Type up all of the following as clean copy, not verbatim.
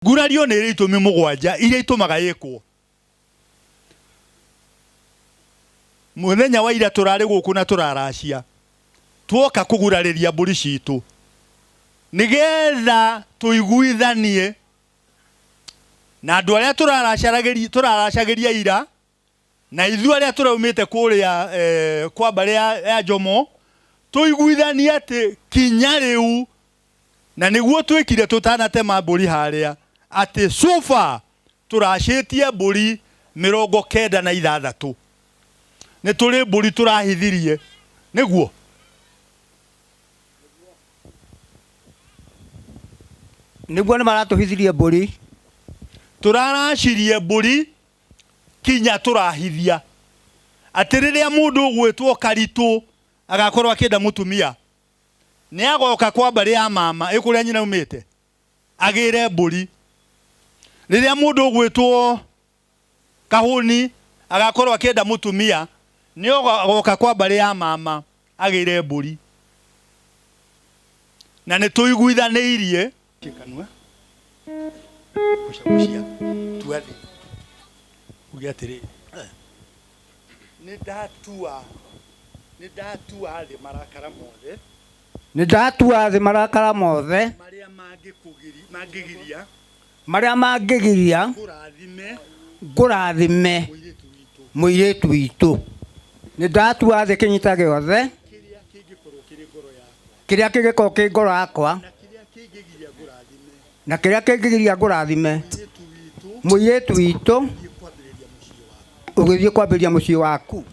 Gurario nä rä itåmi må gwanja iria itåmaga yäkwo må thenya wa ira tå rarä gå kå na tå raracia tuoka kå gurarä ria mbå ri citå nä getha tå iguithanie na andå arä a tå raracagä ria ira na ithuä arä a tå raumä te kå rä a kwa mbarä ya Njomo tå iguithanie atä kinya rä u na nä guo twä kire tå tanatema mbå ri harä a atä sofa tå racä tie mbå ri 96 nä tå rä mbå ri tå rahithirie nä guo nä maratå hithirie mbå ri tå raracirie mbå ri kinya tå rahithia atä rä rä a må ndå å gwä two Karitå agakorwo akä enda må tumia nä agoka kwa mbarä ya mama ä kå rä a nyina umä te agä re mbå ri rä rä a må ndå å gwä two Kahåni agakorwo akä enda må tumia nä agoka kwa mbarä ya mama agä re mbå ri na nä tå iguithanä irie uge atä rä nä ndatua thä marakara mothe marä a mangä giria ngå rathime må irä tu witå nä ndatua thä kä nyita gä othe kä rä a kä gä korwo kä ngoro yakwa na kä rä a kä ngä giria ngå rathime må irä tu witå å gä thiä kwambä ria må ciä waku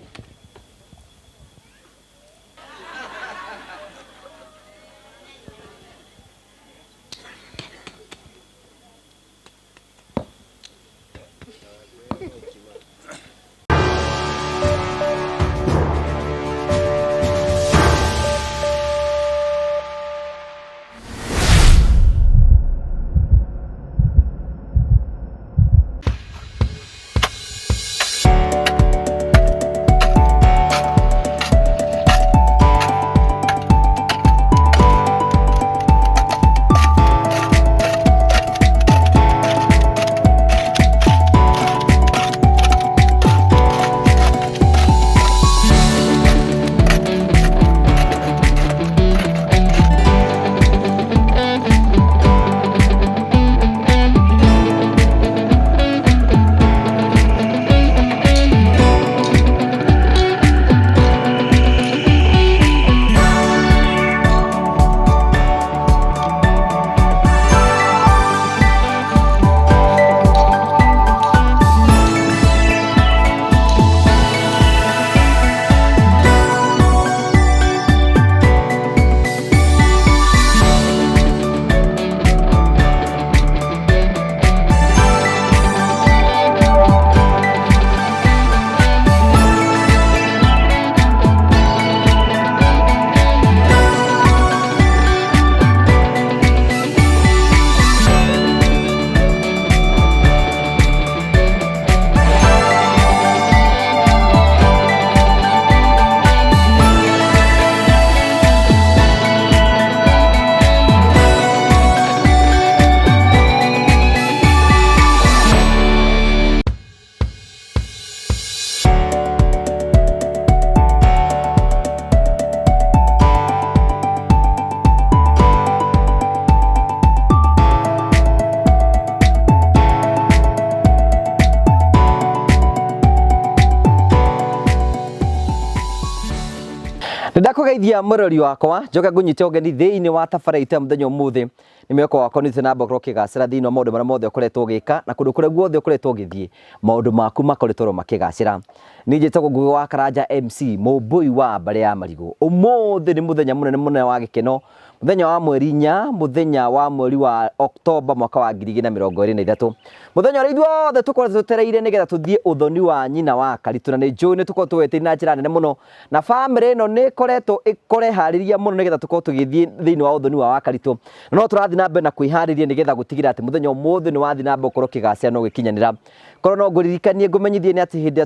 Ndakugeithia murori wakwa njoka ngunyite ũgeni thĩinĩ wa tabarĩra mũthenya ũmũthĩ nĩ mwĩhoko wakwa nĩ na mbokro kĩgacĩra thĩinĩ wa maũndũ marĩa mothe ũkoretwo ũgĩka na kũndũ kũrĩa guothe ũkoretwo ũgĩthiĩ maũndũ maku makoretwo makĩgacĩra. Niĩ njĩtagwo Ngugi wa Karanja MC mũmbũi wa mbarĩ ya Marigũ. Ũmũthĩ nĩ mũthenya mũnene wa gĩkeno, mũthenya wa mweri 4 mũthenya wa mweri wa Oktoba mwaka wa 2023, mũthenya ũrĩa ithuothe tũkoretwo twetereire nĩgetha tũthiĩ ũthoni wa nyina wa Karitũ, na nĩ njũĩ nĩ tũkorwo twetereire na njĩra nene mũno, na bamĩrĩ ĩno nĩ ĩkoretwo ĩkũreharĩria mũno nĩgetha tũkorwo tũgĩthiĩ thĩinĩ wa ũthoni wa Karitũ, no tũrathiĩ na mbere na kwĩharĩria nĩgetha gũtigĩra atĩ mũthenya ũmũthĩ nĩ wathiĩ na mbere gũkorwo kĩgacĩra no gĩkinyanĩra. Korwo no ngũririkanie ngũmenyithie nĩ atĩ hĩndĩ ĩrĩa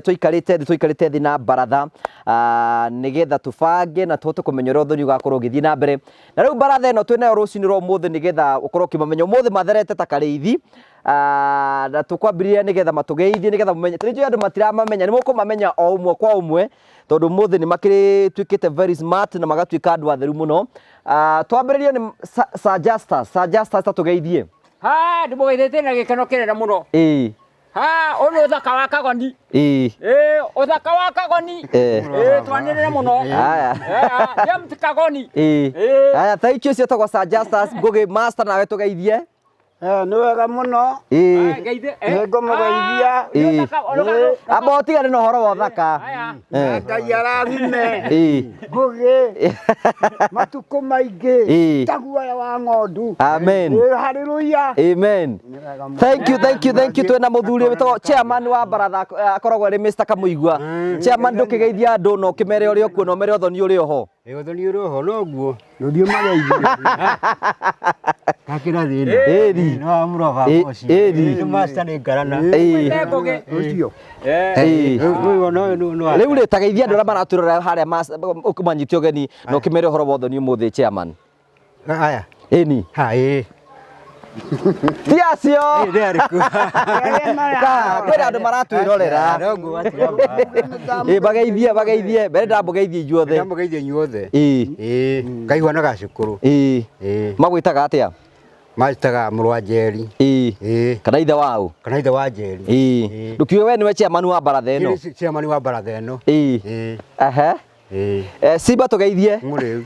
tũikarĩte thĩ na baratha nĩgetha tũbange na tũhote kũmenya ũrĩa ũthoni ũgakorwo ũgĩthiĩ na mbere, na rĩu baratha ĩno twĩ nayo rũcinĩ rwa ũmũthĩ nĩgetha ũkorwo ũkĩmamenya ũmũthĩ matherete ta karĩithi na tũkwambĩrĩria nĩgetha matũgeithie nĩgetha mũmenye tũrĩ andũ matiramamenya nĩ mũkũmamenya o ũmwe kwa ũmwe tondũ ũmũthĩ nĩ makĩtuĩkĩte very smart na magatuĩka andũ atheru mũno. Twambĩrĩrie nĩ Sir Justus tatũgeithie. Ndĩmũgeithĩtie na gĩkeno kĩnene mũno. Ũyũ ũthaka wa Kagoni. Ũthaka wa Kagoni. Twanĩrĩre mũno. James Kagoni. Thank you ciotagwo Sir Justus Ngũgĩ Master nawe tũgeithie. Nĩ wega mũno. Nĩngũmũgeithia. Amba ũtigane na ũhoro wa ũthaka. Ngai arathime. Ngũgĩ. Matukũ maingĩ. Ta guoya wa ng'ondu. Amen. Hallelujah. Amen. Thank you. Twĩna mũthuri wĩtagwo chairman wa baratha akoragwo arĩ Mr. Kamũigua. Chairman ndũkĩgeithia andũ na ũkĩmere ũrĩa ũkuo na ũmere ũthoni ũrĩ oho. Ũthoni ũrĩ oho noguo. Nũthiĩ mageithia. Kakĩra thĩna. Ĩri. No amũrova ũcio. Ĩri. Master nĩ ngarana. Ũcio. Rĩu rĩ tageithia andũ arĩa maratwĩrora harĩa ũkũmanyitio ũgeni na ũkĩmere ũhoro wa ũthoni ũmũthĩ chairman. Aya. Ĩni. Ti acio. Kwĩna andũ maratwĩrorera. Bageithie mbere ndamũgeithie inyuothe. Ndamũgeithie inyuothe. Ngaigua na gacukuru. Magwĩtaga atĩa? Majitaga mũrũ wa Njeri. Kana ithe wao? Kana ithe wa Njeri. Ndũkiuge we nĩwe chairman wa baratha ĩno? Chairman wa baratha ĩno. Simba tũgeithie. Mũrĩu.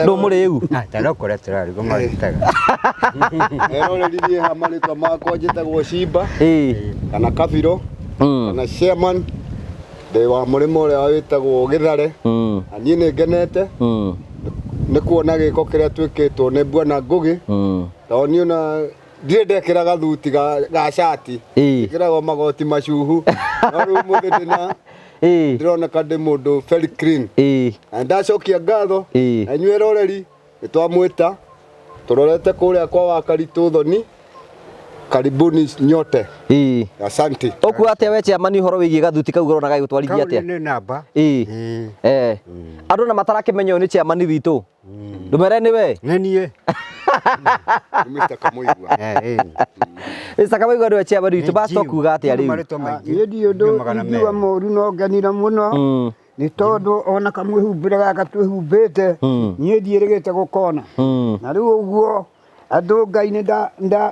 Ndũ mũrĩu. Tarakora tũrarigwo magĩtaga. Eroreririe hama rĩtwa makwa njĩtagwo Simba kana Kabiro kana chairman ndĩ wa mũrĩmo ũrĩa wĩtagwo Gĩthare. Na niĩ nĩ ngenete nĩ kuona gĩko kĩrĩa twĩkĩtwo nĩ Bwana Ngũgĩ tondũ niĩ ona ndirĩ ndekĩra gathuti ga shati ĩkĩragwo magoti macuhu no rĩu mũthĩ ndĩroneka ndĩ mũndũ very clean na ndacokia ngatho na inyuĩ eroreri nĩ twamwĩta tũrorete kũrĩa kwa Wakaritũ Thoni. Karibuni nyote. Asante. Ũkuo atĩa we chairman ũhoro wĩgiĩ gathuti kau ũrona gagĩgũtwarithia atĩa? Nĩ namba. Andũ na matarakĩmenya ũyũ nĩ chairman witũ. Ndũmere nĩ we? Nĩ niĩ. Mr. Kamũigua. Mr. Kamũigua nĩwe chairman witũ. Basi kuuga atĩa rĩu? Niĩ ndiĩ ũndũ ingiuga mũũru no ngenire mũno nĩ tondũ ona kamwĩhumbĩre gaka twĩhumbĩte niĩ ndiĩrĩgĩte gũkona. Na rĩu ũguo andũ Ngai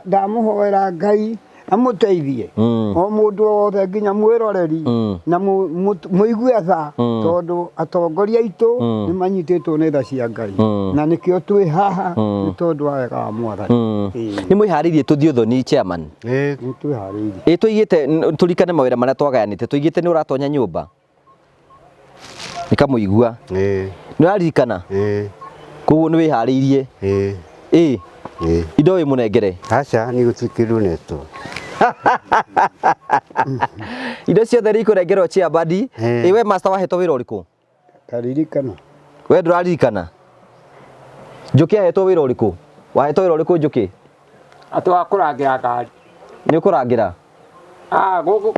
ndamũhoera Ngai amũteithie o mũndũ wothe nginya mwĩroreri na mũigue tha tondũ atongoria aitũ nĩ manyitĩtwo nĩ tha cia Ngai na nĩkĩo twĩ haha nĩ tondũ wa wega wa Mwathani. Nĩ mwĩharĩirie tũthiĩ ũthoni chairman? Nĩ twĩharĩirie. Tũigĩte tũrikane mawĩra marĩa twagayanĩte tũigĩte nĩ ũratonya nyũmba nĩ Kamũigua nĩ ũraririkana koguo nĩ wĩharĩirie indo wĩ mũnengere? Aca nĩ gũtukĩrwo netwo indo ciothe nĩ ikũnengerwo chairman. We master wahetwo wĩra ũrĩkũ? Karirikana. We ndũraririkana? Njũkĩ ahetwo wĩra ũrĩkũ? Wahetwo wĩra ũrĩkũ Njũkĩ? Atĩ wa kũrangĩra ngari. Nĩ ũkũrangĩra?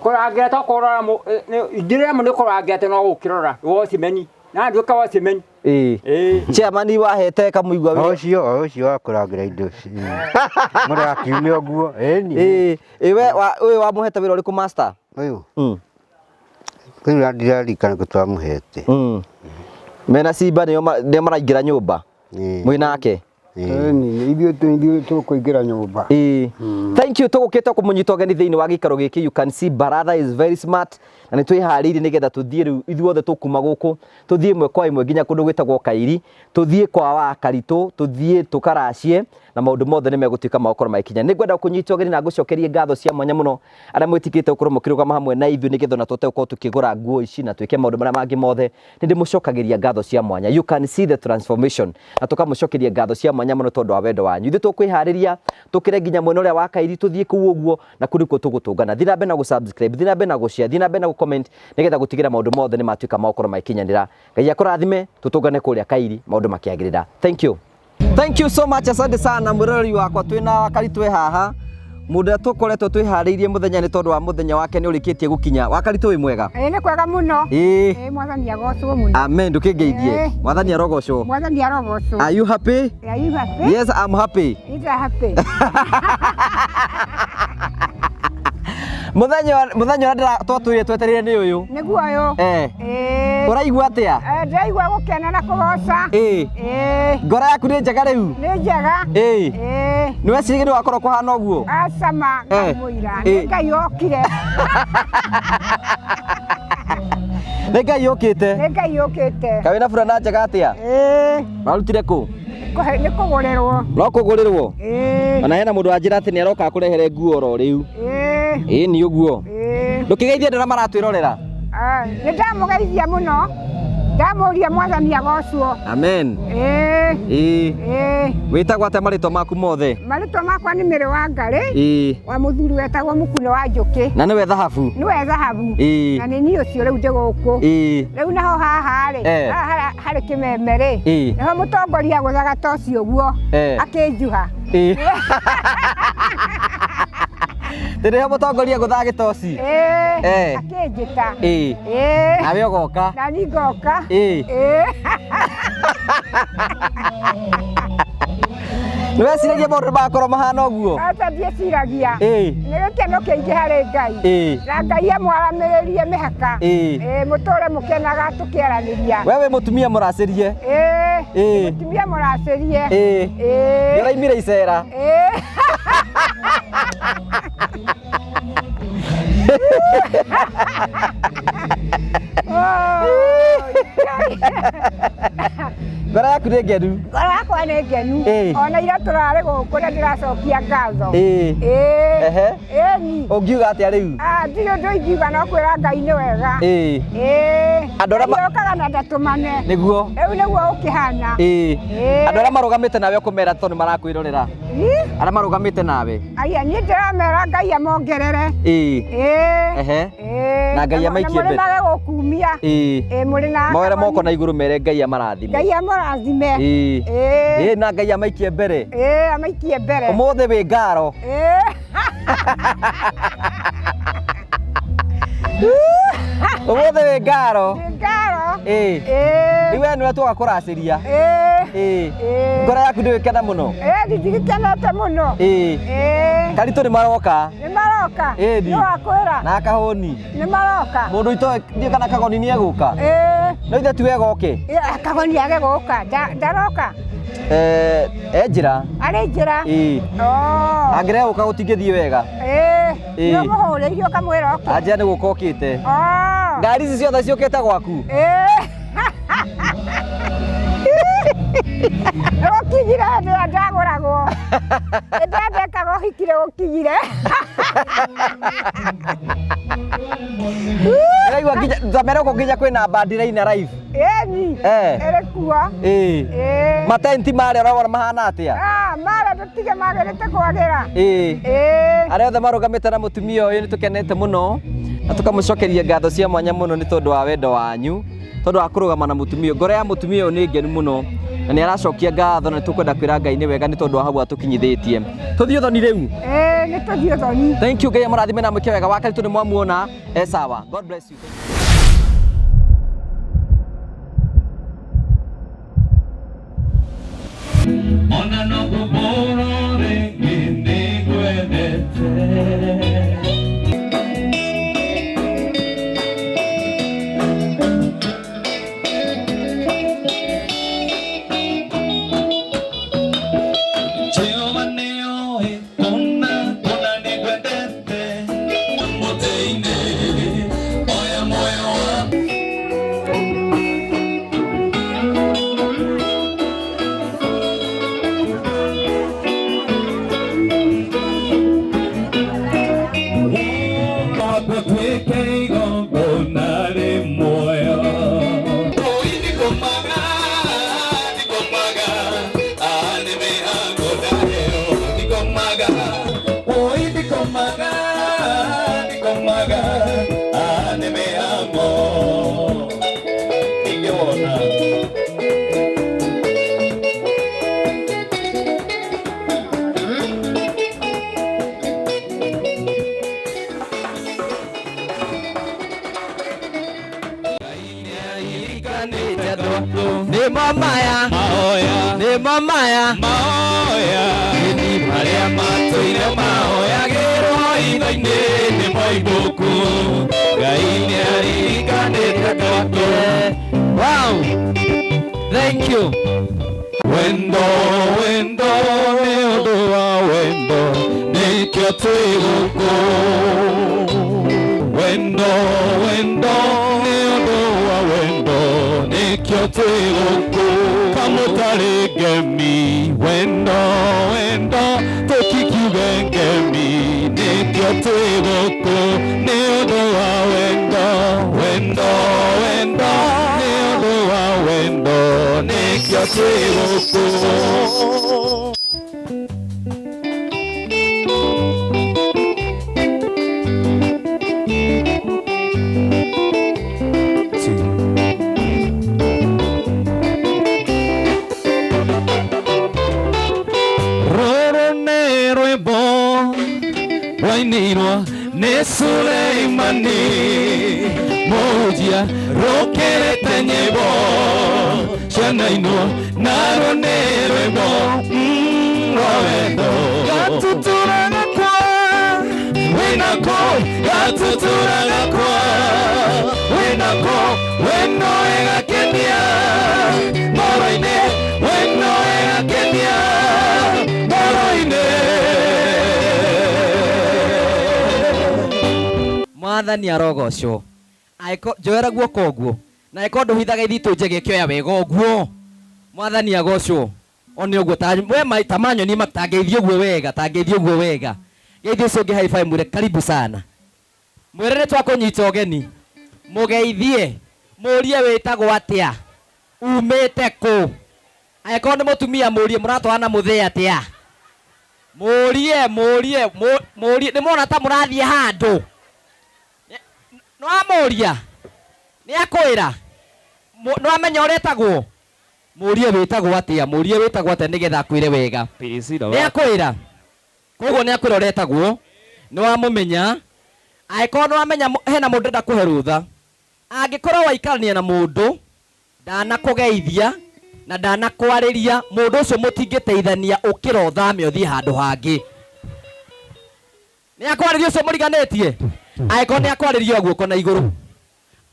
Kũrangĩra to kũrora ndirĩmo nĩ kũrangĩra atĩ no gũkĩrora wocimeni na nduĩka wocimeni. Chairman wahete Kamũigua wĩra ũcio wa kũrangĩra indo mũrĩ akiumia ũguo. We wamũhete wĩra ũrĩkũ master? Ũyũ rĩu ndirarikana kũ twamũhete. Mena Simba nĩo maraingĩra nyũmba mwĩ nake? Ithuĩ tũkũingĩra nyũmba. Thank you. Tũgũkĩte kũmũnyita ũgeni thĩinĩ wa gĩikaro gĩkĩ. You can see baratha is very smart na nĩ twĩharĩirie nĩgetha tũthiĩ rĩu ithuothe tũkuma gũkũ tũthiĩ ĩmwe kwa ĩmwe nginya kũndũ gwĩtagwo Kairi, tũthiĩ kwa Wakaritũ, tũthiĩ tũkaracie na maũndũ mothe nĩ megũtuĩka magũkorwo magĩkinya. Nĩngwenda kũnyita ũgeni na ngũcokerie ngatho cia mwanya mũno arĩa mwĩtĩkĩte gũkorwo mũkĩrũgama hamwe na ithuĩ nĩgetha na tũte gũkorwo tũkĩgũra nguo ici na twĩke maũndũ marĩa mangĩ mothe. Nĩ ndĩmũcokagĩria ngatho cia mwanya. You can see the transformation na tũkamũcokeria ngatho cia mwanya mũno tondũ wa wendo wanyu. Ithuĩ tũkwĩharĩria tũkĩre nginya mwena ũrĩa wa Kairi tũthiĩ kũu ũguo na kũrĩ kũ tũgũtũngana. Thiĩ na mbere na gũ-subscribe, thiĩ na mbere na gũ-share, thiĩ na mbere na gũ-comment nĩgetha gũtigĩra maũndũ mothe nĩ matuĩka magũkorwo magĩkinyanĩra. Ngai akũrathime, tũtũngane kũrĩa Kairi maũndũ makĩagĩrĩra. Thank you so much. Asante sana mwĩroreri wakwa twĩna Wakaritũ haha muda tukoretwo twihariirie muthenya ni tondu wa muthenya wake ni urikitie gukinya wakaritå wĩ mwega ni kwega muno mwathani agocwo muno amen ndukingeithie mwathani arogocwo are you happy yes I'm happy muthenya uria twatwire twetereire ni uyu niguo uyu uraigua atia ndaigua gukena na kugoca ngoro yaku ni njega riu ni njega ni wecirĩgie nĩ wakorwo kũhana ũguo acama ngamũira nĩ Ngai okire nĩ Ngai yũkĩte kaĩ wĩna burana njega atĩa warutire kũ nĩ kũgũrĩrwo no kũgũrĩrwo ona hena mũndũ wanjĩra atĩ nĩ aroka kũrehere nguo oro rĩu nĩ ũguo ndũkĩgeithie andũ arĩa maratwĩrorera nĩ ndamũgeithia mũno ndamuria mwathani agocwo amen wĩtagwo atĩa marĩtwa maku mothe marĩtwa makwa nĩ Mĩrĩ wa Ngarĩ wa mũthuri wetagwo Mũkuno wa Njũkĩ na nĩwe thahabu na nĩ niĩ ũcio rĩu ndĩ gũkũ rĩu naho haha rĩ harĩ kĩmeme rĩ nĩho mũtongoria agũthaga ta ũcio ũguo akĩnjuha Tĩrĩho mũtongoria gũthaga gĩtoci akĩnjĩta nawe ũgoka na niĩ ngoka nĩ weciragia maũndũ magakorwo mahana ũguo aca ndiĩciragia nĩ gĩkeno kĩingĩ harĩ Ngai na Ngai amwaramĩrĩrie mĩhaka mũtũre mũkenaga tũkĩaranĩria we wĩ mũtumia mũracĩrie mũtumia mũracĩrie nĩ ũraimire icera ngoro yaku nĩ ngenu ngoro yakwa nĩ ngenu ona ira tũrarĩ gũkũ na ndĩracokia ngatho ũngiuga atĩa rĩu ndirĩ ũndũ ingiuga no kwĩra Ngai nĩ wega andũ arĩa okaga na ndatũmane nĩguo rĩu nĩguo ũkĩhana andũ arĩa marũgamĩte nawe ũkũmera tondũ marakwĩrorera arĩa marũgamĩte nawe aya niĩ ndĩramera Ngai amongerere na Ngai amaikie mbere mũrĩ na gũkumia mũrĩ na mawere moko na igũrũ mere Ngai amarathime na Ngai amaikie mbere amaikie mbere ũmũthĩ wĩ ngaro ũmũthĩ wĩ ngaro rĩu we nĩwe twoka kũracĩria ngoro yaku ndĩgĩkena mũno ndigĩkenete mũno karitũ nĩ maroka nĩ wakwĩra na kahũni nĩ maroka mũndũ itoĩ kana kagoni nĩ egũka no ithe ti wega oke kagoni age gũka ndaroka njĩra arĩ njĩra angĩrega gũka gũtingĩthiĩ wega nĩ ũmũhũrĩirie ũkamwĩra oke anjĩra nĩ gũka ũkĩte ngari ici ciothe ciũkĩte gwaku gũkinyire hĩndĩ ĩrĩa ndagũragwo ndandekaga ũhikire gũkinyire ĩraigua ngamera ũkũ nginya kwĩna bandira ina live ĩni ĩrĩ kuo matenti marĩa ũrabona mahana atĩa marĩa tũtige magĩrĩte kwagĩra arĩa othe marũgamĩte na mũtumia ũyũ nĩ tũkenete mũno na tũkamũcokeria ngatho cia mwanya mũno nĩ tondũ wa wendo wanyu tondũ wa kũrũgama na mũtumia ngoro ya mũtumia ũyũ nĩ ngenu mũno na nĩ aracokia ngatho na nĩ tũkwenda kwĩra Ngai nĩ wega nĩ tondũ wa hau atũkinyithĩtie tũthiĩ ũthoni rĩu nĩ tũthiĩ ũthoni thank you Ngai amũrathime na mwĩke wega wakaritũ nĩ mwamuona sawa God bless you Ona no guboro rengi gwedete mamaya mahoya ni mamaya mahoya ni marĩa matũire mahoyagĩrwo itho-inĩ nĩ moimbũku Ngai nĩaririkanĩte twake. Wow, thank you. Wendo wendo nĩ ũndũ wa wendo nĩkĩo twĩ gũkũ. Wendo wendo nĩ ũndũ wa wendo nĩkĩo twĩ gũkũ. Kamũtarĩ ngemi wendo wendo tũkikiuge ngemi nĩkĩo twĩ gũkũ. Nĩ ũndũ wa wendo wendo wendo nĩ ũndũ wa wendo nĩkĩo twĩ gũkũ. Wainirwa nĩ Suleimani mũhunjia rũkĩrĩte nyĩmbo cianainwo narwo nĩ rwĩmbo rwa wendo. Gatutura gakwa wĩnako gatutura gakwa wĩnako wendo ĩgakenia ngoro-inĩ wendo ĩgakenia ngoro-inĩ. Mwathani arogocwo aiko njoera guoko guo na iko nduhithaga ithitũ njege kioya wega ũguo. Mwathani agocwo one ũguo ta we maita manyoni matangeithio ũguo wega tangeithio ũguo wega. Geithio ũcio ũngĩ high five mwĩre karibu sana mwĩre nĩ twakũnyita ũgeni mũgeithie mũrie wĩtagwo atĩa umĩte kũ angĩkorwo nĩ mũtumia mũrie mũratwarana mũthĩ atĩa mũrie nĩ muona ta mũrathiĩ handũ no amoria nĩ akwĩra no amenya ũrĩa etagwo mũrie wĩtagwo atĩa nĩgetha akwĩre wega nĩ akwĩra koguo nĩ akwĩra ũrĩa etagwo nĩ wamũmenya angĩkorwo nĩ wamenya hena mũndũ ndenda kũhe rũtha angĩkorwo waikarania na mũndũ ndanakũgeithia na ndanakwarĩria mũndũ ũcio mũtingĩteithania ũkĩra ũthame ũthiĩ handũ hangĩ. Nĩ akwarĩria ũcio mũriganĩtie angĩkorwo nĩ akwarĩria guoko na igũrũ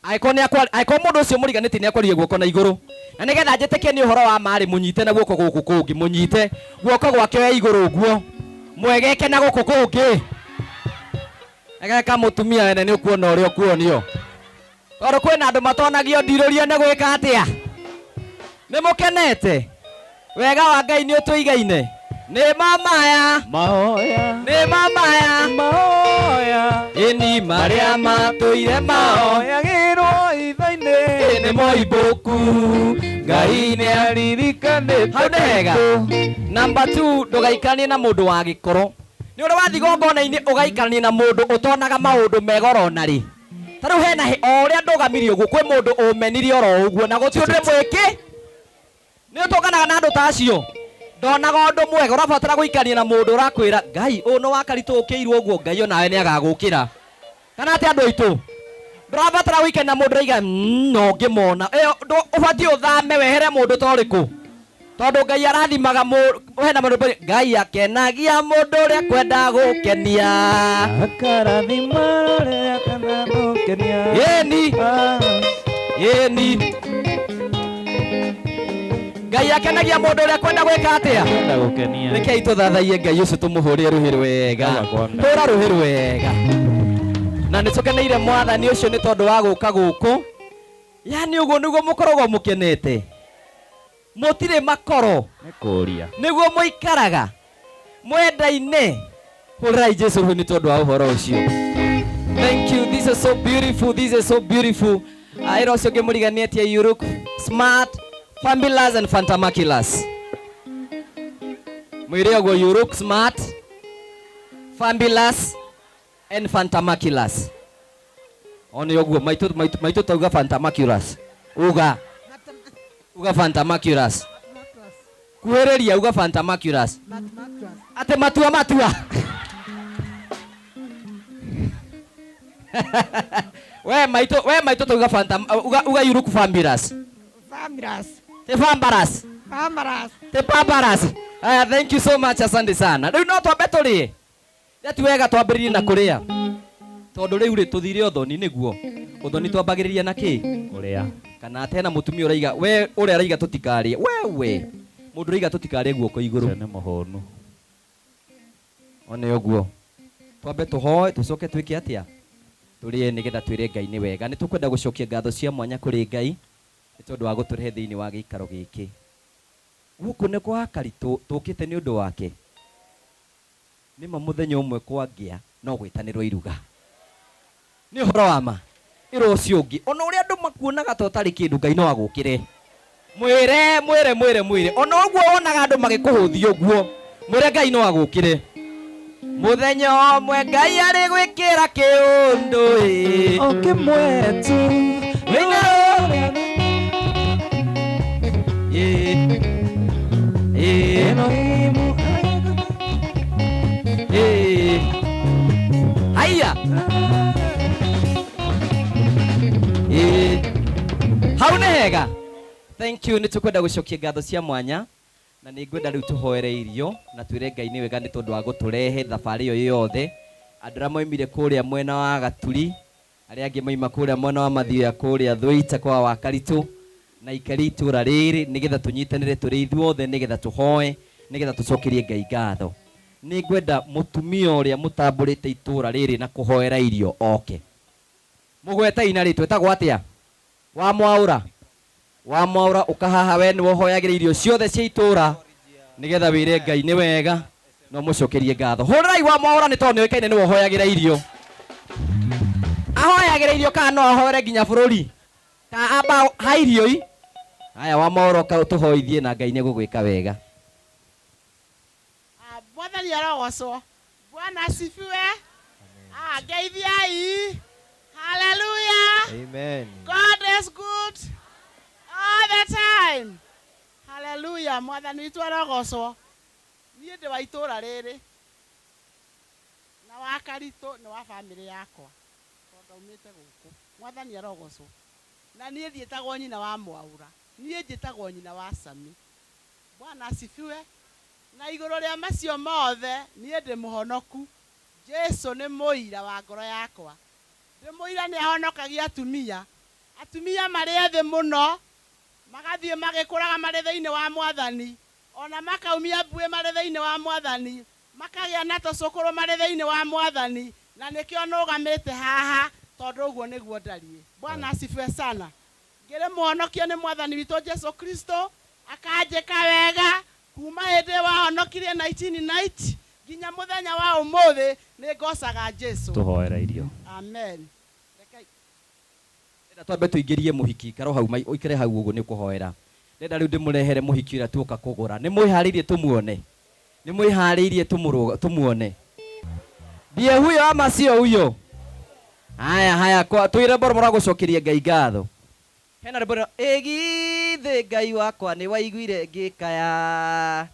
angĩkorwo mũndũ ũcio mũriganĩtie nĩ akwarĩria guoko na igũrũ na nĩgetha njĩtĩkie nĩ ũhoro wa marĩ mũnyite na guoko gũkũ kũngĩ mũnyite guoko gwake we igũrũ ũguo mwegeke na gũkũ kũngĩ egeka mũtumia wene nĩ ũkuona ũrĩa ũkuonio tondũ kwĩna andũ matonagio ndirũrio nĩ gwĩka atĩa. Nĩ mũkenete wega wa Ngai nĩ ũtũigaine nĩ mamaya mahoya nĩ mamaya mahoya ĩni marĩa matũire mahoyagĩrwo itho-inĩ nĩ moimbũku Ngai nĩaririkanĩte. hau nĩ hega. Number 2 ndũgaikanie na mũndũ wa gĩkoro. Nĩ ũrĩ wathiĩ gongona-inĩ ũgaikarania na mũndũ ũtonaga maũndũ megoro narĩ ta rĩu hena o ũrĩa ndũgamirio ũguo kwĩ mũndũ ũmenirie oro ũguo na gũtirĩ ũndũ mwĩki nĩ ũtũnganaga na andũ ta acio ndonaga ũndũ mwega ũrabatara gũikania na mũndũ ũrakwĩra Ngai ũyũ nĩ wakaritũ ũkĩirwo ũguo Ngai onawe nĩ agagũkĩra kana atĩ andũ aitũ ndũrabatara gũikania na mũndũ raiga no ngĩmona ũbatiĩ ũthame wehere mũndũ torĩkũ tondũ Ngai arathimaga hena mũndũ Ngai akenagia mũndũ ũrĩa kwenda gũkenia akarathima ũrĩa kwenda gũkenia. Ĩni Ngai akenagia mũndũ ũrĩa kwenda gwĩka atĩa Kwenda gũkenia. rekei tũthathaie Ngai ũcio tũmũhũrĩre rũhĩ rwega hũra rũhĩ rwega na nĩ tũkeneire Mwathani ũcio nĩ tondũ wa gũka gũkũ yani ũguo nĩguo mũkoragwo mũkenete mũtirĩ makoro Nĩ kũria nĩguo mũikaraga mwendaine hũrai Jesũ rũhĩ nĩ tondũ wa ũhoro ũcio. Thank you, this is so beautiful, this is so beautiful. Ira ũcio ũngĩ mũriganĩtie you look smart, fabulous and fantamarculous. Mwĩre ũguo you look smart, fabulous and fantamarculous. One ũguo maitũ tauga fantamarculous. Uga fantamarculous. Kuhĩrĩria uga fantamarculous. Ate matua. we maitũ tauga uga you look fabulous. Te Pambaras. Pambaras. Te Pambaras. Thank you so much, asante sana. Riu no twambe turie. Ti wega twambiririe na kuria. Tondu riu ri tuthire uthoni niguo. Uthoni twambagiriria na ki? Kuria. Kana tena mutumia uraiga we uria araiga tutikarie. Wewe. Mundu uraiga tutikarie guoko iguru. Ni muhonu. One uguo. Twambe tuhoe tucoke twike atia? Turie nigetha twire Ngai ni wega. Ni tukwenda gucokia ngatho cia mwanya kuri Ngai. Ni tondu wa guturihe thiini wa giikaro giki. Guku ni kwa karitu tukite ni undu wake. Nima muthenya umwe kwangia no gwitanirwo iruga. Ni horo wa ma. Iro ucio ungi ona uria andu makuonaga to tari kindu Ngai no agukire. Mwire ona uguo wonaga andu magikuhuthia uguo mwire Ngai no agukire. Muthenya umwe Ngai ari gwikira kiundu Okimwetu. Haya. Hau nĩ hega. Thank you. Nĩ tũkwenda gũcokia ngatho cia mwanya na nĩ ngwenda rĩu tũhoere irio na twĩre Ngai nĩ wega nĩ tondũ wa gũtũrehe thabarĩ ĩyo yothe. Andũ arĩa moimire kũrĩa mwena wa Gaturi, arĩa angĩ moima kũrĩa mwena wa Mathioya kũrĩa Thũita kwa Wakaritũ na ikari itũra rĩrĩ nĩgetha tũnyitanĩre tũrĩ ithuothe nĩgetha tũhoe nĩgetha tũcokerie Ngai ngatho. Nĩ ngwenda mũtumia ũrĩa mũtambũrĩte itũra rĩrĩ na kũhoera irio oke. Mũgweta ina rĩtwa etagwo atĩa? Wa Mwaura ukahaha we nĩ wohoyagĩra irio ciothe cia itũra nĩgetha wĩre Ngai nĩ wega no mũcokerie ngatho. Hũrai Wa Mwaura nĩ tondũ nĩoĩkaine nĩ wohoyagĩra irio. Ahoyagĩra irio kana no ahoere nginya bũrũri? Ka amba ha irio i? Haya Wa Mwaura tũhoithie na Ngai nĩ gũgwĩka wega. Mwathani arogocwo. Bwana asifiwe. Ngeithiai. Hallelujah. Amen. God is good all the time. Hallelujah. Mwathani witũ arogocwo. Niĩ ndĩ wa itũra rĩrĩ na wa Karitũ nĩ wa bamĩrĩ yakwa tondũ umĩte gũkũ. Mwathani arogocwo. Na niĩ ndiĩtagwo nyina wa Mwaura. Niĩ njĩtagwo nyina wa Sami. Bwana asifiwe. Na igũrũ rĩa macio mothe niĩ ndĩ mũhonoku. Jesu nĩ mũira wa ngoro yakwa. Ndĩ mũira nĩ ahonokagia atumia. Atumia marĩ ethĩ mũno magathiĩ magĩkũraga marĩ thĩinĩ wa Mwathani. Ona makaumia mbuĩ marĩ thĩinĩ wa Mwathani. Makagĩa na tũcũkũrũ marĩ thĩinĩ wa Mwathani. Na nĩkĩo nũgamĩte haha tondũ ũguo nĩguo ndariĩ. Bwana asifiwe sana. Ngĩrĩ mũhonokio nĩ Mwathani witũ Jesu Kristo akanjĩka wega kuma hĩndĩ wahonokirie 1990 nginya mũthenya wa ũmũthĩ nĩ ngocaga Jesu. Tũhoera irio. Amen. Ndĩrenda twambe tũingĩrie mũhiki karo hau ũikare hau ũguo nĩ kũhoera. Ndĩrenda rĩu ndĩmũrehere mũhiki ũrĩa tuoka kũgũra. Nĩ mwĩharĩirie tũmuone? Nĩ mwĩharĩirie tũmuone? Ndiye huyo ama sio huyo? Haya twĩre mboro gũcokeria Ngai ngatho. Hena rĩmbo ĩgithĩ Ngai wakwa nĩ waiguire ngĩkaya.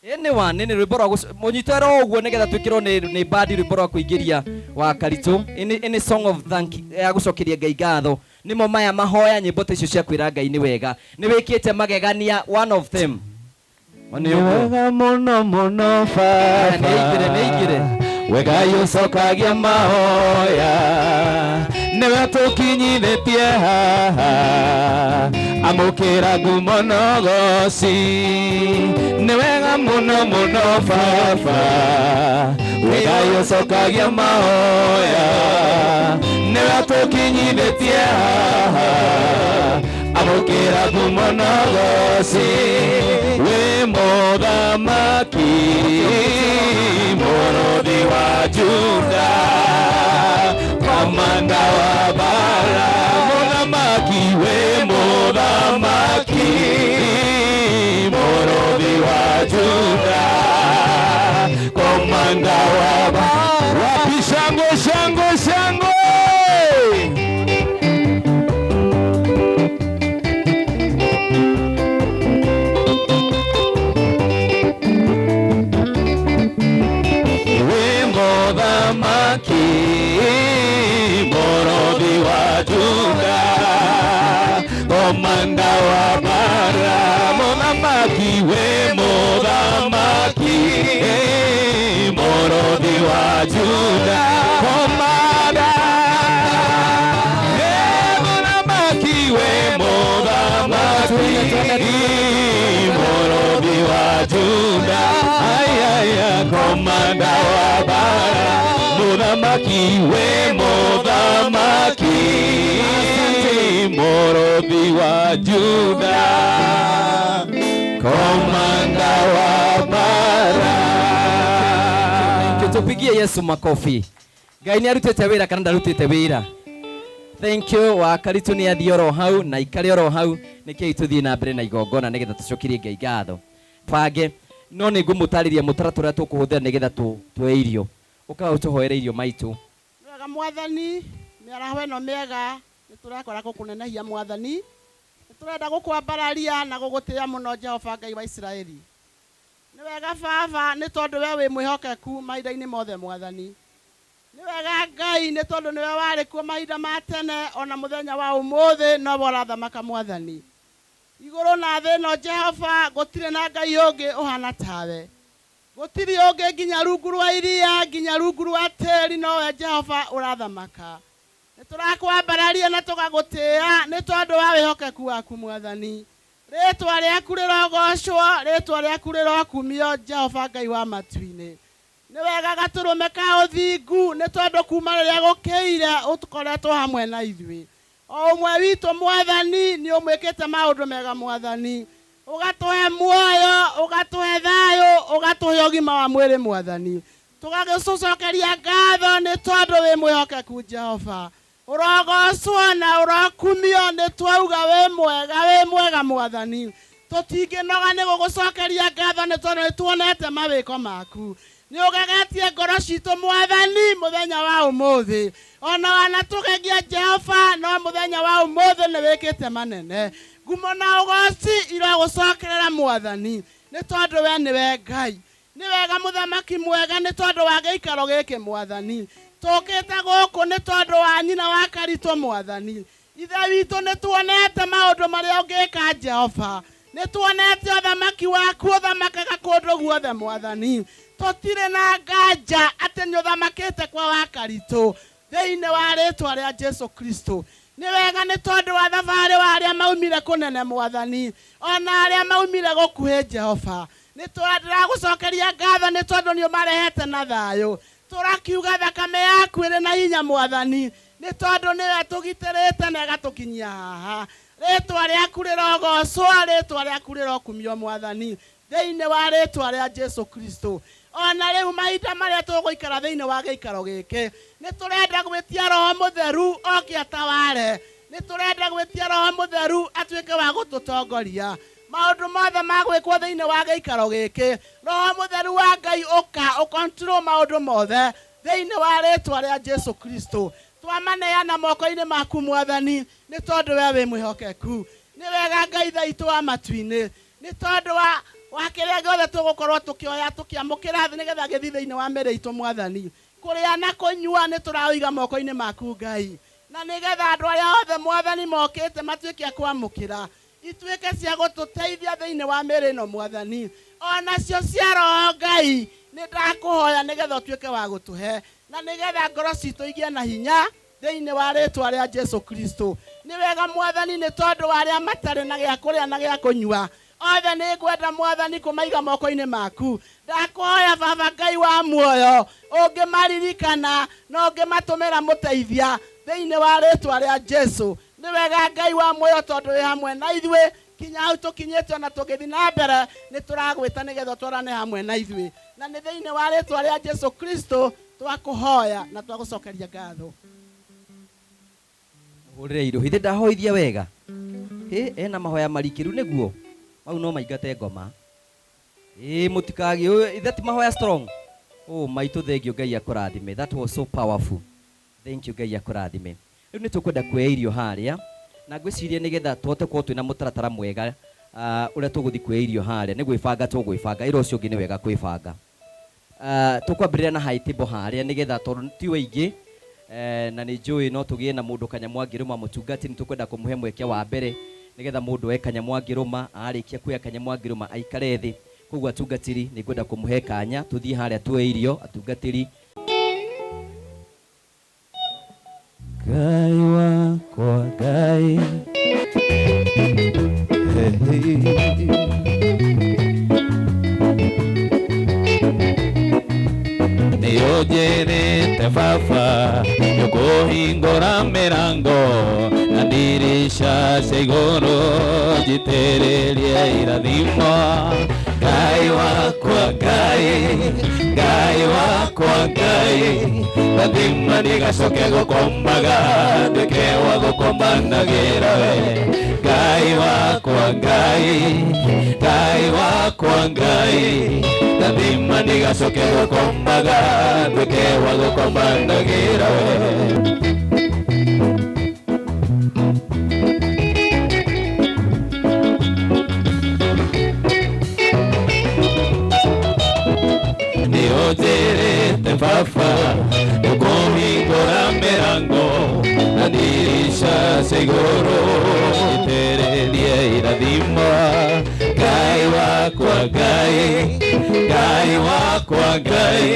Nĩ rwĩmbo rwa mũnyitero ũguo nĩgetha twĩkĩrwo nĩ bandi rwĩmbo rwa kũingĩria wa Karitũ. Ini song of thank ya gũcokeria Ngai ngatho. Nimo maya mahoya nyĩmbo ta icio cia kwĩra Ngai nĩ wega. Nĩ wĩkĩte magegania one of them. Nĩ wega mũno mũno baba. Nĩ ingĩre. Wega yũcokagia mahoya. Nĩwe tũkinyithĩtie haha. Amũkĩra ngumo na ũgooci. Nĩ wega mũno mũno baba. Wega yũcokagia mahoya. Nĩwe tũkinyithĩtie haha. Amũkĩra ngumo na ũgooci. Wĩ mũthamaki mũrũthi wa Juda, kamanda wa bara. Mũthamaki wĩ mũthamaki mũrũthi wa Juda, komanda wa bara. Wapi shangwe shangwe shangwe. Mũthamaki mũrũthi wa Juda, komanda wa bara, mũthamaki we mũthamaki, mũrũthi wa Juda, komanda, mũthamaki we mũthamaki, mũrũthi wa Juda, komanda wa bara, mũthamaki we mũthamaki, mũrũthi wa Juda, komanda wa bara. Tupigie Yesu makofi. Ngai nĩ arutĩte wĩra kana ndarutĩte wĩra? Thank you. Wakaritu nĩ athiĩ oro hau na ikare oro hau, nĩkĩo tũthiĩ na mbere na igongona nĩgetha tũcokirie Ngai ngatho. Bange no nĩ ngũmũtarĩria mũtaratara ũrĩa tũkũhũthĩra nĩgetha tũe irio. Ũkaga ũtũhoere irio maitũ. Wega Mwathani, mĩaraho ĩno mĩega nĩtũrakora gũkũnenehia Mwathani. Nĩtũrenda gũkwambararia na gũgũtĩĩa mũno Jehova Ngai wa Isiraeli. Nĩ wega Baba, nĩ tondũ we wĩ mwĩhokeku mahinda-inĩ mothe Mwathani. Nĩ wega Ngai, nĩ tondũ nĩwe warĩ kuo mahinda ma tene, ona mũthenya wa ũmũthĩ nowe ũrathamaka Mwathani. Igũrũ na thĩ ĩno Jehova, gũtirĩ na Ngai ũngĩ ũhana tawe. Gũtirĩ ũngĩ nginya rungu rwa iria, nginya rungu rwa tĩri, nowe Jehova ũrathamaka. Nĩtũrakwambararia na tũgagũtĩĩa nĩ tondũ wa wĩhokeku waku Mwathani. Rĩtwa rĩaku rĩrogocwo, rĩtwa rĩaku rĩrokumio Jehova Ngai wa matu-inĩ. Nĩ wega gatũrũme ka ũthingu, nĩ tondũ kuma rĩrĩa gũkĩire ũtũkoretwo hamwe na ithuĩ. O ũmwe witũ Mwathani nĩ ũmwĩkĩte maũndũ mega Mwathani. Ũgatũhe muoyo, ũgatũhe thayũ, ũgatũhe ũgima wa mwĩrĩ Mwathani. Tũgagĩcokeria ngatho nĩ tondũ wĩ mwĩhokeku Jehova. Ũrogocwo na ũrokumio, nĩ twauga wĩ mwega Mwathani. Tũtingĩnoga nĩ gũgũcokeria ngatho nĩ tondũ nĩtuonete mawĩko maku. Nĩ ũgegetie ngoro citũ Mwathani mũthenya wa ũmũthĩ. Ona wanatũgegia Jehova, no mũthenya wa ũmũthĩ nĩ wĩkĩte manene. Ngumo na ũgoci irogũcokerera Mwathani nĩ tondũ we nĩwe Ngai. Nĩ wega mũthamaki mwega nĩ tondũ wa gĩikaro gĩkĩ Mwathani. Tũkĩte gũkũ nĩ tondũ wa nyina wa Karitũ Mwathani. Ithe witũ nĩ tuonete maũndũ marĩa ũngĩka Jehova. Nĩ tuonete ũthamaki waku ũthamakaga kũndũ guothe Mwathani. Tũtirĩ na nganja atĩ nĩ ũthamakĩte kwa wa Karitũ thĩinĩ wa rĩtwa rĩa Jesu Kristo. Nĩ wega nĩ tondũ wa thabarĩ wa arĩa maumire kũnene Mwathani, ona arĩa maumire gũkuhĩ Jehova. Nĩ tũragũcokeria ngatho nĩ tondũ nĩ ũmarehete na thayũ. Tũrakiuga thakame yaku ĩrĩ na hinya Mwathani, nĩ tondũ nĩwe tũgitĩrĩte na ĩgatũkinyia haha. Rĩtwa rĩaku rĩrogocwo, rĩtwa rĩaku rĩrokumio Mwathani thĩinĩ wa rĩtwa rĩa Jesu Kristo. Ona rĩu mahinda marĩa tũgũikara thĩinĩ wa gĩikaro gĩkĩ, nĩ tũrenda gwĩtia Roho Mũtheru oke ataware. Nĩ tũrenda gwĩtia Roho Mũtheru atuĩke wa gũtũtongoria maũndũ mothe ma gwĩkwo thĩinĩ wa gĩikaro gĩkĩ. Roho Mũtheru wa Ngai ũka ũkontrol maũndũ mothe thĩinĩ wa rĩtwa rĩa Jesu Kristo. Twamaneana moko-inĩ maku Mwathani nĩ tondũ we wĩ mwĩhokeku. Nĩ wega Ngai tha itũ wa matu-inĩ, nĩ tondũ wa kĩrĩa gĩothe tũgũkorwo tũkĩoya tũkĩamũkĩra thĩ nĩgetha gĩthiĩ thĩinĩ wa mĩĩrĩ itũ Mwathani. Kũrĩa na kũnyua nĩ tũrawĩiga moko-inĩ maku Ngai, na nĩgetha andũ arĩa othe Mwathani mokĩte matuĩke a kwamũkĩra, ituĩke cia gũtũteithia thĩinĩ wa mĩĩrĩ ĩno Mwathani. Onacio cia Roho Ngai nĩ ndakũhoya nĩgetha ũtuĩke wa gũtũhe, na nĩgetha ngoro citũ igĩe na hinya thĩinĩ wa rĩtwa rĩa Jesu Kristo. Nĩ wega Mwathani nĩ tondũ wa arĩa matarĩ na gĩa kũrĩa na gĩa kũnyua, othe nĩ ngwenda Mwathani kũmaiga moko-inĩ maku. Ndakũhoya Baba Ngai wa muoyo, ũngĩmaririkana na ũngĩmatũmĩra mũteithia thĩinĩ wa rĩtwa rĩa Jesu. Nĩ wega Ngai wa muoyo tondũ wĩ hamwe na ithuĩ kinya hau tũkinyĩte, ona tũgĩthiĩ na mbere nĩ tũragwĩta nĩgetha twarane hamwe na ithuĩ, na nĩ thĩinĩ wa rĩtwa rĩa Jesu Kristo twakũhoya na twagũcokeria ngatho. Mũhũrĩre irio hithe ndahoithia wega. Ena mahoya marikĩru nĩguo mau no maingate ngoma. Mũtikagi ithe ti mahoya strong. Maitũ thengio Ngai akũrathime. That was so powerful. Thank you Ngai akũrathime. Rĩu nĩ tũkwenda kuoya irio harĩa na ngwĩciria nĩgetha tũhote gũkorwo twĩna mũtaratara mwega ũrĩa tũgũthiĩ kuoya irio harĩa. Nĩ gwĩbanga tũgwĩbanga, ĩra ũcio ũngĩ nĩ wega kwĩbanga. Tũkwambĩrĩria na high table harĩa nĩgetha tondũ ti wĩingĩ na nĩ njũĩ no tũgĩe na mũndũ kanyamũ angĩrũma mũtungati, nĩ tũkwenda kũmũhe mweke wa mbere nigetha mundu eka nyamwangiruma arikia kuya kanyamwangiruma aikare thi koguo atungatiri ni kwenda kumuhe kanya tuthie haria tuwe irio atungatiri Ngai wakwa Ngai Nĩũnjĩrĩte baba nĩũkũhingũra mĩrango na ndirisha cia igũrũ njitĩrĩrie irathimo Ngai wakwa Ngai Ngai wakwa Ngai rathima ndigacoke gũkomaga nduĩke wa gũkomanagĩra we Ngai wakwa Ngai Ngai wakwa Ngai rathima ndigacoke gũkomaga nduĩke wa gũkomanagĩra we Nĩũnjĩrĩte baba ũkũhingũra mĩrango na ndirisha cia igũrũ njitĩrĩrie irathimo Ngai wakwa Ngai Ngai wakwa Ngai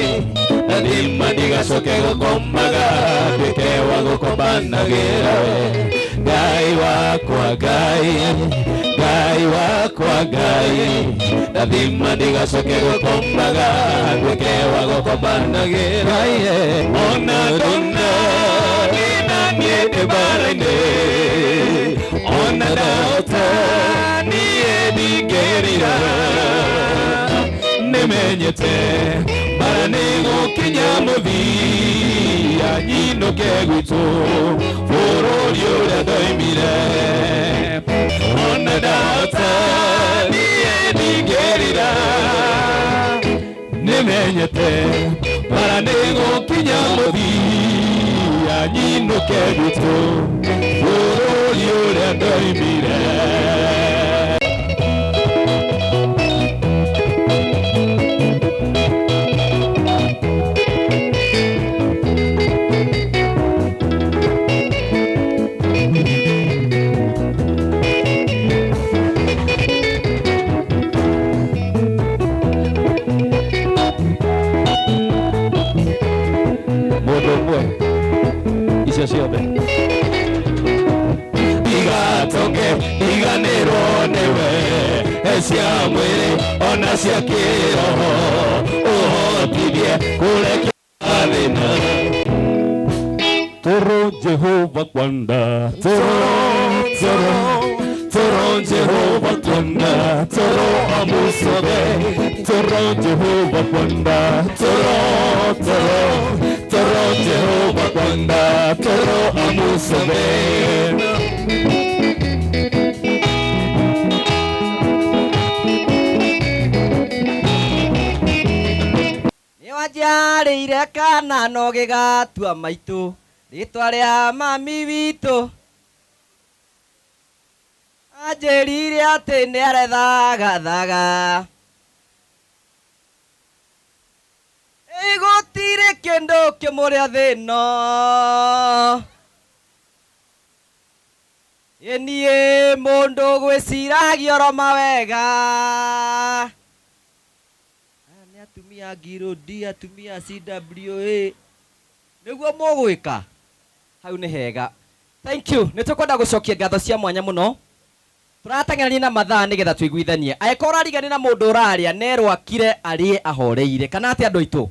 rathima ndigacoke gũkomaga nduĩke wa gũkomanagĩra we Ngai wakwa Ngai Ngai wakwa Ngai rathima ndigacoke gũkomaga nduĩke wa gũkomanagĩra ona ndona ngina niĩ ndĩ mbara-inĩ ona ndahota niĩ ndingĩrira nĩmenyete mbara nĩgũkinya mũthia nyinũke gwitũ bũrũri ũrĩa ndoimire ona ndahota niĩ ndingĩrira nĩmenyete mbara nĩgũkinya mũthia nyinũke gwitũ bũrũri ũrĩa ndoimire icio ciothe igatoke iganĩrwo nĩwe cia mwĩrĩ ona cia kĩroho ũhotithie kũrekia thĩna toro Jehova kwanda toro Jehova kwanda toro amusobe toro Jehova kwanda toro Jehova kwanda toro amusobe niwanjarĩire kana no gĩgatua maitũ rĩtwa rĩa mami witũ anjĩrire atĩ nĩarethagathaga gũtirĩ kĩndũ kĩmũrĩa thĩno niĩ mũndũ gwĩciragia oro mawega nĩ atumia ngirũndi atumia CWA nĩguo mũgwĩka hau nĩ hega thank you nĩ tũkwenda gũcokia ngatho cia mwanya mũno tũrateng'erania na mathaa nĩgetha tũiguithanie angĩkorwo ũrarigania na mũndũ ũrarĩa nerwakire arĩe ahoreire kana atĩ andũ aitũ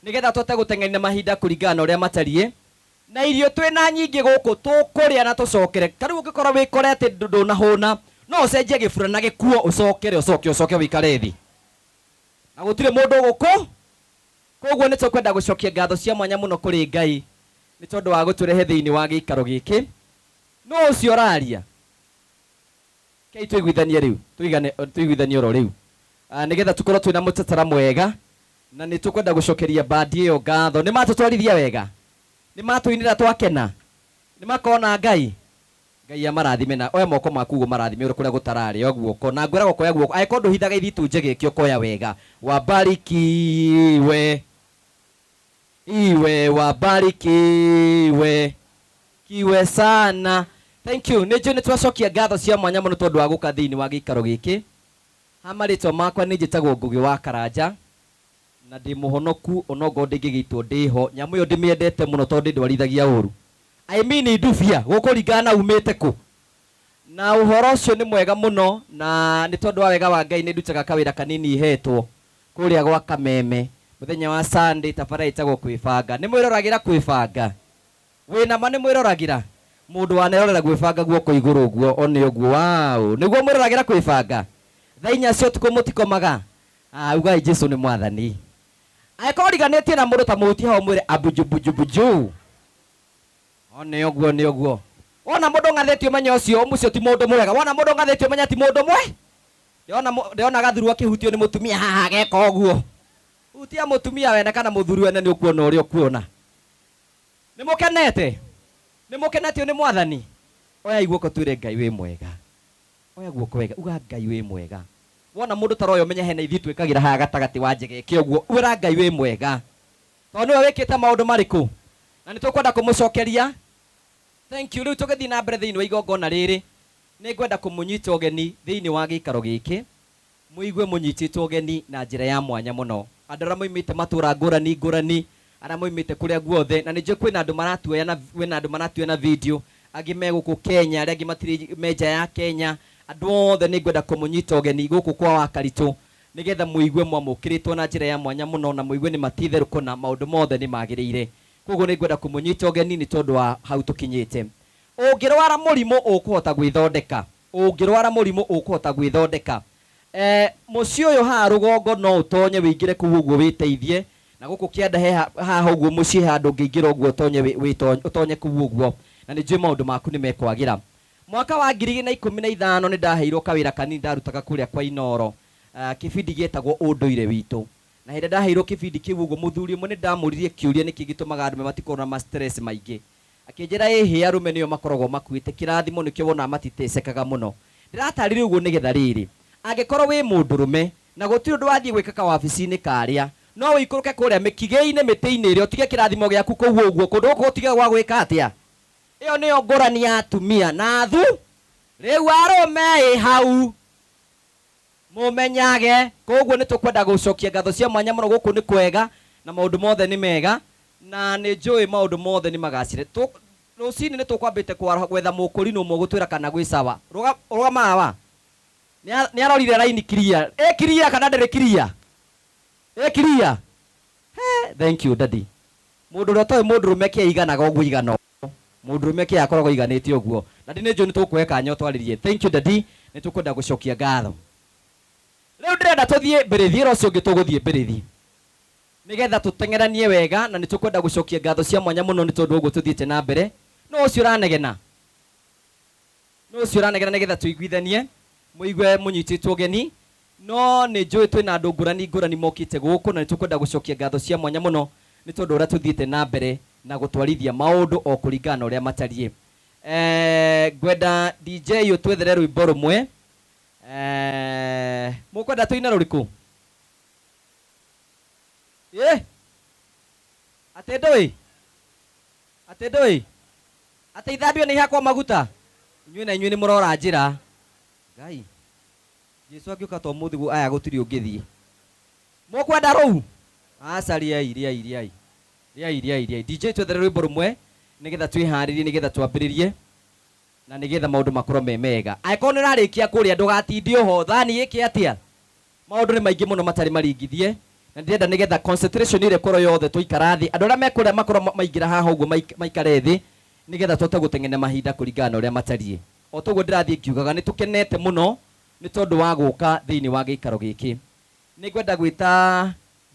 nĩgetha tũte gũteng'erania mahinda kũringana na ũrĩa matariĩ na irio twĩna nyingĩ gũkũ tũkũrĩa na tũcokere tarĩu ũngĩkorwo wĩkore atĩ ndũnahũna no ũcenjie gĩbura na gĩkuo ũcoke wĩikare thĩ na gũtirĩ mũndũ gũkũ koguo nĩ tũkwenda gũcokia ngatho cia mwanya mũno kũrĩ Ngai nĩ tondũ wa gũtũrehe thĩinĩ wa gĩikaro gĩkĩ no ũcio ũraria kei tũiguithanie rĩu tũiguithanie oro rĩu nĩgetha tũkorwo twĩna mũtatara mwega na nĩ tũkwenda gũcokeria bandi ĩyo ngatho nĩ matũtwarithia wega nĩ matũinĩra twakena nĩ makona Ngai amarathime na oya moko maku ũguo marathime ũrĩ kũrĩa gũtararĩ o guoko na ngwĩragwo koya guoko angĩkorwo ndũhithaga ithitu njĩgĩkio koya wega wabarikiwe wabarikiwe kiwe sana Thank you. Nĩnjũĩ nĩ twacokia ngatho cia mwanya mũno tondũ wa gũka thĩinĩ wa gĩikaro gĩkĩ. Hamarĩtwo makwa nĩ njĩtagwo Ngũgĩ wa Karanja na ndĩ mũhonoku onogo ndĩngĩgĩitwo ndĩho. Nyamũ ĩyo ndĩmĩendete mũno tondũ ndwarithagia ũru. I mean ndubia gũkũringana na umĩte kũ. Na ũhoro ũcio nĩ mwega mũno na nĩ tondũ wa wega wa Ngai nĩ ndutaga kawĩra kanini ihetwo kũrĩa gwa Kameme mũthenya wa Sunday tabarĩra ĩtagwo kwĩbanga. Nĩ mwĩroragĩra kwĩbanga? Wĩna ma nĩ mwĩroragĩra? Mũndũ wanerorera gwĩbanga guoko igũrũ ũguo one ũguo. Wow, nĩguo mwĩroragĩra kwĩbanga? Thaa 4 cia ũtukũ mũtikomaga? Ugai Jesũ nĩ mwathani. Angĩkorwo riganĩtie na mũndũ ta mũhuti hao mwĩre abujubujubuju. One ũguo nĩ ũguo. Wona mũndũ ngathĩtio menya ũcio mũcio ti mũndũ mwega. Wona mũndũ ngathĩtio menya ti mũndũ mwe. Ndĩona gathuru akĩhutio nĩ mũtumia haha geka ũguo. Hutia mũtumia wene kana mũthuri wene nĩ ũkuona ũrĩa ũkuona. Nĩ mũkenete? Nĩ mũkenetio nĩ mwathani? Oya iguoko twĩre Ngai wĩ mwega. Oya guoko wega uga Ngai wĩ mwega. Wona mũndũ taroyo menya hena ithi twĩkagĩra haha gatagatĩ wa njegeke ũguo. Wĩra Ngai wĩ mwega. Tondũ nĩwe wĩkĩte maũndũ marĩkũ? Na nĩ tũkwenda kũmũcokeria. Thank you. Rĩu tũgĩthiĩ na mbere thĩinĩ wa igongona rĩrĩ nĩ ngwenda kũmũnyita ũgeni thĩinĩ wa gĩikaro gĩkĩ. Mũigue mũnyitĩtwo ũgeni na njĩra ya mwanya mũno. Andũ arĩa moimĩte matũra ngũrani ngũrani, arĩa moimĩte kũrĩa guothe, na nĩnjũĩ kwĩna andũ maratuoya na kwĩna andũ maratuoya na video, angĩ me gũkũ Kenya, arĩa angĩ matirĩ menja ya Kenya. Andũ othe nĩ ngwenda kũmũnyita ũgeni gũkũ kwa Wakaritũ nĩgetha mũigue mwamũkĩrĩtwo na njĩra ya mwanya mũno na mũigue nĩ matitherũko na maũndũ mothe nĩ magĩrĩire. Koguo nĩ ngwenda kũmũnyita ũgeni nĩ tondũ wa hau tũkinyĩte. Ũngĩrwara mũrimũ ũkũhota gwĩthondeka. Ũngĩrwara mũrimũ ũkũhota gwĩthondeka. Mũciĩ ũyũ haha rũgongo no ũtonye wĩingĩre kũu ũguo wĩteithie, na gũkũ kĩanda he haha ũguo mũciĩ handũ ũngĩingĩra ũguo ũtonye kũu ũguo, na nĩ njũĩ maũndũ maku nĩ mekwagĩra. Mwaka wa 2015 nĩ ndaheirwo kawĩra kanini ndarutaga kũrĩa kwa Inoro, kĩbindi gĩetagwo ũndũire witũ. Na hĩndĩ ndaheirwo kĩbindi kĩu ũguo mũthuri ũmwe nĩ ndamũririe kĩũria nĩkĩ gĩtũmaga andũ matikorwo na ma stress maingĩ. Akĩnjĩra ĩhĩ arũme nĩo makoragwo makuĩte kĩrathimo nĩkĩo wona matitecekaga mũno. Ndĩratarĩria ũguo nĩgetha rĩrĩ, angĩkorwo wĩ mũndũrũme na gũtirĩ ũndũ wathiĩ gwĩka kawabici-inĩ karĩa, no ũikũrũke kũrĩa mĩkigĩ-inĩ mĩtĩ-inĩ ĩrĩa ũtige kĩrathimo gĩaku kũu ũguo kũndũ gũkũ gũtige gwa gwĩka atĩa. Ĩyo nĩyo ngũrani ya atumia na athu. Rĩu arũme hau mũmenyage. Koguo nĩ tũkwenda gũcokia ngatho cia mwanya mũno, gũkũ nĩ kwega na maũndũ mothe nĩ mega na nĩ njũĩ maũndũ mothe nĩ magacĩre. Rũcinĩ nĩ tũkwambĩte gwetha mũkũrinũ ũmwe gũtwĩra kana gwĩ sawa. Rũgama hawa. Nĩ arorire raini clear. Clear kana ndĩrĩ clear? Clear. Thank you daddy. Mũndũ ũrĩa toĩ mũndũrũme kĩiganaga ũguo igana. Mũndũrũme kĩ akoragwo iganĩte ũguo. Daddy nĩ njũĩ nĩ tũkũhe kanya ũtwarĩrie. Thank you daddy. Nĩ tũkwenda gũcokia ngatho. Rĩu ndĩrenda tũthiĩ Mbĩrĩthi, ĩra ũcio ũngĩ tũgũthiĩ Mbĩrĩthi nĩgetha tũteng'eranie wega, na nĩ tũkwenda gũcokia ngatho cia mwanya mũno nĩ tondũ ũguo tũthiĩte na mbere. No ũcio ũranegena? No ũcio ũranegena nĩgetha tũiguithanie, mũigue mũnyitĩtwo ũgeni. No nĩ njũĩ twĩna andũ ngũrani ngũrani mokĩte gũkũ na nĩ tũkwenda gũcokia ngatho cia mwanya mũno nĩ tondũ ũrĩa tũthiĩte na mbere na gũtwarithia maũndũ o kũringana na ũrĩa matariĩ. Ngwenda DJ ũtwethere rwĩmbo rũmwe. Mũkwenda tũine rũrĩkũ? Atĩ ndũĩ? Atĩ ndũĩ? Atĩ ithandũĩ nĩ ihakwo maguta? Inyuĩ na inyuĩ nĩ mũrora njĩra. Ngai Jesũ angĩũka to mũthĩ aya gũtirĩ ũngĩthiĩ. Mũkwenda rũu? Aca riai. DJ twethere rwĩmbo rũmwe nĩgetha twĩharĩrie, nĩgetha twambĩrĩrie na nĩgetha maũndũ makorwo me mega. Angĩkorwo nĩ ũrarĩkia kũrĩa ndũgatinde ho, thani ĩkĩ atĩa? Maũndũ nĩ maingĩ mũno matarĩ maringithie na ndĩrenda nĩgetha concentration ĩrĩa korwo yothe tũikara thĩ. Andũ arĩa mekũrĩa makorwo maingĩra haha ũguo maikare thĩ nĩgetha tũhote gũteng'ena mahinda kũringana na ũrĩa matariĩ. O toguo ndĩrathiĩ ngiugaga nĩ tũkenete mũno nĩ tondũ wa gũka thĩinĩ wa gĩikaro gĩkĩ. Nĩ ngwenda gwĩta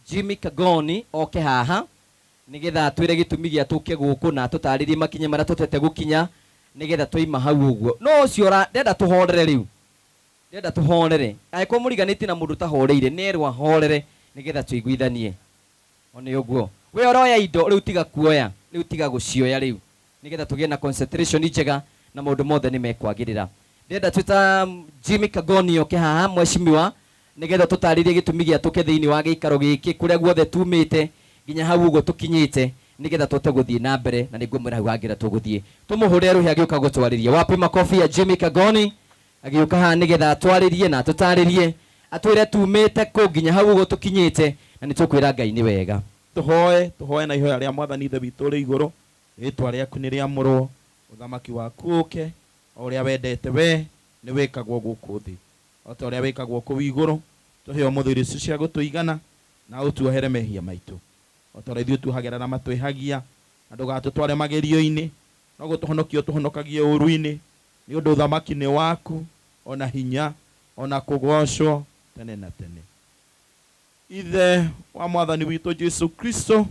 Jimmy Kagoni oke haha nĩgetha twĩre gĩtũmi gĩa tũke gũkũ na tũtarĩrie makinya marĩa tũtete gũkinya nĩgetha tũima hau ũguo. No ũcio ndenda tũhorere rĩu. Ndenda tũhorere. Angĩkorwo mũriganĩtie na mũndũ tahoreire nĩerwo ahorere nĩgetha tũiguithanie. One ũguo. We ũroya indo rĩu tiga kuoya, rĩu tiga gũcioya rĩu. Nĩgetha tũgĩe na concentration njega na maũndũ mothe nĩ mekwagĩrĩra. Ndenda twĩta Jimmy Kagoni oke haha mheshimiwa nĩgetha tũtarĩrie gĩtũmi gĩa tũke thĩinĩ wa gĩikaro gĩkĩ kũrĩa guothe tumĩte nginya hau ũguo tũkinyĩte nigetha tũte gũthiĩ na mbere na nĩguo mwĩra hau hangĩra tũgũthiĩ. Tũmũhũre rũhĩ agĩũka gũtwarĩria. Wapi makobi ya Jimmy Kagoni agĩũka haha nĩgetha atwarĩrie na atũtarĩrie atwĩre tumĩte kũ nginya hau ũguo tũkinyĩte, na nĩ tũkwĩra Ngai nĩ wega. Tũhoe na ihoya rĩa Mwathani Ithe witũ ũrĩ igũrũ, rĩĩtwa rĩaku nĩ rĩamũrwo, ũthamaki waku ũke, o ũrĩa wendete we nĩ wĩkagwo gũkũ thĩ, o ta ũrĩa wĩkagwo kũu igũrũ. Tũhe ũmũthĩ irio cia gũtũigana na ũtuohere mehia maitũ, o ta ũrĩa ithuĩ tuohagĩra na matwĩhagia, na ndũgatũtware magerio-inĩ, no gũtũhonokia ũtũhonokagie ũũru-inĩ, nĩ ũndũ ũthamaki nĩ waku, ona hinya, ona kũgocwo tene na tene. Ithe wa Mwathani witũ Jesu Kristo,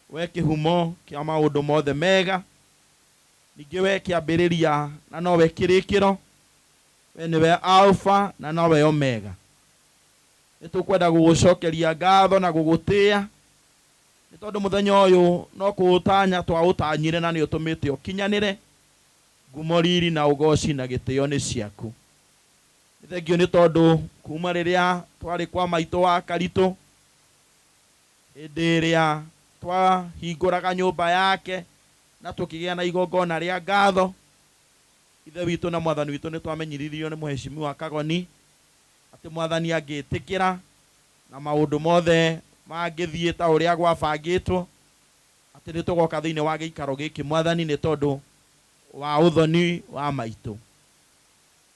we kĩhumo kĩa maũndũ mothe mega, ningĩ we kĩambĩrĩria na nowe kĩrĩkĩro, we nĩwe Alpha na nowe Omega. Nĩtũkwenda gũgũcokeria ngatho na gũgũtĩĩa, nĩ tondũ mũthenya ũyũ no kũũtanya twaũtanyire na nĩ ũtũmĩte ũkinyanĩre. Ngumo, riri na ũgoci na gĩtĩo nĩ ciaku. Thengio nĩ tondũ kuma rĩrĩa twarĩ kwa maitũ wa Karitũ, hĩndĩ ĩrĩa twahingũraga nyũmba yake na tũkĩgĩa na igongona rĩa ngatho, Ithe witũ na Mwathani witũ nĩ twamenyithirio nĩ Mheshimiwa Kagoni atĩ Mwathani angĩtĩkĩra na maũndũ mothe mangĩthiĩ ta ũrĩa gwabangĩtwo, atĩ nĩ tũgoka thĩinĩ wa gĩikaro gĩkĩ Mwathani, nĩ tondũ wa ũthoni wa maitũ,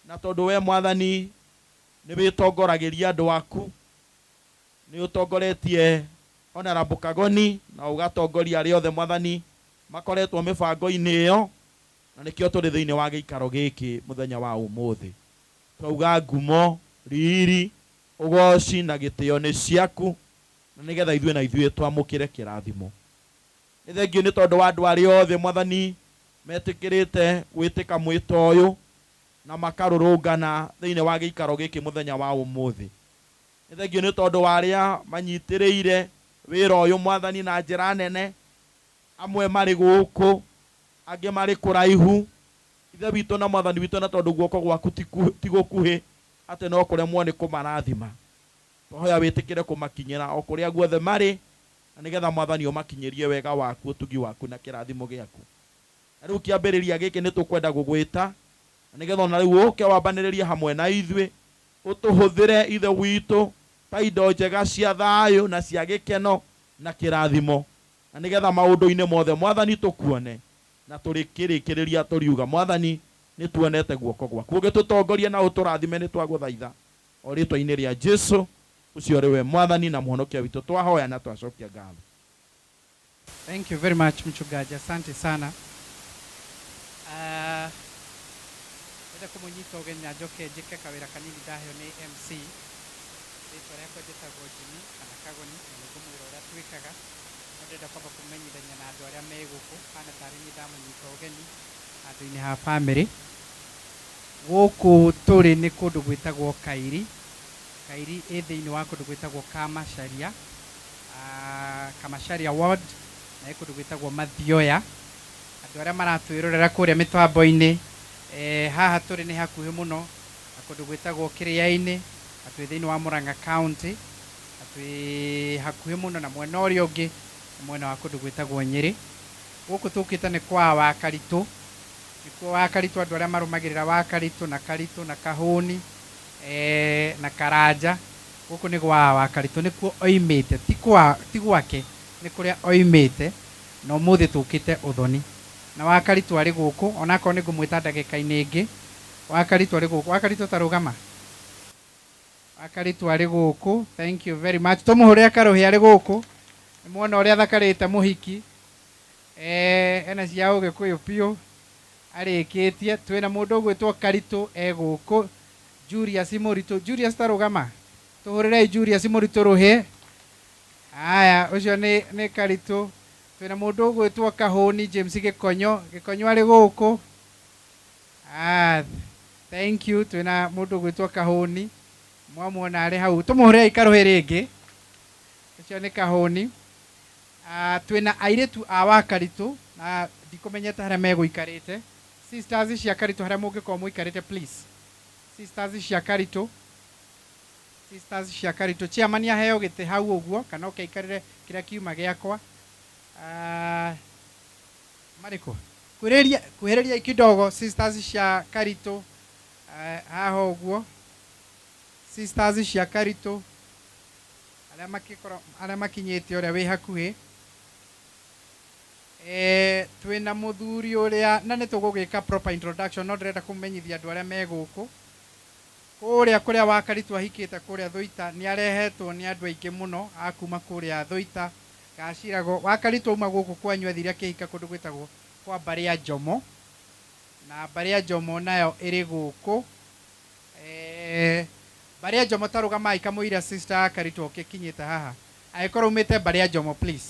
na tondũ we Mwathani nĩ wĩtongoragĩria andũ aku, nĩ ũtongoretie Honorable Kagoni na ũgatongoria arĩa othe Mwathani makoretwo mĩbango-inĩ ĩyo, na nĩkĩo tũrĩ thĩinĩ wa gĩikaro gĩkĩ mũthenya wa ũmũthĩ. Twauga ngumo, riri, ũgoci na gĩtĩo nĩ ciaku, na nĩgetha ithuĩ na ithuĩ twamũkĩre kĩrathimo. Nĩ thengio nĩ tondũ wa andũ arĩa othe Mwathani metĩkĩrĩte gwĩtĩka mwĩto ũyũ na makarũrũngana thĩinĩ wa gĩikaro gĩkĩ mũthenya wa ũmũthĩ. Nĩ thengio nĩ tondũ wa arĩa manyitĩrĩire wĩra ũyũ Mwathani na njĩra nene, amwe marĩ gũkũ, angĩ marĩ kũraihu. Ithe witũ na Mwathani witũ, na tondũ guoko gwaku ti gũkuhĩ atĩ no kũremwo nĩ kũmarathima, tũhoya wĩtĩkĩre kũmakinyĩra o kũrĩa guothe marĩ, na nĩgetha Mwathani ũmakinyĩrie wega waku, ũtugi waku na kĩrathimo gĩaku. Na rĩu kĩambĩrĩria gĩkĩ nĩ tũkwenda gũgwĩta, na nĩgetha ona rĩu ũke wambanĩrĩrie hamwe na ithuĩ, ũtũhũthĩre Ithe witũ ta indo njega cia thayũ na cia gĩkeno na kĩrathimo, na nĩgetha maũndũ-inĩ mothe Mwathani tũkuone, na tũrĩkĩrĩkĩrĩria tũriuga Mwathani nĩ tuonete guoko gwaku. Ũgĩtũtongoria na ũtũrathime nĩ twagũthaitha, o rĩĩtwa-inĩ rĩa Jesu ũcio ũrĩ we Mwathani na mũhonokia witũ, twahoya na twacokia ngatho. Thank you very much mchungaji, asante sana. Enda kumunyita ũgeni na njoke njĩke kawĩra kanini ndaheo nĩ MC. Rĩĩtwa rĩakwa njĩtagwo Jimmy kana Kagoni, na nĩguo mwĩra ũrĩa twĩkaga. No ndĩrenda kwamba kũmenyithania na andũ arĩa me gũkũ, hana tarĩ niĩ ndamũnyita ũgeni handũ-inĩ ha bamĩrĩ. Gũkũ tũrĩ nĩ kũndũ gwĩtagwo Kairi. Kairi ĩ thĩinĩ wa kũndũ gwĩtagwo Kamacharia, Kamacharia ward, na ĩ kũndũ gwĩtagwo Mathioya. Andũ arĩa maratwĩrorera kũrĩa mĩtambo-inĩ, haha tũrĩ nĩ hakuhĩ mũno na kũndũ gwĩtagwo Kĩrĩa-inĩ, na twĩ thĩinĩ wa Murang'a County, na twĩ hakuhĩ mũno na mwena ũrĩa ũngĩ mwena wa kũndũ gwĩtagwo Nyĩrĩ. Gũkũ tũkĩte nĩ kwa Wakaritũ, nĩkuo Wakaritũ, andũ arĩa marũmagĩrĩra Wakaritũ na Karitũ na Kahũni na Karanja. Gũkũ nĩ gwa Wakaritũ, nĩkuo oimĩte, ti gwake, nĩ kũrĩa oimĩte, na ũmũthĩ tũkĩte ũthoni. Na Wakaritũ arĩ gũkũ, onakorwo nĩ ngũmwĩta ndagĩka-inĩ ĩngĩ. Wakaritũ arĩ gũkũ. Wakaritũ ta rũgama. Wakaritũ arĩ gũkũ, thank you very much. Tũmũhũre akarũhĩ arĩ gũkũ. Nĩ muona ũrĩa thakarĩte mũhiki, ena cia Ũgĩkũyũ biũ, arĩkĩtie. Twĩna mũndũ ũgwĩtwo Karitũ gũkũ, Julius Mũritũ. Julius ta rũgama, tũhũrĩrei Julius Mũritũ rũhĩ. Aya, ũcio nĩ Karitũ. Twĩna mũndũ ũgwĩtwo Kahũni, James Gĩkonyo. Gĩkonyo arĩ gũkũ. Thank you. Twĩna mũndũ ũgwĩtwo Kahũni, mwamuona arĩ hau. Tũmũhũrĩrei karũhĩ rĩngĩ. Ũcio nĩ Kahũni. Twĩna airĩtu a Wakaritũ, na ndikũmenyete harĩa megũikarĩte. Sisters cia Karitũ harĩa mũngĩkorwo mũikarĩte please. Sisters cia Karitũ. Sisters cia Karitũ. Chairman aheo gĩtĩ hau ũguo, kana ũkeikarĩre kĩrĩa kiuma gĩakwa. Mariko kuhereria kidogo sisters cia Karito haha uguo sisters cia Karito aria makinyite uria wi hakuhi twina muthuri uria na nitugugika proper introduction no ndirenda kumenyithia andu aria me guku kuria wa Karito ahikite kuria Thuita ni arehetwo ni andu aingi muno akuma kuria Thuita gacirago wa Karito uma guku kwanyu athiria kihika kundu gwitagwo kwa Baria Jomo na Baria Jomo nayo iri guku Baria Jomo tarugama ikamuira sister Karito okikinyite haha aikorwo umite Baria Jomo please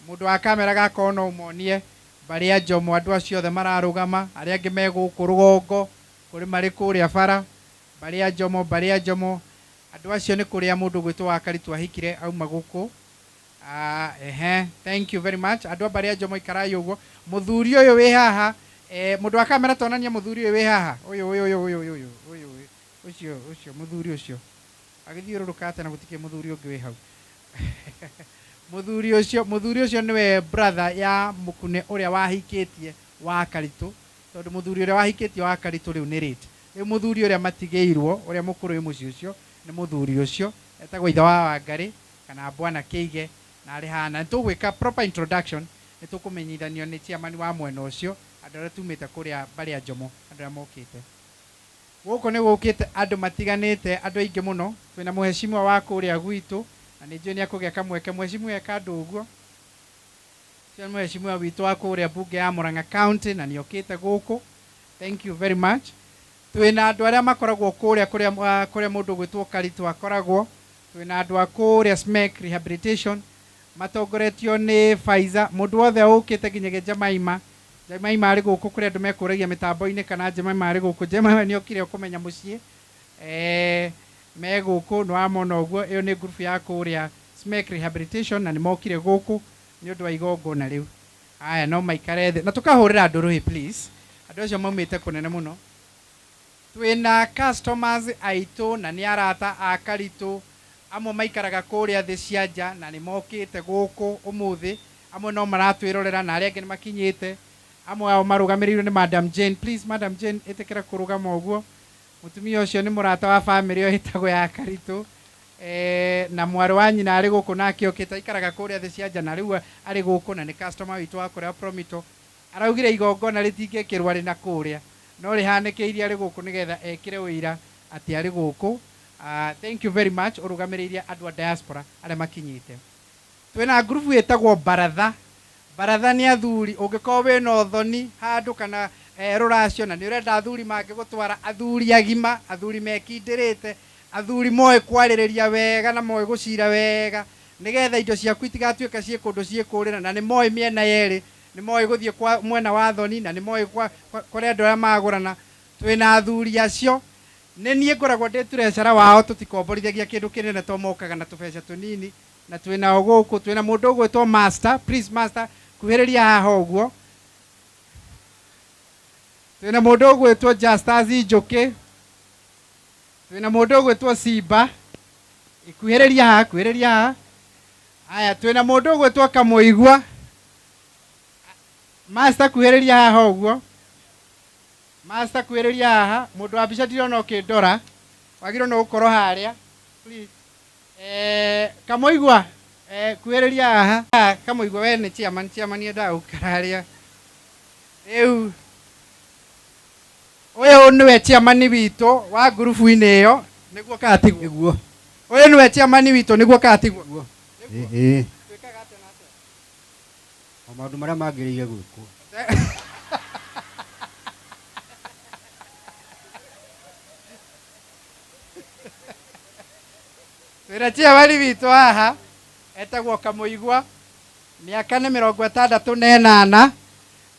mundu wa kamera gakona umonie Baria Jomo andu acio othe mararugama aria angi me guku rugongo kuri mari kuria bara Baria Jomo andu acio ni kuria mundu gwitwo wa Karito ahikire auma guku thank you very much andu a Baria Jomo ikarai uguo muthuri uyu wi haha mundu wa kamera tonania muthuri uyu wi haha uyu ucio muthuri ucio agithiururuka na gutike muthuri ungi wi hau muthuri ucio niwe brother ya mukune uria wahikitie wa Karito tondu muthuri uria wahikitie wa Karito riu ni rate riu muthuri uria matigeirwo uria mukuru wi muci ucio ni muthuri ucio etagwo ithe wa Wangari kana Bwana Keige na ari hana tugwika proper introduction nitukumenyithanio ni chairman wa mwena ucio andu aria tumite kuria Baria Jomo andu aria mokite guko ni gukite andu matiganite andu aingi muno twina muheshimiwa wa kuria gwitu na ni njoni akugia kamweke muheshimiwa eka andu uguo cia muheshimiwa witu wa kuria bunge ya Murang'a County na ni okite guku thank you very much twina andu aria makoragwo kuria mundu gwitwo Karito akoragwo twina andu a kuria SMEC rehabilitation matongoretio ni Faiza mundu wothe ukite nginya Jemaima ari guku kuri andu mekuragia mitambo-ini kana Jemaima ari guku Jemaima ni okire kumenya mucii me guku no amona uguo iyo ni group ya kuria SMEC rehabilitation na ni mokire guku ni undu wa igongona riu aya no maikare thi na tukahurira andu ruhi please andu acio maumite kunene muno twina customers aitu na ni arata a Karito amwe maikaraga kuria thi cia nja na ni mokite guku umuthi amwe no maratwirorera na aria angi ni makinyite amwe ao marugamirirwo ni Madam Jane please Madam Jane itikira kurugama uguo mutumia ucio ni murata wa family yo hitagwo ya Karito na mwari wa nyina ari guku nake okite ikaraga kuria thi cia nja na riu ari guku na ni customer witu wa kuria Promito araugire igongona ritingikirwa rina kuria no rihanikeirie ari guku nigetha ekire wira ati ari guku thank you very much urugamiriria andu a diaspora aria makinyite twina group yetagwo baratha ni athuri ungikorwo wina uthoni handu kana ruracio na ni urenda athuri mangi gutwara athuri agima athuri mekindirite athuri moe kwaririria wega na moe gucira wega nigetha indo ciaku itigatuika cie kundu cie kurira na ni moe miena yeri ni moe guthie kwa mwena wa thoni na ni moe kwa andu aria magurana twina athuri acio ni nie ngoragwo ndi treasurer wao tutikomborithegia kindu kinene to mokaga na tubeca tunini na twina guku twina mundu gwitwo master please master kuhiriria haha uguo twina mundu gwitwo Justus Njuki twina mundu gwitwo Simba ikuhiriria haha aya twina mundu gwitwo Kamuigwa master kuhiriria haha uguo master kuhiriria haha mundu wa bica ndirona ukindora wagirwo no gukorwo haria please Kamuigwa kuhiriria haha Kamuigwa we ni chairman enda ukararia riu uyu niwe chairman witu wa group ini iyo niguo katigwo uyu niwe chairman witu niguo katigwo twikaga atia na atia maundu maria mangiriire gwikwo twina chairman witu haha etagwo Kamuigwa miaka ni 68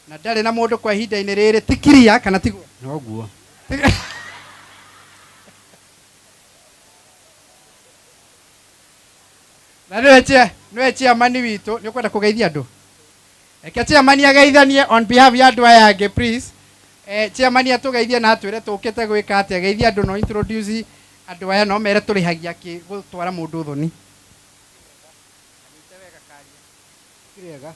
na ndari na mundu kwa ihinda-ini riri tikiria kana tiguo noguo na niwe chairman witu ni ukwenda kugeithia andu eke chairman ageithanie on behalf ya andu aya angi please chairman atugeithie na atwire tukite gwika atia ageithia andu no introduce andu aya no mere turihagia ki gutwara mundu thoni kirega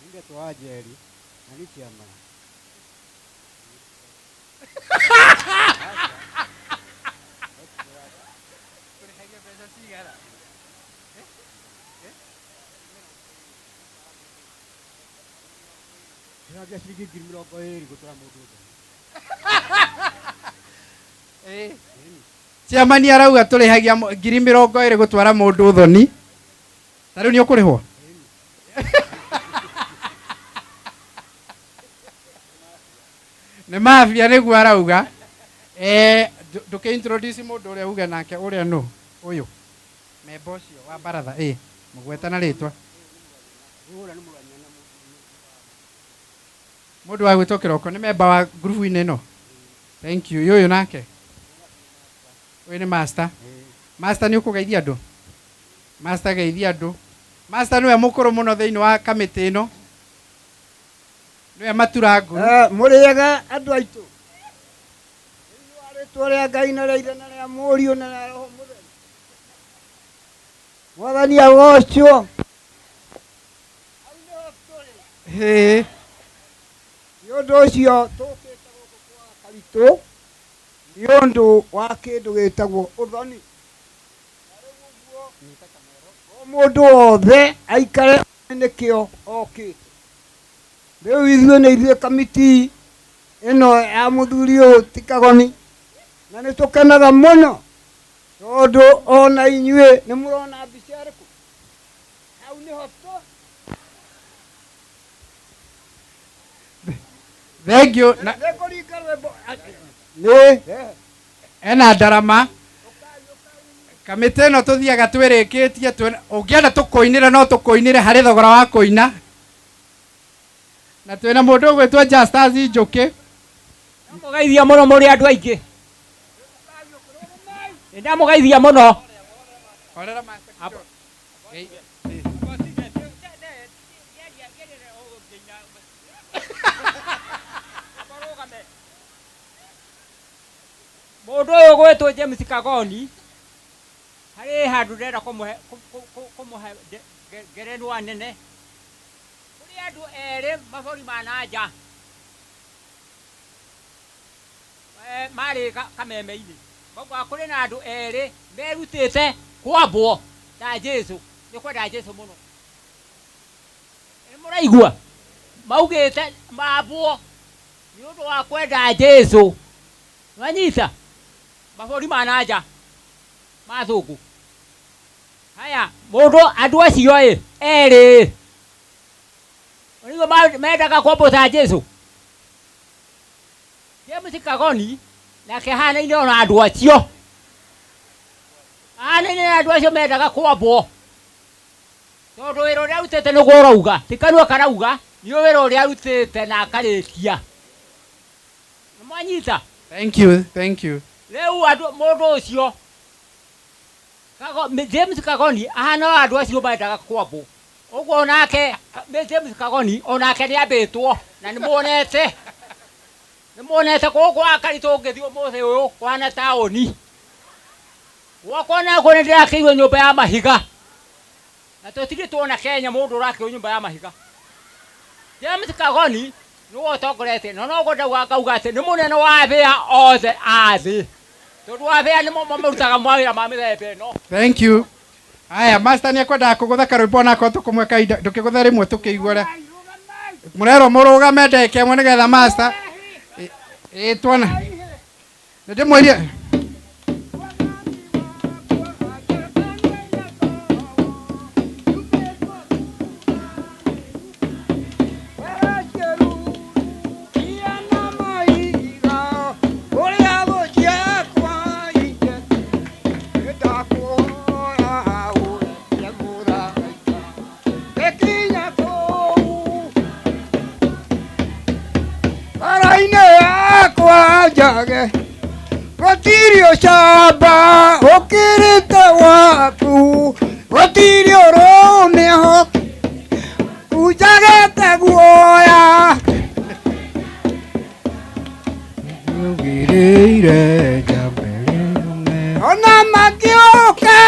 Ningetwa Ajeri na ni kiama. Ndio shilingi 20,000 kutoa mũndũ. Ciamani arauga tũrĩhagia 20,000 gũtwara mũndũ thoni. Ta rĩu nĩ ũkũrĩhwo? Nĩ mafia nĩguo arauga. Ndũkĩ-introduce mũndũ ũrĩa uge nake ũrĩa nũ? Ũyũ. Memba ũcio wa baratha. Mũgweta na rĩtwa. Mũndũ wa gwĩtwo Kĩroko nĩ memba wa group-inĩ ĩno. Thank you. Ũyũ nake. Ũyũ nĩ master. Master nĩ ũkũgeithia andũ. Master geithia andũ. Master nĩwe mũkũrũ mũno thĩinĩ wa kamĩtĩ ĩno. Nĩwe matura nguru. Mũrĩega andũ aitũ. Rĩtwa rĩa Ngai na rĩa Ithe na rĩa Mũriũ na rĩa Roho Mũtheru. Mwathani agocwo. Nĩ ũndũ ũcio tũkĩte gũkũ kwa Karitũ nĩ ũndũ wa kĩndũ gĩtagwo ũthoni. O mũndũ wothe aikare nĩkĩo okĩte. Rĩu ithuĩ nĩ ithuĩ kamiti ĩno ya mũthuri ũyũ ti Kagoni, na nĩ tũkenaga mũno tondũ ona inyuĩ nĩ mũrona mbica ĩrĩkũ hau nĩho thank you. Ena ndarama. Kamĩtĩ ĩno tũthiaga twĩrĩkĩtie. Ũngĩenda tũkũinĩre no tũkũinĩre harĩ thogora wa kũina. Na twĩna mũndũ ũgwĩtwo Justus Njũkĩ. Ndamũgeithia mũno mũrĩ andũ aingĩ. Ndamũgeithia mũno. Mũndũ ũyũ gwĩtwo James Kagoni harĩ handũ ndĩrenda kũmũhe ngerenwa nene. Kũrĩ andũ erĩ mabũrũri ma nanja marĩ kameme-inĩ. Koguo kũrĩ na andũ erĩ merutĩte kwambwo na Jesũ. Nĩ kwenda Jesũ mũno. Nĩ mũraigua? Maugĩte mambwo nĩ ũndũ wa kwenda Jesũ. Wanyita mabũrũri ma nanja ma thũngũ. Haya, mũndũ andũ acio erĩ nĩguo mendaga kwambũta Jesũ. James Kagoni nake hanaine ona andũ acio. Hanaine na andũ acio mendaga kwambwo. Tondũ wĩra ũrĩa arutĩte nĩguo ũrauga. Ti kanua karauga nĩ wĩra ũrĩa arutĩte na akarĩkia. Nĩmwanyita? Thank you, thank you. Rĩu mũndũ ũcio James Kagoni ahana andũ acio mendaga kwambwo. Ũguo nake James Kagoni onake nĩambĩtwo na nĩmuonete. Nĩmuonete gũkũ Akaritũ ũngĩthiĩ ũmũthĩ ũyũ kwana taũni. Gwakwa nakuo nĩndĩrakĩirwo nyũmba ya mahiga. Na tũtirĩ tuona Kenya mũndũ ũrakĩirwo nyũmba ya mahiga. James Kagoni nĩwe ũtongoretie na no ngauga atĩ nĩ mũnene wa thĩa othe a thĩ. Tondũ wa thĩa nĩmo mamũrutaga mawĩra ma mĩthemba ĩno. Thank you. Aya, master nĩ ekwendaga kũgũtha karwĩmbo nako tũkũmwe kahinda ndũkĩgũtha rĩmwe tũkĩiguĩre. Mũrerwo mũrũgame ndagĩka ĩmwe nĩgetha master tuona. Nĩndĩmwĩrie Gutirio shamba ukirite waku gutirio romeho ujagete guoya ugirire jambere ona magioka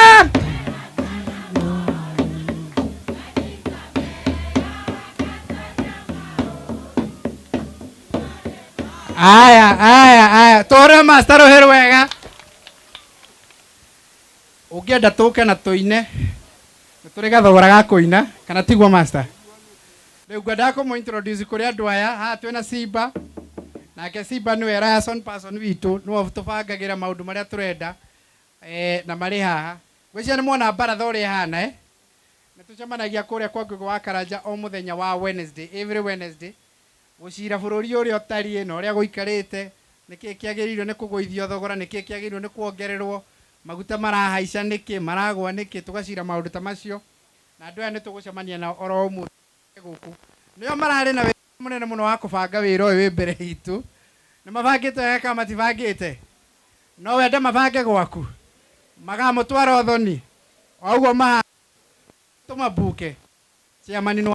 aya tore master rohero wega ungienda tuke na tuine turi gathogora ga kuina kana tigwa master riu ngwenda ko mu introduce kuri andu aya ha twina Simba nake Simba niwe liaison person witu no tubangagira maundu maria turenda na mari haha gwicia ni mwona baratha uri hana tucemanagia kuria kwa Ngũgũ wa Karanja o muthenya wa Wednesday, every Wednesday gucira bururi uri otari no uria guikarite niki kiagiririo ni kuguithio thogora niki kiagiririo ni kuongererwo maguta marahaica niki maragwa niki tugacira maundu ta macio na andu aya ni tugucemania na oro mu guku nio marari na munene muno wa kubanga wira uyu mbere hitu ni mabangite kama matibangite no wende mabange gwaku magamutwara uthoni waugo maha tumabuke ciamani no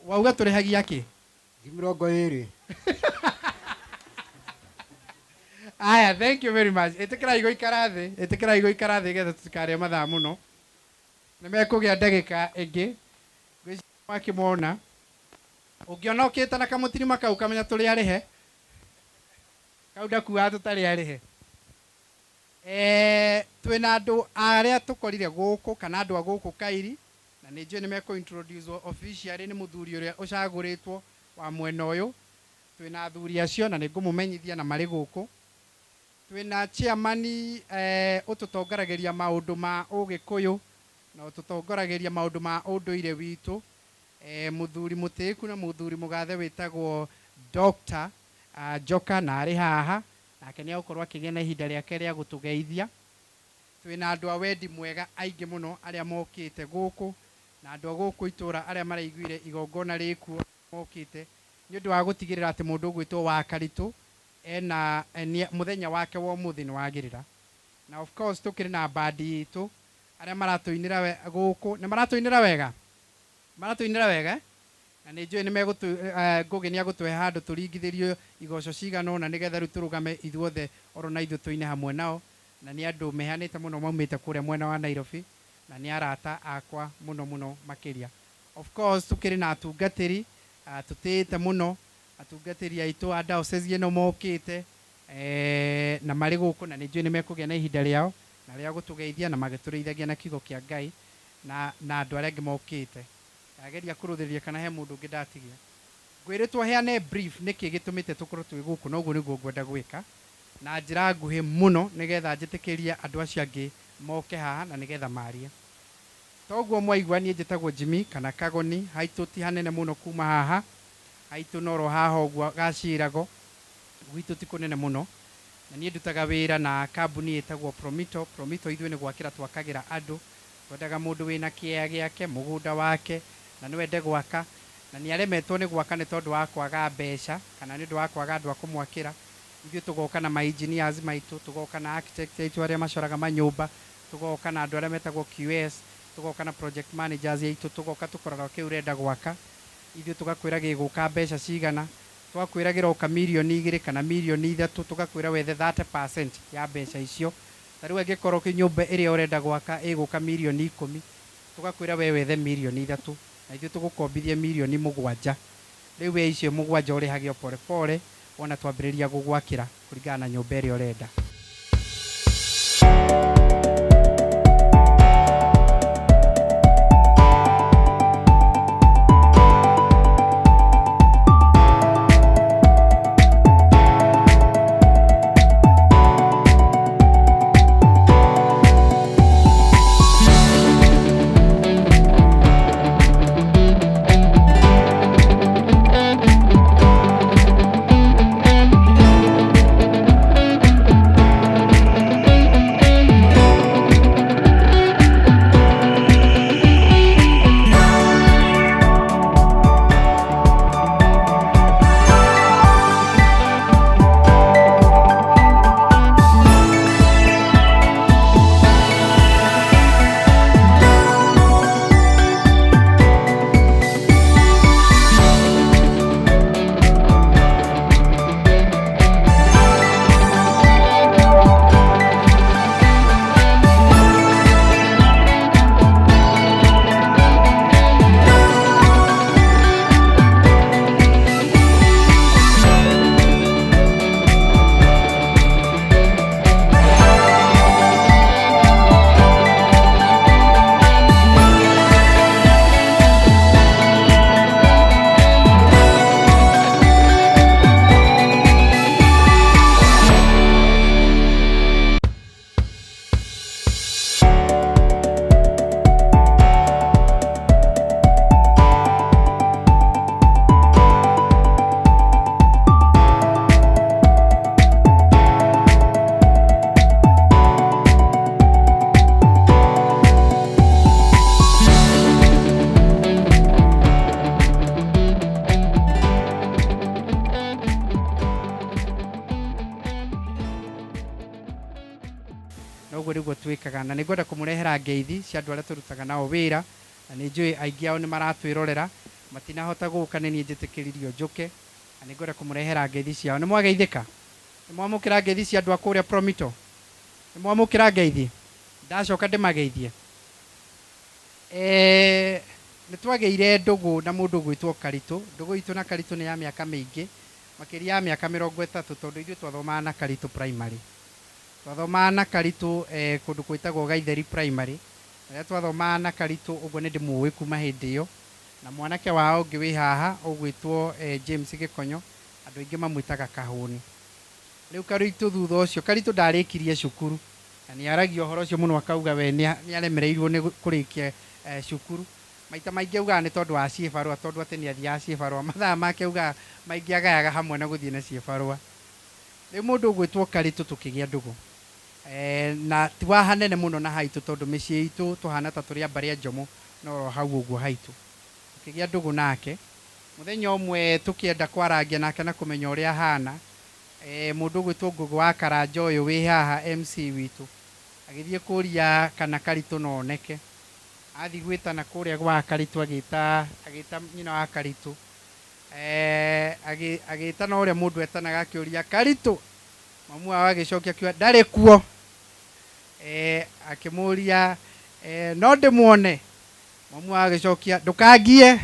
wauga turehagia ki 20. Aya, thank you very much. Itikira igo ikarathi getha tutikare mathaa muno ni mekugia ndagika ingi makimona ungiona ukita na kamutirima kau kamenya turi arihe kau ndakuwa tutari arihe twina andu aria tukorire guku kana andu a guku Kairi na ni njui ni meko introduce officially ni muthuri uria ucaguritwo wa mwena uyu twina athuri acio na ni ngumumenyithia na mari guku twina chairman ututongaragiria maundu ma ugikuyu na ututongaragiria maundu ma unduire witu muthuri mutiku na muthuri mugathe witagwo Dr. Joka na ari haha nake ni ukorwa kigena ihinda riake ria gutugeithia twina andu a wendi mwega aingi muno aria mokite guku na andu a guku itura aria maraiguire igongona riku mokite ni undu wa gutigirira ati mundu gwitwo wa Karitu ena muthenya wake wa muthi ni wagirira na of course tukiri na bandi itu aria maratuinira guku ni maratuinira wega na ni njui ni megutu Ngugi ni agutwe handu turingithirio igoco cigano na nigetha riu turugame ithuothe oro na ithu tuine hamwe nao na ni andu mehanite muno maumite kuria mwena wa Nairobi na ni arata akwa muno makiria of course tukiri na atungatiri tutite muno atungatiri aitu a diocese ino mokite na mari guku na ni njui ni mekugia na ihinda riao na ria gutugeithia na magitureithagia na kigo kia Ngai na andu aria angi mokite ageria kuruthiria kana he mundu ungi ndatigia ngwiritwo heane brief niki gitumite tukorwo twi guku noguo niguo ngwenda gwika na njira nguhi muno nigetha njitikiria andu acio angi moke haha na nigetha maria toguo mwaigua nie njitagwo Jimmy kana Kagoni haitu ti hanene muno kuma haha haitu noro haha uguo gacirago gwitu ti kunene muno na nie ndutaga wira na kambuni itagwo Promito ithuĩ ni gwakira twakagira andu twendaga mundu wina kiea giake mugunda wake na niwende gwaka na ni aremetwo ni gwaka ni tondu wa kwaga mbeca kana ni ndu wa kwaga andu a kumwakira ithuĩ tugoka na engineers maitu tugoka na architects aitu aria macoraga manyumba tugoka na andu aria metagwo QS tugoka na project managers aitu tugoka tukoraga kiu urenda gwaka ithuĩ tugakwira giguka mbeca cigana twakwiragira uka milioni 2 kana milioni 3 tugakwira wethe 30% ya mbeca icio tariu angikorwo kinyumba iria urenda gwaka iguka milioni 10 tugakwira we wethe milioni 3 na ithuĩ tugukombithia milioni 7 riu we icio 7 urihagio pole wona twambiriria gugwakira kuringana na nyumba iria urenda. twikaga na nĩngwenda kũmũrehera ngeithi cia andũ arĩa tũrutaga nao wĩra na nĩ njũĩ aingĩ ao nĩ maratwĩrorera matinahota gũka nĩ niĩ njĩtĩkĩririo njũke na nĩngwenda kũmũrehera ngeithi ciao. Nĩ mwageithĩka? Nĩ mwamũkĩra ngeithi cia andũ a kũrĩa Promito? Nĩ mwamũkĩra ngeithi? Ndacoka ndĩmageithie. Nĩ twagĩire ndũgũ na mũndũ gwĩtwo Karitũ. Ndũgũ itũ na Karitũ nĩ ya mĩaka mĩingĩ, makĩria ya mĩaka 30 tondũ ithuĩ twathomaga na Karitũ primary. Twathomaga na Karitũ kũndũ gwĩtagwo Gaitheri primary. Rĩrĩa twathomaga na Karitũ ũguo nĩ ndĩmũĩ kuma hĩndĩ ĩyo. Na mwanake wao ũngĩ wĩ haha ũgwĩtwo James Gĩkonyo, andũ aingĩ mamwĩtaga Kahũni. Rĩu Karitũ thutha ũcio, Karitũ ndarĩkirie cukuru na nĩ aragia ũhoro ũcio mũno, akauga we nĩ aremereirwo nĩ kũrĩkia cukuru. Maita maingĩ augaga nĩ tondũ wa ciĩbarũa, tondũ atĩ nĩ athiaga ciĩbarũa, mathaa make augaga maingĩ agayaga hamwe na gũthiĩ na ciĩbarũa. Rĩu mũndũ ũgwĩtwo Karitũ tũkĩgĩa ndũgũ, na ti wa hanene mũno na haitũ tondũ mĩciĩ itũ tũhana ta tũrĩ a Mbarĩ Njomo, no hau ũguo haitũ. Tũkĩgĩa ndũgũ nake, mũthenya ũmwe tũkĩenda kwarangia nake na kũmenya ũrĩa ahana, mũndũ ũgwĩtwo Ngũgũ wa Karanja ũyũ wĩ haha MC witũ agĩthiĩ kũria kana Karitũ no oneke. Athi gwĩtana kũrĩa gwa Karitũ agĩta nyina wa Karitũ, agĩtana ũrĩa mũndũ etanaga akĩũria Karitũ, mamu wao agĩcokia akiuga ndarĩ kuo. Akĩmũria no ndĩmuone, mamu wao agĩcokia ndũkangie.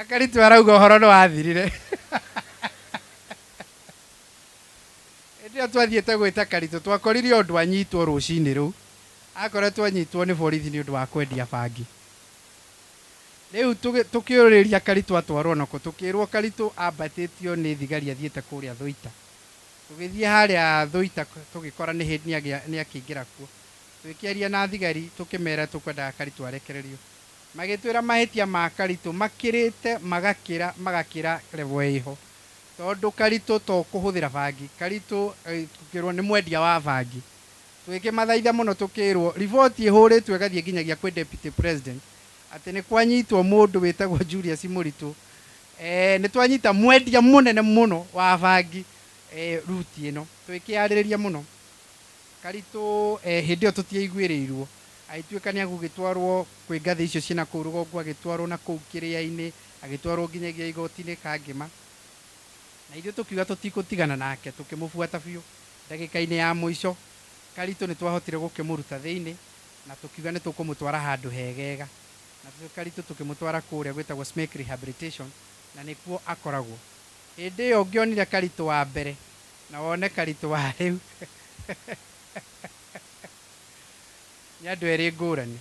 Karitũ arauga ũhoro nĩ wathirire. Ndio twathiĩte gwĩta Karitũ, twakorire ũndũ anyitwo rũcinĩ rũu, akoretwo anyitwo nĩ borithi nĩ ũndũ wa kwendia bangi. Rĩu tũkĩũrĩria Karitũ atwarwo nako, tũkĩrwo Karitũ ambatĩtio nĩ thigari athiĩte kũrĩa Thũita. Tũgĩthiĩ harĩa Thũita tũgĩkora nĩ hĩndĩ nĩ akĩingĩra kuo, twĩkĩaria na thigari tũkĩmera tũkwendaga Karitũ arekererio. Magĩtwĩra mahĩtia ma Karitũ makĩrĩte magakĩra level ĩho, tondũ Karitũ to kũhũthĩra bangi. Karitũ tũkĩrwo nĩ mwendia wa bangi. Tũgĩkĩmathaitha mũno tũkĩrwo riboti ĩhũrĩtwo ĩgathiĩ nginyagia kwĩ deputy president atĩ nĩ kwanyitwo mũndũ wĩtagwo Julius Mũritũ, nĩ twanyita mwendia mũnene mũno wa bangi ruti ĩno. Twĩkĩarĩrĩria mũno Karitũ, hĩndĩ ĩyo tũtiaiguĩrĩirwo, agĩtuĩka nĩ agũgĩtwarwo kwĩ ngathĩ icio ciĩ na kũu rũgongo, agĩtwarwo na kũu kĩrĩa-inĩ, agĩtwarwo nginyagia igoti-inĩ Kangĩma. Na ithuĩ tũkiuga tũtigũtigana nake, tũkĩmũbuata biũ. Ndagĩka-inĩ ya mũico Karitũ nĩ twahotire gũkĩmũruta thĩinĩ na tũkiuga nĩ tũkũmũtwara handũ hegega, na Karitũ tũkĩmũtwara kũrĩa gwĩtagwo Smith Rehabilitation, na nĩkuo akoragwo. Hĩndĩ ĩyo ũngĩonire Karitũ wa mbere na wone Karitũ wa rĩu nĩ andũ erĩ ngũrani.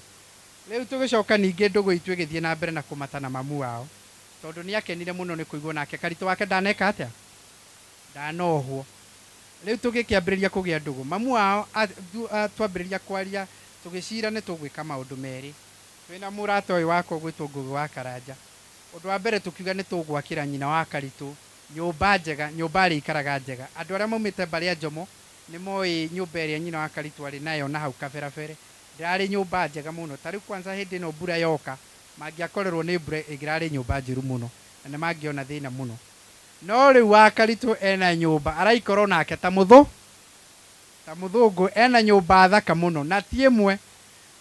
Rĩu tũgĩcoka ningĩ ndũgũ itũ ĩgĩthiĩ na mbere na kũmatana mamu wao, tondũ nĩ akenire mũno nĩ kũigua nake Karitũ wake ndaneka atĩa, ndanohwo. Rĩu tũgĩkĩambĩrĩria kũgĩa ndũgũ, mamu wao twambĩrĩria kwaria, tũgĩcira nĩ tũgwĩka maũndũ merĩ. Twĩna mũrata ũyũ wakwa gwĩtwo Ngũgũ wa Karanja, ũndũ wa mbere tũkiuga nĩ tũgwakĩra nyina wa Karitũ nyũmba njega, nyũmba ĩrĩa ikaraga njega. Andũ arĩa maumĩte Mbarĩ Njomo nĩ moĩ nyũmba ĩrĩa nyina wa Karitũ arĩ nayo na hau kaberabere ndĩrarĩ nyũmba njega mũno. Ta rĩu kwanza hĩndĩ ĩno mbura yoka, mangĩakorerwo nĩ mbura ĩngĩrarĩ nyũmba njũru mũno na nĩ mangĩona thĩna mũno. No rĩu wa Karitũ ena nyũmba, araikorwo nake ta mũthũngũ, ena nyũmba thaka mũno na ti ĩmwe.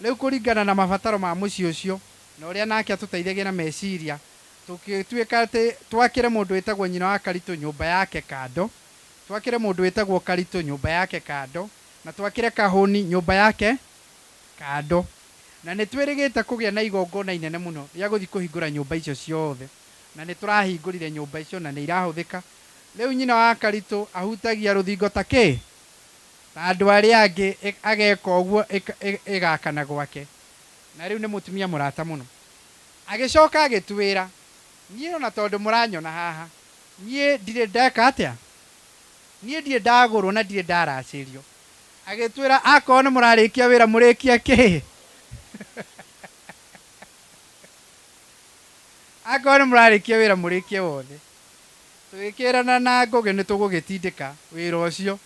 Rĩu kũringana na mabataro ma mũciĩ ũcio na ũrĩa nake atũteithagia na meciria, tũgĩtuĩka atĩ twakĩre mũndũ wĩtagwo nyina wa Karitũ nyũmba yake kando, twakĩre mũndũ wĩtagwo Karitũ nyũmba yake kando, na twakĩre Kahũni nyũmba yake kando. Na nĩ twĩrĩgĩte kũgĩa na igongona inene mũno rĩa gũthiĩ kũhingũra nyũmba icio ciothe, na nĩ tũrahingũrire nyũmba icio na nĩ irahũthĩka. Rĩu nyina wa Karitũ ahutagia rũthingo ta kĩ ta andũ arĩa angĩ, ageka ũguo ĩgakana gwake. Na rĩu nĩ mũtumia mũrata mũno. Agĩcoka agĩtwĩra, niĩ ona tondũ mũranyona haha, niĩ ndirĩ ndeka atĩa, niĩ ndirĩ ndagũrwo na ndirĩ ndaracĩrio. Agĩtwĩra akorwo nĩ mũrarĩkia wĩra mũrĩkia kĩ akorwo nĩ mũrarĩkia wĩra mũrĩkie wothe. Tũgĩkĩrana na Ngũgĩ nĩ tũgũgĩtindĩka wĩra ũcio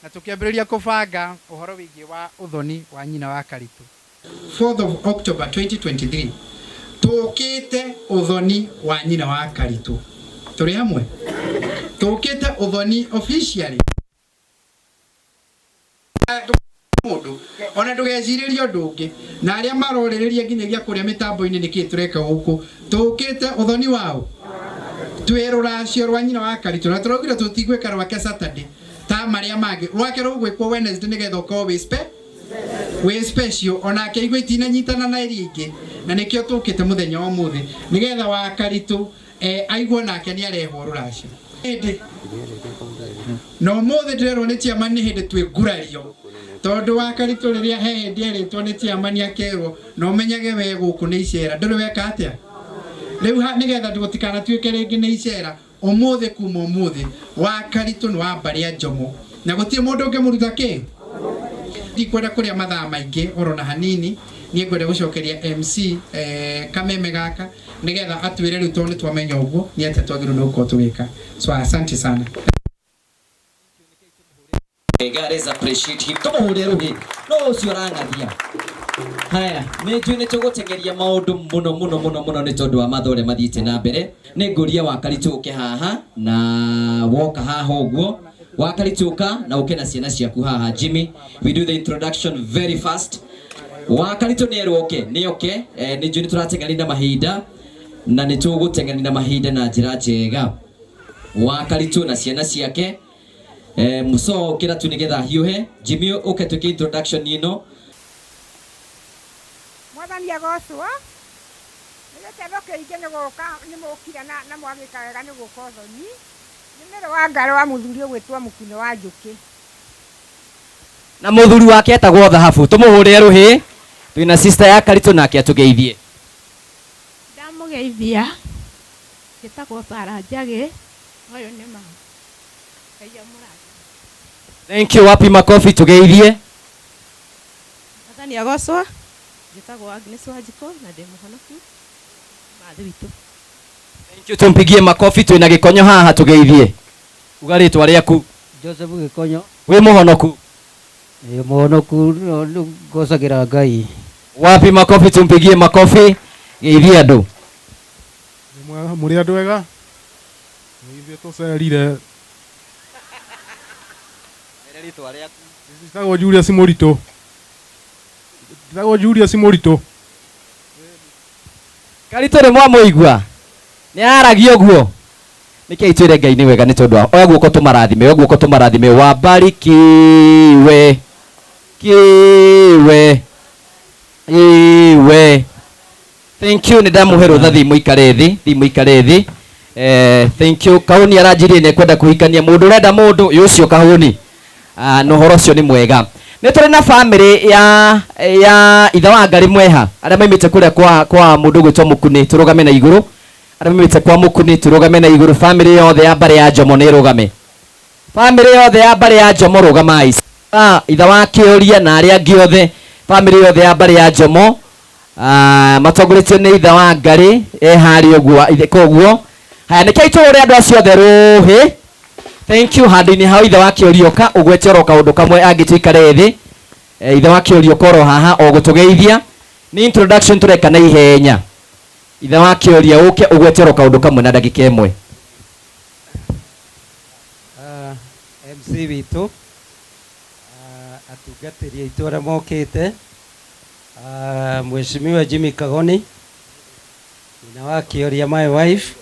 na tũkĩambĩrĩria kũbanga ũhoro wĩgiĩ wa ũthoni wa nyina wa Karitũ. 4th of October 2023 tũkĩte ũthoni wa nyina wa Karitũ. turi hamwe tukite uthoni officially mundu ona ndugeciririe undu ungi na aria maroreririe nginyagia kuria mitambo-ini niki tureka guku tukite uthoni wao twiro racio rwa nyina wa Karitu na turaugire tutigwika rwake Saturday ta maria mangi rwake rugwikwo Wednesday nigetha ukorwo wi special ona ke igwiti na nyitana na iri ingi na nikio tukite muthenya wa muthi nigetha wa Karitu aigwo nake ni arehwo ruracio no muthi ndirerwo ni chairman ni hindi twigurario tondu wa Karitu riria hehe ndieritwo ni chairman akerwo no menyage we guku ni icera nduri weka atia riu nigetha tutikana tuike ringi ni icera umuthi kuma umuthi wa Karitu ni wa mbari ya Njomo na gutie mundu ungi muruta ki ndikwenda kuria mathaa maingi orona hanini nie ngwenda gucokeria MC kameme gaka nigetha atwire riu tondu twamenya uguo ni ate twagirwo no ko tuwika so asante sana. God is appreciate him. Tumuhure ruhi no cio rangathia haya ni njui ni tugutengeria maundu muno ni tondu wa mathore mathiite na mbere ni nguria wa Karituke haha na woka haha uguo wa Karituka na ukena ciana ciaku haha Jimmy. We do the introduction very fast. Wa Karitu ni eroke ni oke ni njui ni turatengania na mahinda na ni tugutengania na mahinda na njira njega. Wa Karitu na ciana ciake muso kira tu nigetha hiuhe Jimmy uke tuke introduction ino mwathani agocwo nigete roke ingene goka ni mukira na mwagika wega ni guka uthoni ni mere wa ngaro wa muthuri gwitwa Mukune wa Njuki na muthuri wake etagwo Thahabu. Tumuhure ruhi twina sister ya Karitu nake atugeithie. Ndamugeithia gitagwo Sara Njagi oyo ni mama. Thank you. Wapi makofi tugeithie. Mwathani agocwo gitagwo Agnes Wanjiko na ndi muhonoku mathi witu. Thank you. Tumpigie makofi twina gikonyo haha tugeithie. Ugaritwa riaku Joseph Gikonyo. Wi muhonoku? Muhonoku ngocagira Ngai. Wapi makofi tumpigie makofi geithie andu. Muri andu ega ithuĩ tũcerire nditagwo Julius Mũritũ Karitu nĩ mwamũigua nĩ aragio guo nĩkĩ itwĩre Ngai nĩ wega nĩ tondũ oya guoko tũmarathime wabarikiwe iwe. Thank you. Nĩ ndamũhe rũtha thimũ ikare thĩ. Thank you. Kauni aranjirie nĩ kwenda kuhikania mundu urenda mundu ucio Kahuni. No horo cio ni mwega. Nĩ tũrĩ na family ya itha wa Ngari Mweha arĩa maimĩte kũrĩa kwa mundu gwĩtwo Mukune tũrũgame na igũrũ. Arĩa maimĩte kwa Mukune tũrũgame na igũrũ. Family yothe ya mbare ya Njomo nĩ rũgame. Family yothe ya mbare ya Njomo rũgamai. Itha wa Kĩũria na arĩa angĩ othe family yothe ya mbare ya Njomo matongoretio nĩ itha wa Ngari harĩ ũguo koguo. Haya nĩkĩo itũũre andũ acio othe rũhĩ. Thank you. Handũ-inĩ hau ithe wa Kĩũria ũka ũgwete oro kaũndũ kamwe angĩtũikare thĩ. Ithe wa Kĩũria ũka oro haha o gũtũgeithia. Nĩ introduction tũreka na ihenya. Ithe wa Kĩũria ũke ũgwete oro kaũndũ kamwe na ndagĩka ĩmwe. MC witũ atungatĩri aitũ arĩa mokĩte Mheshimiwa Jimmy Kagoni nyina wa Kĩũria my wife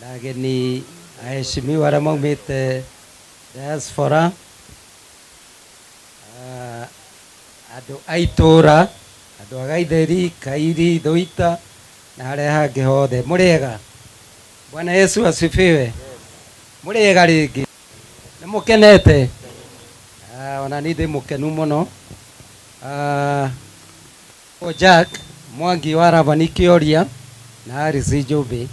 na ageni aheshimiwa arĩa maumĩte diaspora andũ a itũũra andũ a Gaitheri Kairi Thũita na arĩa hangĩ hothe mũrĩega. Bwana Yesu asifiwe. Mũrĩega rĩngĩ nĩ mũkenete? Ona niĩ ndĩ mũkenu mũno. Jack Mwangi wa Ravani Kĩũria na Harris Njũmbĩ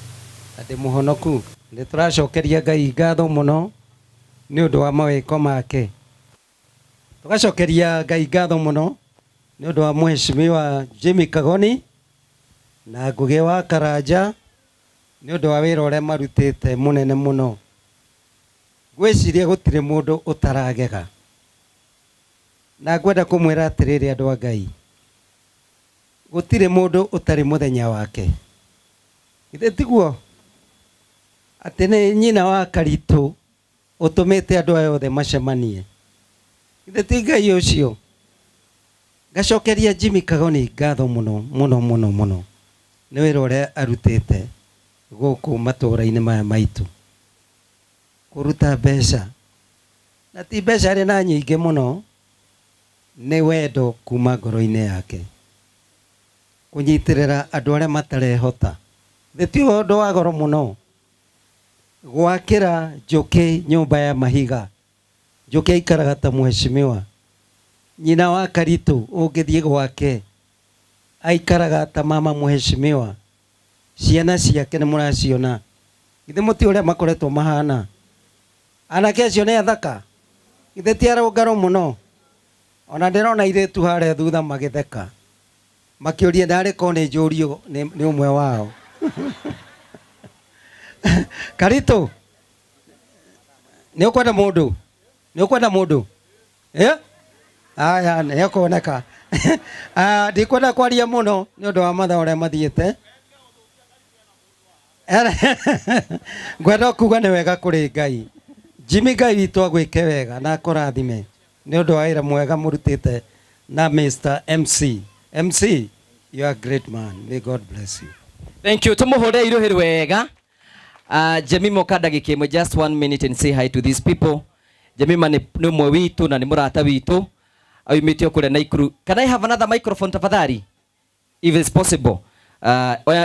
ndĩ mũhonoku. Nĩ tũracokeria Ngai ngatho mũno nĩ ũndũ wa mawĩko make. Tũgacokeria Ngai ngatho mũno nĩ ũndũ wa Mheshimiwa Jimmy Kagoni na Ngugi wa Karanja nĩ ũndũ wa wĩra ũrĩa marutĩte mũnene mũno. Ngwĩciria gũtirĩ mũndũ ũtaragega na ngwenda kũmwĩra atĩrĩrĩ andũ a Ngai, gũtirĩ mũndũ ũtarĩ mũthenya wake. Githĩ tiguo? atĩ nĩ nyina wa Karitũ ũtũmĩte andũ aya othe macemanie. Githĩ ti Ngai ũcio? Ngacokeria Jimmy Kagoni ngatho mũno mũno mũno mũno nĩ wĩra ũrĩa arutĩte gũkũ matũũra-inĩ maya maitũ, kũruta mbeca, na ti mbeca arĩ na nyingĩ mũno, nĩ wendo kuma ngoro-inĩ yake kũnyitĩrĩra andũ arĩa matarehota. Ti ũndũ wa goro mũno gwakĩra Njũkĩ nyũmba ya mahiga. Njũkĩ aikaraga ta mheshimiwa. Nyina wa Karitũ ũngĩthiĩ gwake aikaraga ta mama mheshimiwa. Ciana ciake nĩ mũraciona. Githĩ mũti ũrĩa makoretwo mahana? Anake acio nĩ athaka. Githĩ ti arũngarũ mũno? Ona ndĩrona airĩtu harĩa thutha magĩtheka makĩũria ndarĩ ko nĩ njũrio nĩ ũmwe wao. Karitũ, nĩ ũkwenda mũndũ? Nĩ ũkwenda mũndũ? Aya nĩ ũkuoneka. Ndikwenda kwaria mũno nĩ ũndũ wa mathaa ũrĩa mathiĩte. Ngwenda kuga nĩ wega kũrĩ Ngai. Jimmy, Ngai witũ agwĩke wega na akũrathime nĩ ũndũ wa wĩra mwega mũrutĩte na Mr. MC. MC, you are a great man. May God bless you. Thank you. Tumuhore iruhiri wega. Jemima okada gikimwe, just 1 minute and say hi to these people. Jemima ni mwe witu na ni murata witu. Ayumitio kule Naikuru. Can I have another microphone tafadhali? If it's possible.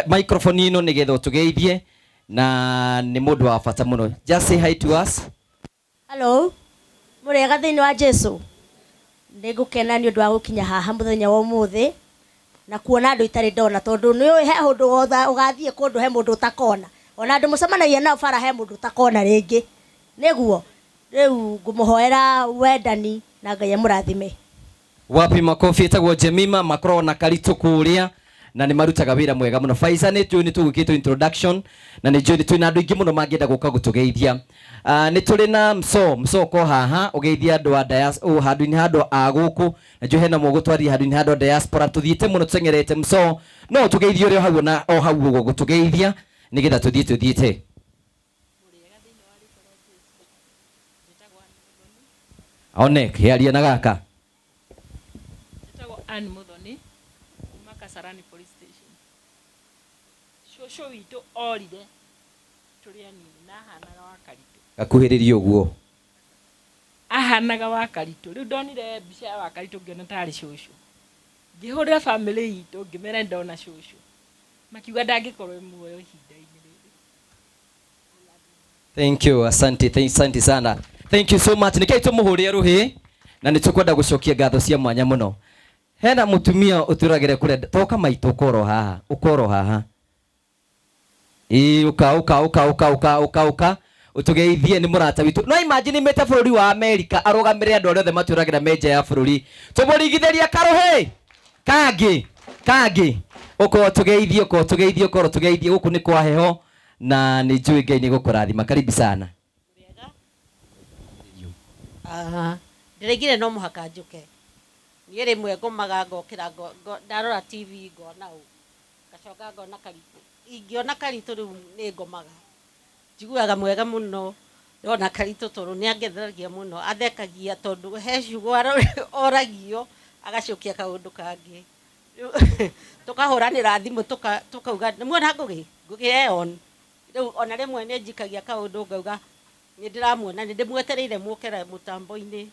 Microphone ino nigetha tugeithie na ni mundu wa bata muno. Just say hi to us. Hello. Murega thiini wa Jesu. Ndigukena ni undu wa gukinya haha muthenya wa umuthi na kuona andu itari ndona tondu ni he hundu hotha ugathie kundu he mundu utakona. Ona andu mucemanagia nao bara he mundu utakona ringi. Niguo riu ngumuhoera wendani na Ngai amurathime. Wapi makofi etagwo Jemima makoro na Karitũ kuria na ni marutaga wira mwega muno. Faiza ni tugukitwo introduction na ni journey twina andu ingi muno mangienda guka gutugeithia. Ni tuli na mso ko haha ugeithia andu a diaspora handu-ini handu a guku na jo hena mugutwari handu-ini handu diaspora tuthiite muno tutengerete mso no tugeithio rio hau na o hau gutugeithia nigetha tuthiite. Onek yaria na gaka Anne Muthoni kuma Kasarani police station. Shosho witũ orire tũrĩ anini na ahanaga wa Karitũ. Gakuhĩrĩria ũguo. Ahanaga wa Karitũ. Rĩu ndonire mbica ya wa Karitũ ngĩona tarĩ shosho. Ngĩhũrĩra family itũ ngĩmera ndona shosho. Makiuga ndangĩkorwo muoyo ihinda-inĩ rĩrĩ. Thank you, asante sana. Thank you so much. Nikai tumuhuria ruhi na nitukwenda gucokia ngatho cia mwanya muno. Hena mutumia uturagire kure toka maitu ukoro haha. Uka utugeithie ni murata witu. No imagine meta bururi wa America arugamire andu othe maturagira meja ya bururi. Tumurigithiria karuhi. Kagi. Uko tugeithie guku ni kwa heho na ni njui Ngai ni gukurathima. Karibu sana. Ndiregire no muhaka njuke niĩ rĩmwe ngomaga ngokĩra ndarora TV ngona ũũ ngacoka ngona Karitũ ingĩona Karitũ rĩu nĩ ngomaga njiguaga mwega mũno ndona Karitũ tondũ nĩ angetheragia mũno athekagia tondũ he ciugo oragio agacokia kaũndũ kangĩ tukahũranĩra thimũ tukauga muona ngũgĩ on rĩu ona rĩmwe nĩ njikagia kaũndũ ngauga nĩ ndĩramuona nĩ ndĩmwetereire mũkĩra mũtambo-inĩ.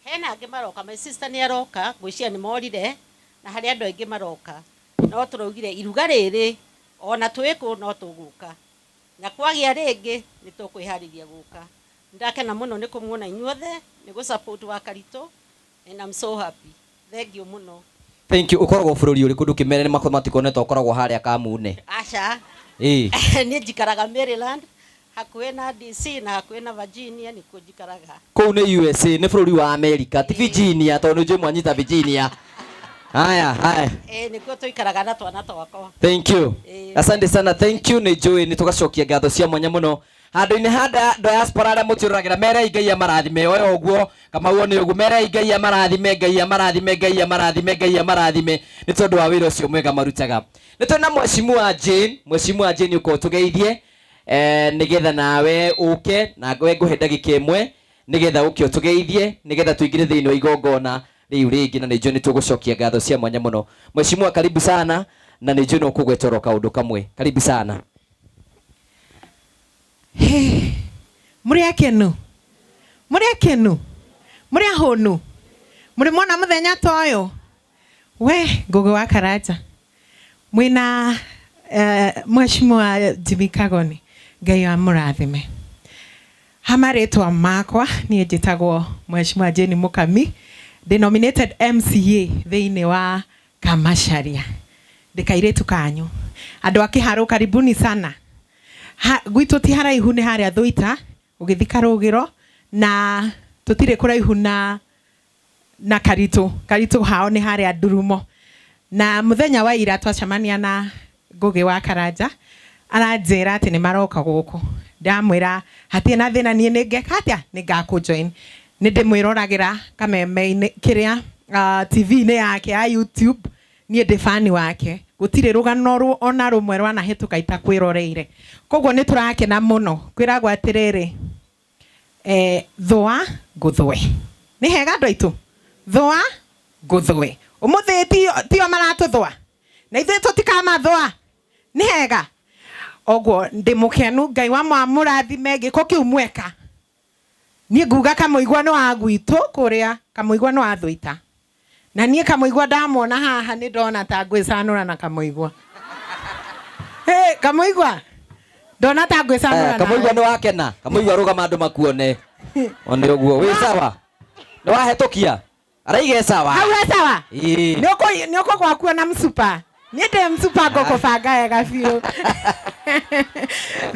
Hena angĩ maroka, my sister nĩ aroka gwĩcia nĩ morire na harĩ andũ aingĩ maroka no tũraugire iruga rĩrĩ ona twĩkũ no tũgũka na kwagĩa rĩngĩ nĩ tũkwĩharĩria gũka. Ndakena mũno nĩ kũmuona inyuothe nĩ gũ support wa Karitũ and I'm so happy. Thank you mũno. Thank you. Ukoragwo bũrũri ũrĩkũ ndũkĩmere nĩ mathematikonete ukoragwo harĩa Kamune? Aca niĩ njikaraga Maryland hakuhĩ na DC na hakuhĩ na Virginia nĩkuo njikaraga. Kũu nĩ USA nĩ bũrũri wa America ti Virginia tondũ njĩ mwanyita Virginia. Haya nĩkuo tũikaraga na twana twakwa. Thank you. Asante sana. Thank you. Nĩ njũĩ nĩ tugacokia ngatho cia mwanya mũno handu-inĩ handa diaspora arĩa mũtũragĩra mere Ngai amarathime oyo ũguo Kamau nĩ ũguo mere Ngai amarathime nĩ tondũ wa wĩra ũcio mwega marutaga. Nĩ twĩna Mheshimiwa Jane uko tugeithie nigetha nawe uke na we nguhe ndagika imwe nigetha uke utugeithie nigetha tuingire thiini wa igongona riu ringi na ninjue nitugucokia ngatho cia mwanya muno. Mheshimiwa, karibu sana na ninjue no kugwetoro kaundu kamwe. Karibu sana. Muri akenu muri ahonu muri mona muthenya toyo we Ngugi wa Karanja mwina Mheshimiwa Jimmy Kagoni, Ngai amurathime. Hamaretwa makwa nie njitagwo Mheshimiwa Jane Mukami, denominated MCA thiini wa Kamacharia. Ndikairetu kanyu andu akiharo, karibuni sana. Gwitu ti haraihu ni haria Thwita ugithika Rugiro na tutire kuraihu na Karitu hao ni haria Ndurumo. Na muthenya wa ira twacemania na Ngugi wa Karanja aranjira ati ni maroka guku. Ndamwira hatie na thina nie ningeka atia ningaku join. Ni ndimwiragira kameme kiria TV ni yake ya YouTube, nie ndi fan wake. Gutire rugano ona rumwe rwana hituka itakwiroreire. Koguo ni turakena muno kwiragwo atiriri thua nguthwe ni hega ndoitu thua nguthwe umuthi tio maratuthwa na ithe tutikama thua ni hega ogwo ndi mukenu. Ngai wa mwamurathime giko kiu mweka ni nguga kamuigwa no agwitu kuria kamuigwa no Athwita na nie kamuigwa ndamona haha ni ndona ta ngwicanura na kamuigwa kamuigwa ndona ta ngwicanura kamuigwa ni wakena kamuigwa rugama andu makuone one ogwo wi sawa ni wahetukia araige sawa hau sawa ni uko gwakuo na msupa ni ndi msupa ngoko banga ega biu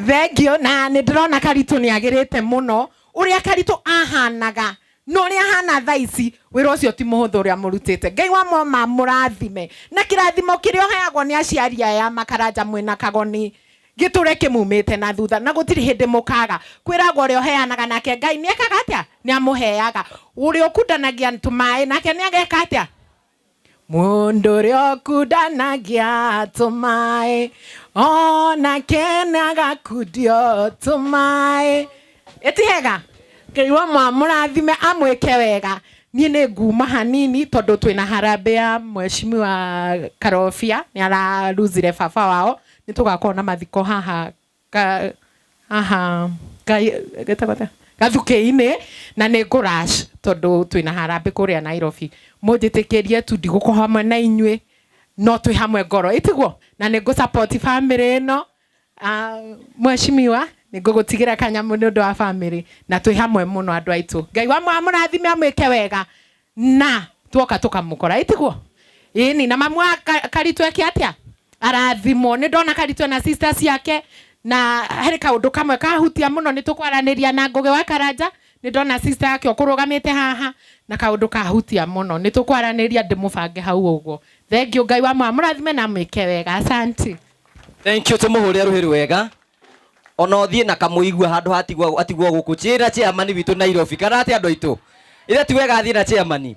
thengio na ni ndrona Karitu ni agirite muno uria Karitu ahanaga no ria hana thaici wira ucio ti muhuthu uria murutite. Ngai wa mama murathime na kirathimo kirio heagwo ni aciari aya Makaranja mwina Kagoni giture kimumite na thutha na gutiri hindi mukaga kwiragwo rio heanaga nake Ngai ni ekaga atia ni amuheaga uria ukundanagia ntumai nake ni ageka atia mundu ria ukundanagia tumai ona kena gakudio tumai etihega. Ngai wa mwamurathime amwike wega. Nie ni nguma hanini tondu twina harambe ya Mheshimiwa Karofia ni ara luzire baba wao ni tugakorwo na mathiko haha gathuki-ini na ni ngurash tondu twina harambe kuria Nairobi. Munjitikirie tu ndiguko hamwe na inyue no twi hamwe ngoro itiguo na ni support family ino Mheshimiwa ni ngugutigira kanyamu ni undu wa family na twi hamwe muno andu aitu. Ngai wa mwamurathime amwike wega na tuoka tukamukora itiguo ini na mamu Karitu eke atia arathimo. Ni ndona Karitu na sisters yake na hari kaundu kamwe kahutia muno ni tukwaraniria na Ngugi wa Karanja. Ni ndona sister yake okurugamite haha na kaundu kahutia muno ni tukwaraniria ndimubange hau uguo. Thank you. Ngai wa mwamurathime na amwike wega. Asante. Thank you. Tumuhuria ruhiru wega ona uthie na kamuigua handu atigwo guku chira chairman witu Nairobi kana ati andu aitu ire ti wega athie na chairman.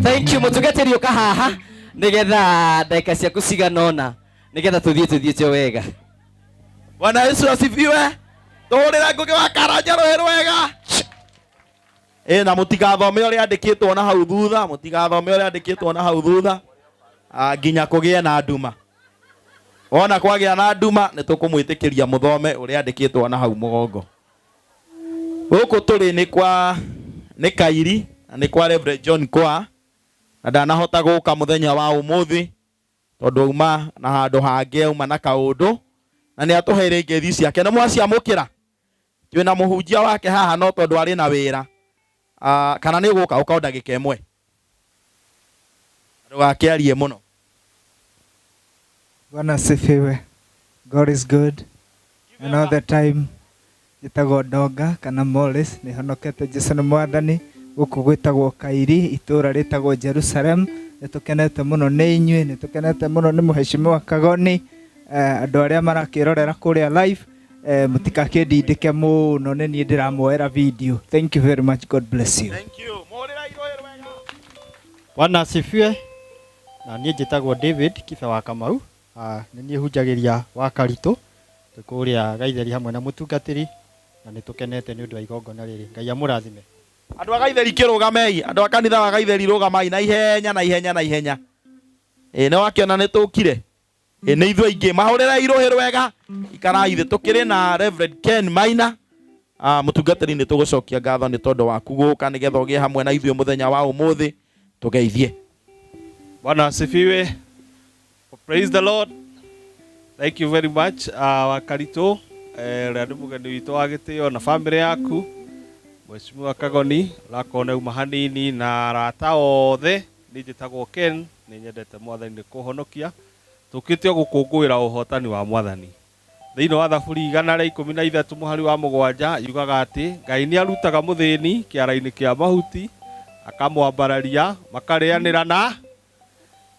Thank you. Mutugeterio ka haha nigetha ndeka ciaku ciganona nigetha tuthie cio wega. Bwana Yesu asifiwe. Tuhurira Ngugi wa Karanja ruhiru wega. Na mutigathome uria andikitwo na hau thutha, mutigathome uria andikitwo na hau thutha nginya kugie na nduma. Ona kwagia na nduma ni tukumwitikiria muthome uria andikitwo na hau mugongo. Guku turi ni Kairi na ni kwa Reverend John Kwa na ndanahota guka muthenya wa umuthi tondu uma na handu hangi uma na kaundu na ni atuheire ngethi ciake na mwaciamukira twina muhunjia wake haha no tondu ari na wira kana ni guka ukaunda gikemwe ndugakiarie muno. Bwana asifiwe. God is good and all the time. Njitagwo Ndonga kana Morris ni honokete Jesu ni mwathani guku gwitagwo Kairi itura ritagwo Jerusalem. Nitukenete muno ni inyue, nitukenete muno ni Mheshimiwa Kagoni, andu aria marakirorera kuria live mutikakindindike muno ni nie ndiramuoera video. Thank you very much. God bless you. Thank you. Bwana asifiwe. Na nie njitagwo David Kibe wa Kamau. Ni nie hunjagiria wa Karitu tukuria gaitheri hamwe na mutungatiri na nitukenete ni undu wa igongona riri. Ngai amurathime. Andu a gaitheri kirugamei, andu a kanitha wa gaitheri rugamai na ihenya na ihenya na ihenya. Ne wakiona ni tukire. Ni ithu aingi mahurira iruhi wega ikarai thi tukiri na Reverend Ken Maina. Mutungatiri ni tugucokia ngatho ni tondu waku guka nigetha ugie hamwe na ithuĩ muthenya wa umuthi tugeithie. Bwana asifiwe. Praise the Lord. Thank you very much. Wakarito rĩu mũgeni witũ wa gĩtĩo na family yaku Mheshimiwa Kagoni rakone uma hanini na arata othe. Niĩ njĩtagwo Ken, nĩ nyendete Mwathani nĩ kũhonokia. Tũkĩte gũkũngũĩra ũhotani wa Mwathani. Thĩinĩ wa Thaburi 113 mũhari wa 7 yugaga atĩ Ngai nĩ arutaga mũthĩni kĩara-inĩ kĩa mahuti akamwambararia makarĩanĩra na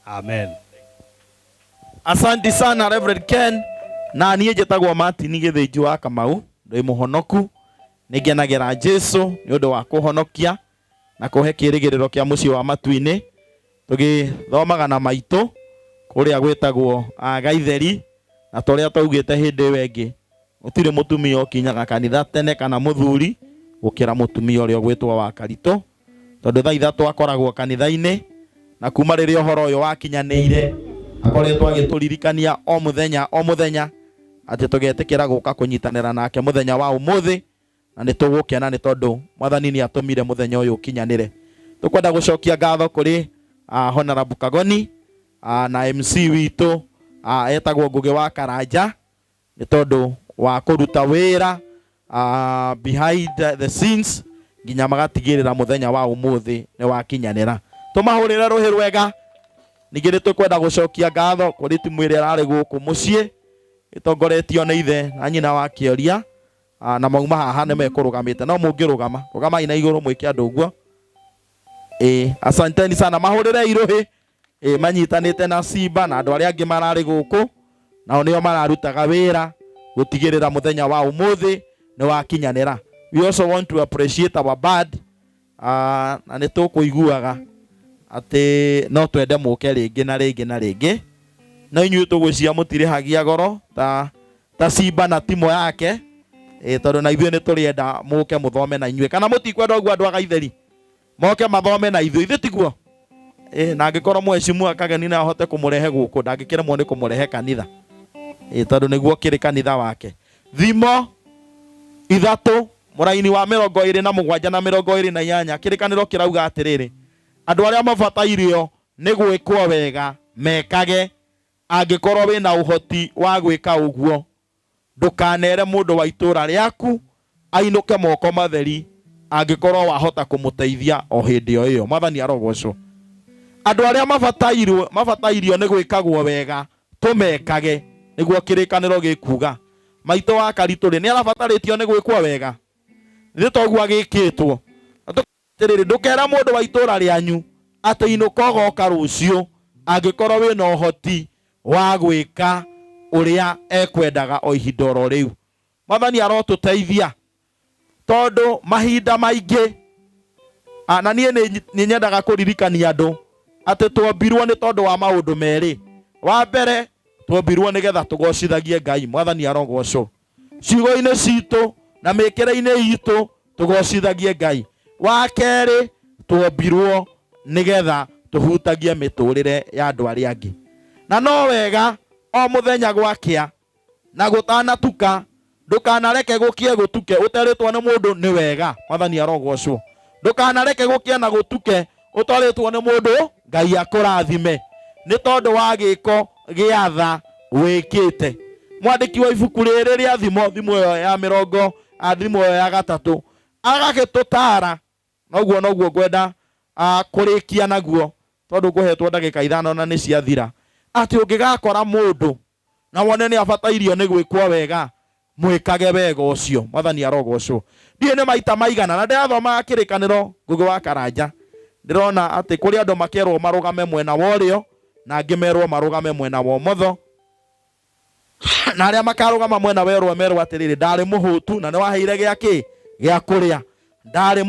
amen. Asante sana Reverend Ken. Na niĩ njĩtagwo Martin Gĩthĩnji wa Kamau, ndĩ mũhonoku. Nĩngenagĩra Jesu nĩ ũndũ wa kũhonokia na kũhe kĩĩrĩgĩrĩro kĩa mũciĩ wa matu-inĩ. Tũgĩthomaga na maitũ kũrĩa gwĩtagwo gaitheri, na tũrĩa twaugĩte hĩndĩ ĩyo ĩngĩ gũtirĩ mũtumia ũkinyaga kanitha tene kana mũthuri gũkĩra mũtumia ũrĩa ũgwĩtwo wa Karitũ, tondũ thaa ithatũ akoragwo kanitha-inĩ, na kuma rĩrĩa ũhoro ũyũ wakinyanĩire akoretwo agĩtũririkania o mũthenya atĩ tũgetĩkĩra gũka kũnyitanĩra nake mũthenya wa ũmũthĩ, na nĩtũgũkena nĩ tondũ Mwathani nĩ atũmire mũthenya ũyũ ũkinyanĩre. Tũkwenda gũcokia ngatho kũrĩ Honorable Kagoni na MC witũ etagwo Ngũgĩ wa Karanja nĩ tondũ wa kũruta wĩra behind the scenes nginya magatigĩrĩra mũthenya wa ũmũthĩ nĩ wakinyanĩra. Tũmahũrĩre rũhĩ rwega. Ningĩ nĩ tũkwenda gũcokia ngatho kũrĩ timu ĩrĩa ĩrarĩ gũkũ mũciĩ ĩtongoretio nĩ ithe na nyina wa Kĩoria, na mauma haha nĩ mekũrũgamĩte, no mũngĩrũgama rũgamai na igũrũ mwĩke andũ ũguo. Asanteni sana. Mahũrĩre irũhĩ manyitanĩte na Simba na andũ arĩa angĩ mararĩ gũkũ, nao nĩo mararutaga wĩra gũtigĩrĩra mũthenya wa ũmũthĩ nĩ wakinyanĩra. We also want to appreciate our band, na nĩ tũkũiguaga atĩ no twende mũke rĩngĩ na rĩngĩ na rĩngĩ, no inyuĩ tũgwĩcia mũtirĩhagia goro ta Simba na timu yake, tondũ na ithuĩ nĩ tũrĩenda mũke mũthome na inyuĩ, kana mũtikwenda ũguo andũ a gaitheri moke mathome na ithuĩ tiguo? Na angĩkorwo Mheshimiwa Kageni no ahote kũmũrehe gũkũ, ndangĩkĩremwo nĩ kũmũrehe kanitha, tondũ nĩguo kĩrĩ kanitha wake. Thimo 3 mũraini wa 27 na 28 kĩrĩkanĩro kĩrauga atĩrĩrĩ, andũ arĩa mabatairio nĩ gwĩkwo wega mekage. Angĩkorwo wĩna ũhoti wa gwĩka ũguo, ndũkanere mũndũ wa itũũra rĩaku ainũke moko matheri angĩkorwo wahota kũmũteithia o hĩndĩ o ĩyo. Mwathani arogocwo. Andũ arĩa mabatairio nĩ gwĩkagwo wega tũmekage, nĩguo kĩrĩkanĩro gĩkuga. Maitũ wa Karitũ nĩ arabatarĩtio nĩ gwĩkwo wega, nĩ toguo agĩkĩtwo. Ndũkera mũndũ wa itũũra rĩanyu atĩ inũka ũgoka rũciũ angĩkorwo wĩna ũhoti wa gwĩka ũrĩa ekwendaga o ihinda oro rĩu. Mwathani arotũteithia tondũ mahinda maingĩ, na niĩ nĩ nyendaga kũririkania andũ atĩ twombirwo nĩ tondũ wa maũndũ merĩ. Wa mbere, twombirwo nĩgetha tũgocithagie Ngai. Mwathani arogocwo. Ciugo-inĩ citũ na mĩkĩre-inĩ itũ tũgocithagie Ngai. Wa kerĩ, twombirwo nĩgetha tũhutagie mĩtũrĩre ya andũ arĩa angĩ. Na no wega o mũthenya gwakĩa na gũtanatuka ndũkanareke gũkie gũtuke ũterĩtwo nĩ mũndũ nĩ wega. Mwathani arogocwo. Ndũkanareke gũkie na gũtuke ũtarĩtwo nĩ mũndũ, Ngai akũrathime nĩ tondũ wa gĩko gĩa tha wĩkĩte. Mwandĩki wa ibuku rĩrĩ rĩa thimo ĩyo ya 30, thimo ĩyo ya 3 agagĩtũtara. Noguo ngwenda kũrĩkia naguo tondũ ngũhetwo ndagĩka 5 na nĩ ciathira, atĩ ũngĩgakora mũndũ na wone nĩ abatairio nĩ gwĩkwo wega, mwĩkage wega ũcio. Mwathani arogocwo. Ndiĩ nĩ maita maigana na ndĩrathomaga kĩrĩkanĩro Ngũgĩ wa Karanja, ndĩrona atĩ kũrĩ andũ makerwo marũgame mwena wa ũrĩo na angĩ merwo marũgame mwena wa ũmotho, na arĩa makarũgama mwena wa ũrĩo merwo atĩrĩrĩ, ndarĩ mũhũtu na nĩ waheire gĩakĩ gĩa kũrĩa, ndarĩ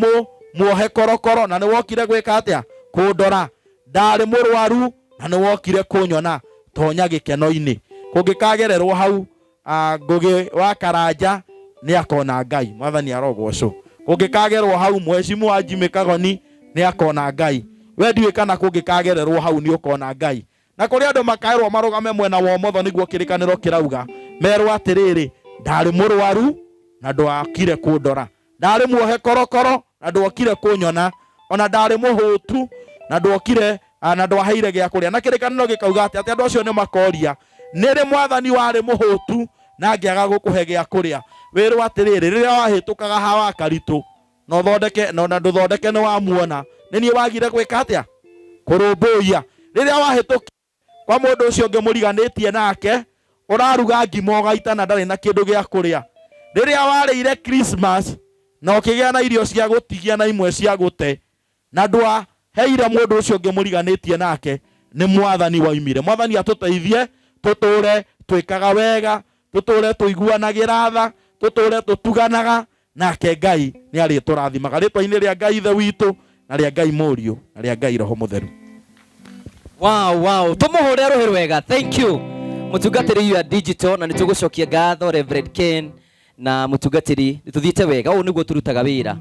muohe korokoro na nĩ wokire gwĩka atĩa kũndora, ndarĩ mũrwaru na nĩ wokire kũnyona, tonya gĩkeno-inĩ. Kũngĩkagererwo hau Ngugi wa Karanja nĩ akona Ngai. Mwathani arogocwo. Kũngĩkagerwo hau Mheshimiwa Jimmy Kagoni nĩ akona Ngai. We ndiũĩ kana kũngĩkagererwo hau nĩ ũkona Ngai. Na kũrĩ andũ makaerwo marũgame mwena wa ũmotho nĩguo kĩrĩkanĩro kĩrauga. Merwo atĩrĩrĩ, ndarĩ mũrwaru na ndwakire kũndora. Ndarĩ muohe korokoro na ndwokire kũnyona. Ona ndarĩ mũhũtu na ndwokire na ndwaheire gĩa kũrĩa. Na kĩrĩkanĩro gĩkauga atĩ andũ acio nĩ makoria, nĩrĩ Mwathani warĩ mũhũtu na ngĩaga gũkũhe gĩa kũrĩa. Wĩrwo atĩrĩrĩ, rĩrĩa wahĩtũkaga hawa Karitũ na ũthondeke na ndũthondeke nĩ wamuona, nĩ niĩ wagire gwĩka atĩa? Kũrũmbũiya. Rĩrĩa wahĩtũka kwa mũndũ ũcio ũngĩ mũriganĩtie nake, ũraruga ngima ũgaita na ndarĩ na kĩndũ gĩa kũrĩa. Rĩrĩa warĩire Christmas na ũkĩgĩa na irio cia gũtigia na imwe cia gũte, na ndwaheire mũndũ ũcio ũngĩ mũriganĩtie nake, nĩ Mwathani waumire. Mwathani atũteithie tũtũre twĩkaga wega, tũtũre tũiguanagĩra tha, tũtũre tũtuganaga, nake Ngai nĩ arĩtũrathimaga. Rĩtwa-inĩ rĩa Ngai Ithe witũ na rĩa Ngai Mũriũ na rĩa Ngai Roho Mũtheru. Wow, tumuhũre rũhĩ rwega. Thank you. Mũtungatĩri wa digital na nĩtũgũcokia ngatho Reverend Ken na mũtungatĩri nĩtũthiĩte wega. Ũũ nĩguo tũrutaga wĩra.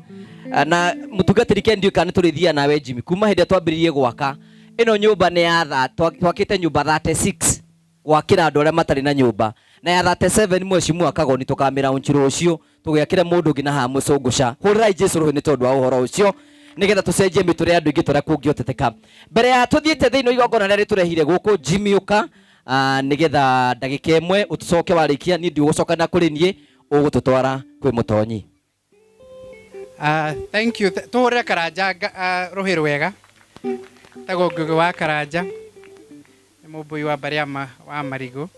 Na mũtungatĩri Ken ndiũĩ kana nĩtũrĩthia nawe Jimmy. Kuma hĩndĩ twambĩrĩirie gwaka ĩno nyũmba nĩ ya twakĩte nyũmba 36 gwakĩra andũ arĩa matarĩ na nyũmba, na ya 37 Mheshimiwa Kagoni tũkamĩra ũnchiro ũcio tũgĩakĩra mũndũ ũngĩ na ha mũcũngũca. Hũrĩrai Jesũ rũhĩ nĩ tondũ wa ũhoro ũcio, nĩgetha tũcenjie mĩtũrĩre ya andũ aingĩ tũrĩa kũngĩhoteteka. Mbere ya tũthiĩte thĩinĩ wa igongona rĩrĩa rĩtũrehire gũkũ, Jimmy ũka nĩgetha ndagĩka ĩmwe ũtũcoke warĩkia, niĩ ndigũcoka na kũrĩ niĩ, ũgũtũtwara kwĩ mũtonyi. Thank you. Tũhũrĩre Karanja rũhĩ rwega. Tagwo Ngugi wa Karanja nĩ mũmbui wa Bariama wa Marigũ.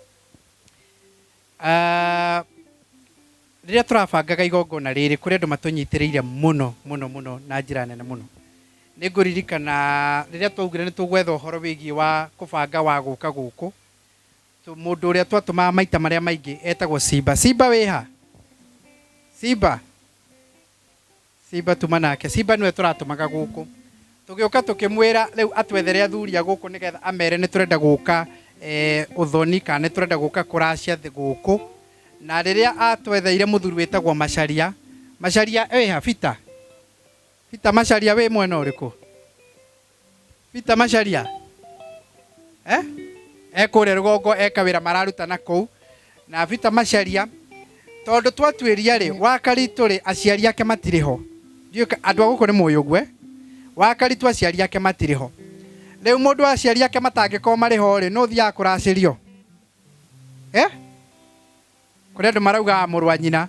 Rĩrĩa tũrabangaga igongona rĩrĩ, kũrĩ andũ matũnyitĩrĩire mũno mũno mũno na njĩra nene mũno. Nĩ ngũririkana rĩrĩa twaugire nĩ tũgwetha ũhoro wĩgiĩ wa kũbanga wa gũka gũkũ, mũndũ ũrĩa twatũmaga maita marĩa maingĩ etagwo Simba. Simba wĩha? Simba tuma nake. Simba nĩwe tũratũmaga gũkũ. Tũgĩũka tũkĩmwĩra rĩu atwethere athuri a gũkũ nĩgetha amere nĩ tũrenda gũka ũthoni kana nĩ tũrenda gũka kũracia gũkũ. Na rĩrĩa atwetheire mũthuri wĩtagwo Macharia. Macharia wĩha? Peter Macharia wĩ mwena ũrĩkũ? Peter Macharia ekũrĩa rũgongo eka wĩra mararuta na kũu. Na Peter Macharia tondũ twatuĩria rĩ, Wakaritũ rĩ, aciari ake matirĩ ho. Andũ a gũkũ nĩ mũĩ ũguo. Wakaritũ aciari ake matirĩ ho. Rĩu mũndũ aciari ake matangĩkorwo marĩ ho rĩ, no ũthiaga kũracĩrio? Kũrĩ andũ marauga mũrũ wa nyina.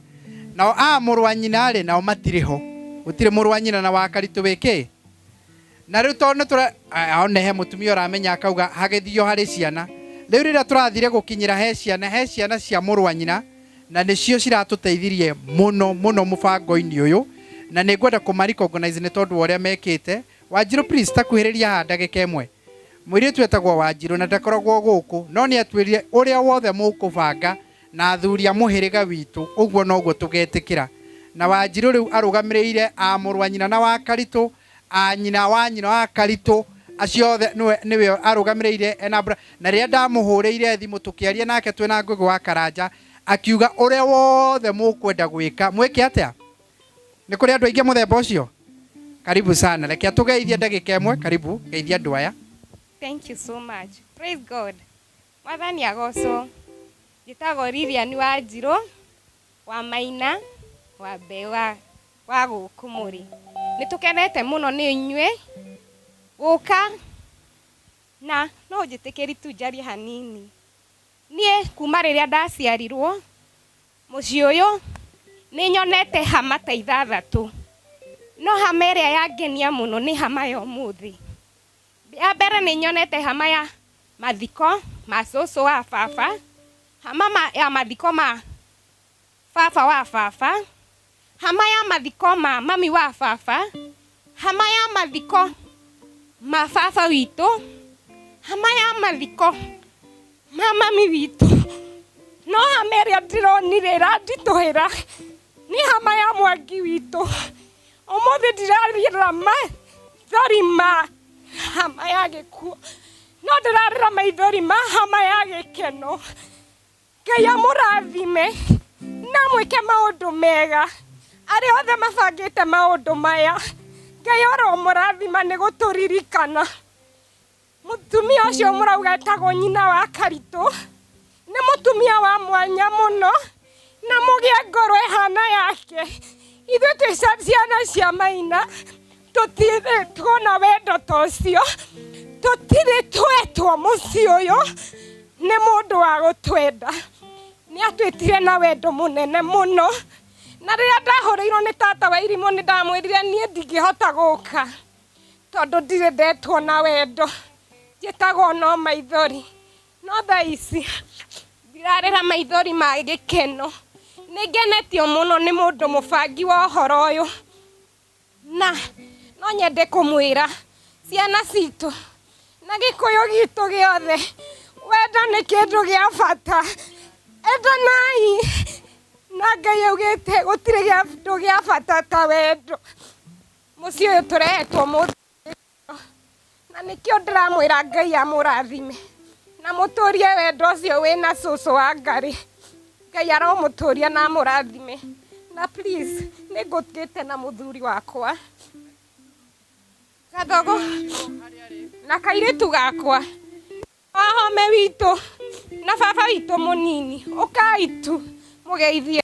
Nao mũrũ wa nyina rĩ, nao matirĩ ho. Gũtirĩ mũrũ wa nyina na Wakaritũ wĩkĩ. Na rĩu tondũ onehe mũtumia ũramenya akauga hagĩthio harĩ ciana. Rĩu rĩrĩa tũrathire gũkinyĩra he ciana cia mũrũ wa nyina, na nĩcio ciratũteithirie mũno mũno mũbango-inĩ ũyũ, na nĩ ngwenda kũmaricognize nĩ tondũ wa ũrĩa mekĩte. Wanjirũ please takuhĩrĩria haha ndagĩka ĩmwe. Mũirĩtu etagwo Wanjirũ na ndakoragwo gũkũ, no nĩ atwĩrire ũrĩa wothe mũkũbanga na athuri a mũhĩrĩga witũ, ũguo noguo tũgetĩkĩra. Na Wanjirũ rĩu arũgamĩrĩire a mũrũ wa nyina na Wakaritũ, a nyina wa nyina wa Karitũ, acio othe nĩwe arũgamĩrĩire na rĩrĩa ndamũhũrĩire thimũ tũkĩaria nake twĩna Ngugi wa Karanja, akiuga ũrĩa wothe mũkwenda gwĩka mwĩke atĩa. Nĩ kũrĩ andũ aingĩ mũthemba ũcio. Karibu sana. Reke tũgeithie ndagĩka ĩmwe. Karibu geithia andũ aya. Thank you so much. Praise God. Mwathani agocwo. Njĩtagwo Lilian Wanjirũ wa Maina wa Mbewa wa gũkũ mũrĩ. Nĩtũkenete mũno nĩ inyuĩ gũka na no njĩtĩkĩri tu njarie hanini. Niĩ kuma rĩrĩa ndaciarirwo mũciĩ ũyũ nĩ nyonete hama ta 6, no hama ĩrĩa yangenia mũno nĩ hama ya ũmũthĩ. Ya mbere nĩ nyonete hama ya mathiko ma cũcũ wa baba, hama ya mathiko ma baba wa baba, hama ya mathiko ma mami wa baba, hama ya mathiko ma baba witũ, hama ya mathiko ma mami witũ. No hama ĩrĩa ndĩronire ĩranditũhĩra nĩ hama ya Mwangi witũ. Ũmũthĩ ndĩrarĩra maithori ma hama ya gĩkuũ, no ndĩrarĩra maithori ma hama ya gĩkeno. Ngai amũrathime na mwĩke maũndũ mega arĩa othe mabangĩte maũndũ maya. Ngai aromũrathima nĩ gũtũririkana. Mũtumia ũcio mũrauga etagwo nyina wa Karitũ nĩ mũtumia wa mwanya mũno na mũgĩe ngoro ĩhana yake. Ithuĩ twĩ ciana cia Maina tũtirĩ tuona wendo ta ũcio, tũtirĩ twetwo mũciĩ ũyũ nĩ mũndũ wa gũtwenda. Nĩ atwĩtire na wendo mũnene mũno, na rĩrĩa ndahũrĩirwo nĩ tata wa Irimũ nĩ ndamwĩrire niĩ ndingĩhota gũka tondũ ndirĩ ndetwo na wendo. Njĩtagwo no Maithori, no thaa ici ndirarĩra maithori ma gĩkeno. Nĩ ngenetio mũno nĩ mũndũ mũbangi wa ũhoro ũyũ, na no nyende kũmwĩra ciana citũ na Gĩkũyũ gitũ gĩothe, wendo nĩ kĩndũ gĩa bata. Endanai, na Ngai augĩte gũtirĩ kĩndũ gĩa bata ta wendo. Mũciĩ ũyũ tũrehetwo mũthĩ, na nĩkĩo ndĩramwĩra Ngai amũrathime na mũtũrie wendo ũcio wĩna cũcũ wa Ngarĩ. Ngai aromũtũria na amũrathime. Na please nĩ ngũtigĩte na mũthuri wakwa Gathogo na kairĩtu gakwa Wahome witũ na baba witũ mũnini. Ũkai tu mũgeithie.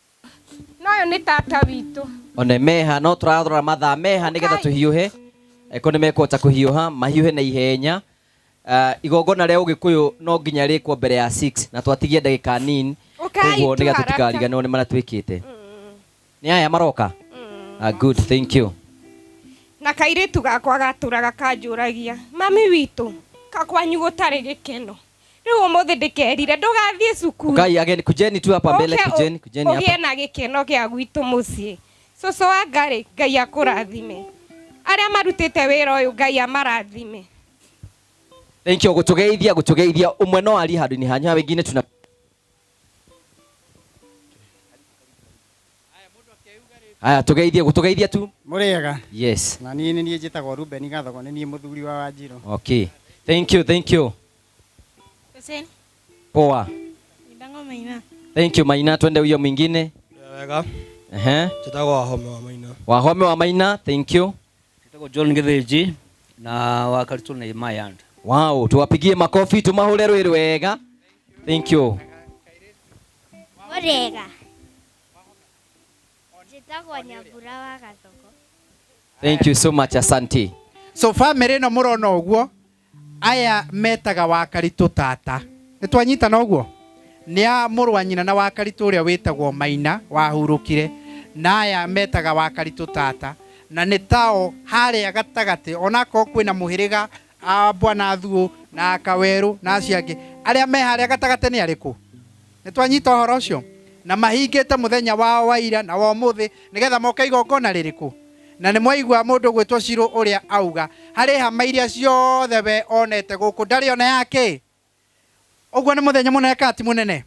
Na ũyũ nĩ tata witũ. One meha no tũrathora mathaa meha nĩgetha tũhiũhe. Eko nĩ mekũhota kũhiũha mahiũhe na ihenya. Igongona rĩa Ũgĩkũyũ no nginya rĩkwo mbere ya 6 na twatigie ndagĩka nini. Koguo nĩgetha tũtikariganĩrwo nĩ marĩa twĩkĩte. Nĩ aya maroka? Good, thank you. Na kairĩtu gakwa gatũraga kanjũragia, mami witũ kakwanyu gũtarĩ gĩkeno. Rĩu ũmũthĩ ndĩkerire ndũgathiĩ cukuru. Okay, again kujeni tu hapa mbele, kujeni hapa. Ũgĩe na gĩkeno gĩa gwitũ mũciĩ. Cũcũ wa Ngarĩ, Ngai akũrathime. Arĩa marutĩte wĩra ũyũ Ngai amarathime. Thank you, gũtũgeithia ũmwe no ari handũ-inĩ hanyu ha wengine tuna Aya gũtũgeithia tu. Mũrĩega? Yes. Na niĩ nĩ njĩtagwo Ruben Gathogo, nĩ niĩ mũthuri wa Wanjirũ. Okay. Thank you. Hussein. Poa. Ndango Maina. Thank you Maina, twende huyo mwingine. Wega. Njĩtagwo Wahome wa Maina. Wahome wa Maina, thank you. Njĩtagwo John Githĩnji na wa Karitũ nĩ Mayand. Wow, tuwapigie makofi tumahũre rwĩ rwega. Thank you. Mũrĩega. Njĩtagwo Nyambura wa Gathogo. Thank you so much, asante. So family no mũrona ũguo, aya metaga wa Karitũ tata. Nĩ twanyitana ũguo? Nĩ a mũrũ wa nyina na wa Karitũ ũrĩa wĩtagwo Maina wahurũkire, na aya metaga wa Karitũ tata, na nĩ tao harĩa gatagatĩ onako kwĩna mũhĩrĩga a Bwana Thuo na Kawerũ na acio angĩ. Arĩa me harĩa gatagatĩ nĩ arĩkũ? Nĩ twanyita ũhoro ũcio? Na mahingĩte mũthenya wao wa ira na wa ũmũthĩ nĩgetha moke igongona rĩrĩkũ? Na nĩ mwaigua mũndũ gwĩtwo Shirũ ũrĩa auga harĩ hama iria ciothe we onete gũkũ ndarĩ ona yake. Ũguo nĩ mũthenya mũnene ati mũnene.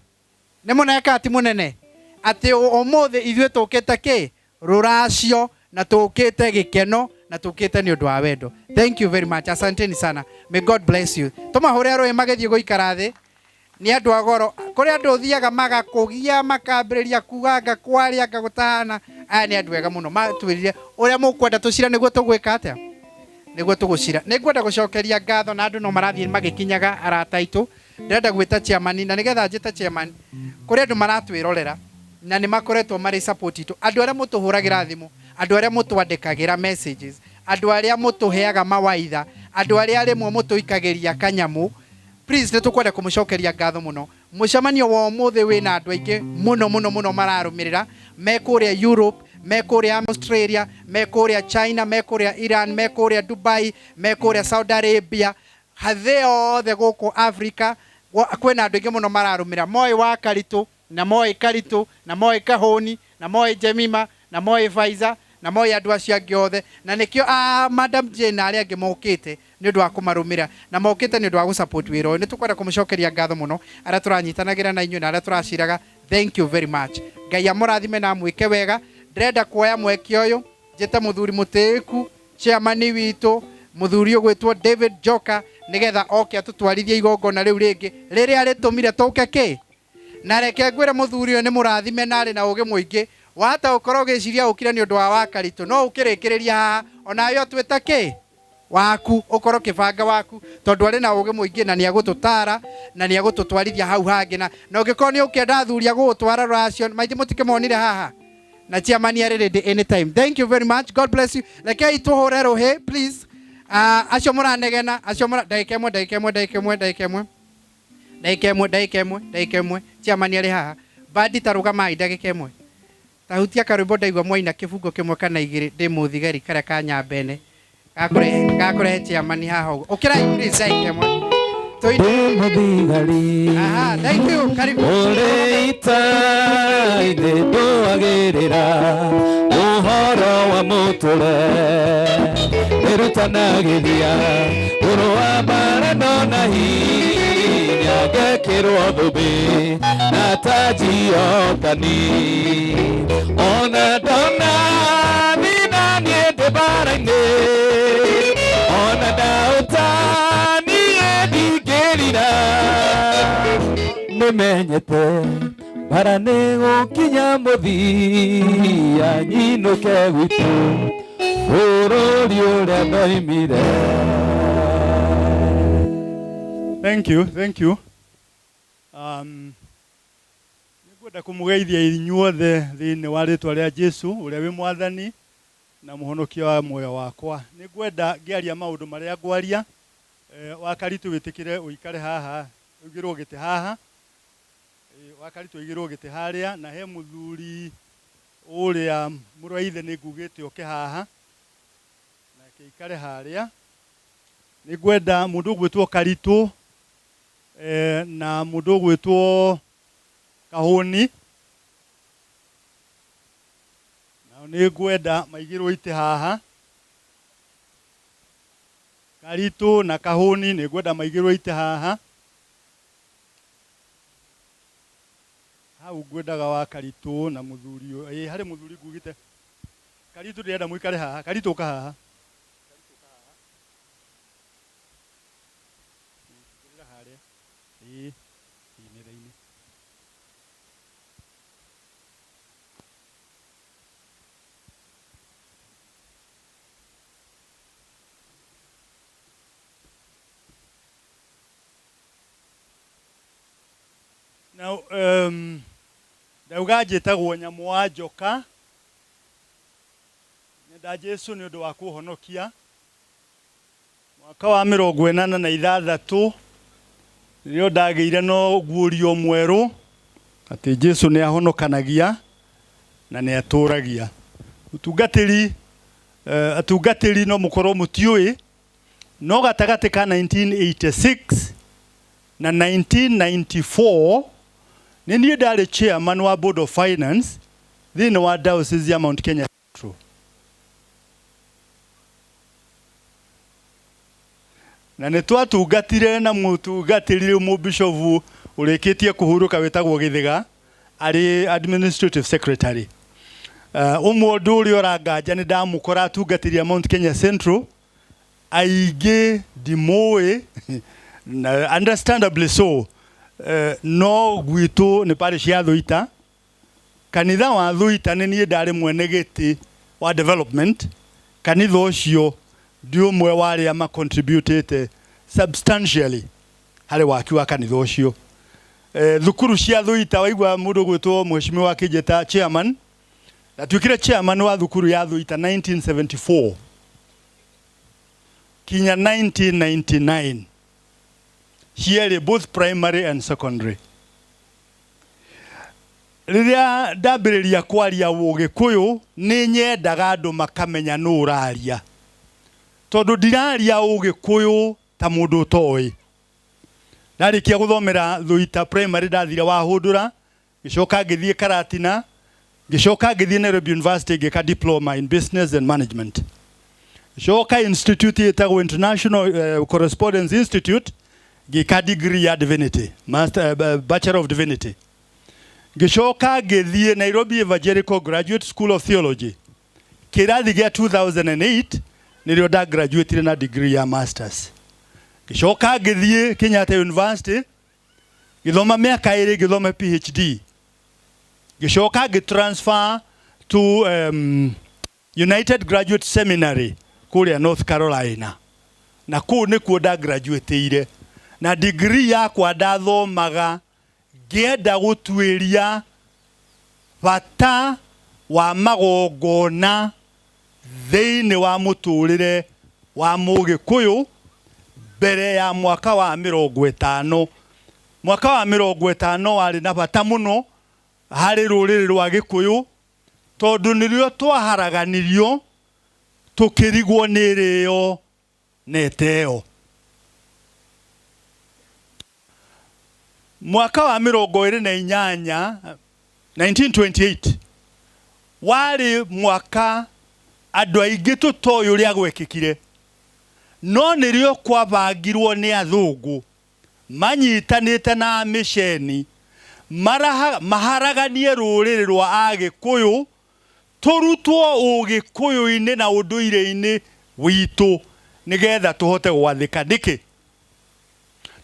Nĩ mũnene ati mũnene. Atĩ ũmũthĩ ithuĩ tũkĩte kĩ? Rũracio na tũkĩte gĩkeno na tũkĩte nĩ ũndũ wa wendo. Thank you very much. Asanteni sana. May God bless you. Tũmahũre rũĩ magĩthiĩ gũikara thĩ. Nĩ andũ agoro. Kũrĩ andũ thiaga magakũgia makambĩrĩria kuganga kwaria ngagũtahana. Aya nĩ andũ ega mũno matwĩrire ũrĩa mũkwenda tũcira nĩguo tũgwĩka atĩa? Nĩguo tũgũcira. Nĩngwenda gũcokeria ngatho na andũ no marathiĩ magĩkinyaga arata aitũ. Ndĩrenda gwĩta chairman na nĩgetha njĩta chairman. Kũrĩ andũ maratwĩrorera na nĩ makoretwo marĩ support itũ. Andũ arĩa mũtũhũragĩra thimũ, andũ arĩa mũtwandĩkagĩra messages, andũ arĩa mũtũheaga mawaitha, andũ arĩa rĩmwe mũtũikagĩria kanyamũ. Please nĩ tũkwenda kũmũcokeria ngatho mũno. Mũcemanio wa ũmũthĩ wĩna andũ aingĩ mũno mararũmĩrĩra, me kũrĩa Europe, me kũrĩa Australia, me kũrĩa China, me kũrĩa Iran, me kũrĩa Dubai, me kũrĩa Saudi Arabia, hathĩ othe gũkũ Africa. Kwĩna andũ aingĩ mũno mararũmĩrĩra, moĩ wa Karitũ na moĩ Karitũ na moĩ Kahũni na moĩ Jemima na moĩ Faiza na moĩ andũ acio angĩ othe, na nĩkĩo Madam Jane na arĩa angĩ mokĩte nĩ ũndũ wa kũmarũmĩrĩra na mokĩte nĩ ũndũ wa gũsupport wĩra ũyũ. Nĩ tũkwenda kũmũcokeria ngatho mũno arĩa tũranyitanagĩra na inyuĩ na arĩa tũraciraga. Thank you very much. Ngai amũrathime na mwĩke wega. Ndĩrenda kuoya mweke ũyũ njĩte mũthuri mũtĩĩku chairman witũ mũthuri ũgwĩtwo David Joka nĩgetha oke atũtwarithie igongona rĩu rĩngĩ rĩrĩa rĩtũmire tũke kĩ na reke ngwire muthuri uyu ni murathime nari na uge muingi wata ukoro giciria ukire ni undu wa wakaritu no ukirikiriria haha ona yo twita ki waku ukoro kibanga waku tondu ari na uge muingi na ni agututara na ni agututwarithia hau hangi na ungikorwo ni ukienda athuri agutwara ration maiti mutikimonire haha na chairman are ready anytime. Thank you very much. God bless you. Like ituhure rohe please. Acio muranegena acio mura daikemwe chairman are haha badi tarugamai ndagikemwe tahutia karwimbo ndaigua mwaina kibungo kimwe kana igiri ndi muthigari karia ka Nyambene gakure chairman haha ukira please daikemwe aha thank you karibu Oreita ide doagirira uhoro wa mutule erutanagiria uru wa marano na hinya gekirwo thubi na taji otani ona dona nina niende bara-ini ona dautani edigirira nimenyete bara nĩ gũkinya mũthia nyinũke gwitũ bũrũri ũrĩa ndoimire. Thank you. Nĩngwenda kũmũgeithia inyuothe thĩinĩ wa rĩtwa rĩa Jesu ũrĩa wĩ mwathani na mũhonokia wa muoyo wakwa. Nĩngwenda ngĩaria maũndũ marĩa ngwaria wakaritu wĩtĩkĩre ũikare haha ũigĩrwo gĩtĩ haha wakaritu igirwo gĩtĩ harĩa na he mũthuri ũrĩa mũrũ ithe nĩngugĩte oke haha na kĩikare harĩa. Nĩngwenda mũndũ ũgwĩtwo Karitũ na mũndũ ũgwĩtwo Kahũni na nĩngwenda maigĩrwo itĩ haha. Karitũ na Kahũni nĩngwenda maigĩrwo itĩ haha. Hau ngwendaga wa Karitũ na mũthuri ũyũ harĩ mũthuri ngugĩte Karitũ ndĩrenda mũikare haha. Karitũ ũka haha. Now, ndauga njĩtagwo nyamũ wa njoka nenda Jesu nĩ ũndũ wa kũhonokia. Mwaka wa 86 rĩrĩa ndagĩire no guũrio mwerũ atĩ Jesu nĩ ahonokanagia na nĩ atũragia. Atungatĩri no mũkorwo mũtiũĩ no gatagatĩ ka 1986 na 1994 nĩ niĩ ndarĩ chairman wa Board of Finance thĩinĩ wa Diocese ya Mount Kenya Central. Na nĩ twatungatire na mũtungatĩri mũbishofu ũrĩkĩtie kũhurũka wĩtagwo Gĩthĩga arĩ administrative secretary. Ũmwe ũndũ ũrĩa ũranganja nĩ ndamũkora atungatĩria Mount Kenya Central aingĩ ndimũĩ understandably so. No gwitũ nĩ parish ya Thũita. Kanitha wa Thũita nĩ niĩ ndarĩ mwene gĩtĩ wa development. Kanitha ũcio ndi ũmwe wa arĩa macontributĩte substantially harĩ waki wa kanitha ũcio. Thukuru cia Thũita waigua mũndũ gwĩtwo Mheshimiwa Kĩnjĩta chairman. Ndatuĩkire chairman wa thukuru ya Thũita 1974 kinya 1999. Here both primary and secondary. Rĩrĩa ndambĩrĩria kwaria Ũgĩkũyũ nĩ nyendaga andũ makamenya nũ ũraria. Tondũ ndiraria Ũgĩkũyũ ta mũndũ ũtoĩ. Ndarĩkia gũthomera Thũita primary ndathire Wahũndũra, ngĩcoka ngĩthiĩ Karatina, ngĩcoka ngĩthiĩ Nairobi University ngĩka diploma in business and management. Ngĩcoka institute ĩtagwo International Correspondence Institute ngĩka degree ya divinity, Bachelor of Divinity. Ngĩcoka ngĩthiĩ Nairobi Evangelical Graduate School of Theology. Kĩrathi gĩa 2008 nĩrĩo nda graduate na degree ya masters. Ngĩcoka ngĩthiĩ Kenyatta University githoma miaka iri githoma PhD gicoka gitransfer to United Graduate Seminary kuria North Carolina, na kuu nikuo nda graduateire, na degree yakwa ndathomaga ngienda gutwiria bata wa magongona thiini wa muturire wa Mugikuyu mbere ya mwaka wa 50. Mwaka wa 50 wari na bata muno hari ruriri rwa Gikuyu, tondu nirio twaharaganirio tukirigwo nirio neteo. Mwaka wa 28 1928 wari mwaka andu aingi tutoyo uria gwekikire, no nirio kwabangirwo ni athungu manyitanite na misheni maharaganie ruriri rwa Agikuyu turutwo Ugikuyu-ini na unduire-ini witu nigetha tuhote gwathika. Niki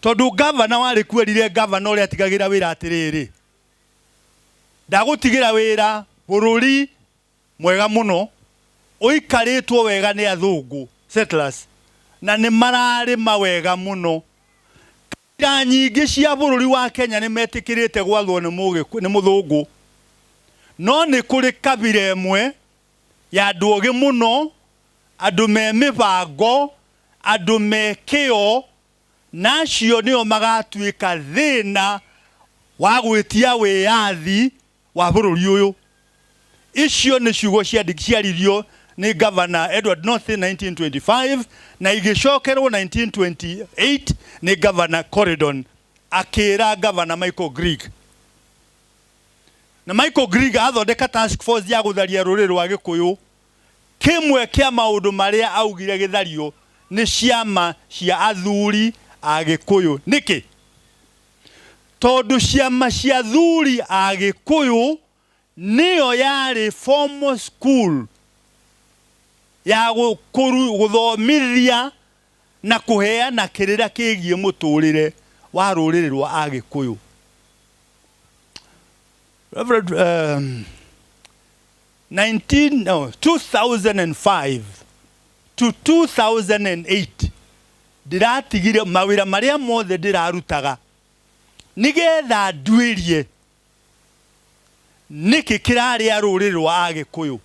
tondu gavana wari kwerire gavana uria atigagira wira atiriri, ndagutigira wira bururi mwega muno uikaritwo wega ni athungu settlers, na ni marari mawega muno. Ira nyingi cia bururi wa Kenya ni metikirite gwathwo ni muthungu, no ni kuri kabira imwe ya andu ogi muno, andu me mibango, andu me kio, nacio nio magatuika thina wa gwitia wiathi wa bururi uyu. Icio ni ciugo ciaririo ni Governor Edward North 1925 na igicokerwo 1928 ni Governor Corridon akira Governor Michael Grigg. Na Michael Grigg athondeka task force ya gutharia ruriri rwa Gikuyu. Kimwe kia maundu maria augire githario ni ciama cia athuri a Gikuyu. Niki tondu ciama cia athuri a Gikuyu niyo yari formal school ya guthomithia na kuheana kirira kigie muturire wa ruriri rwa Agikuyu. Reverend 2005 to 2008 ndiratigire mawira maria mothe ndirarutaga nigetha ndwirie niki kiraria ruriri rwa Agikuyu,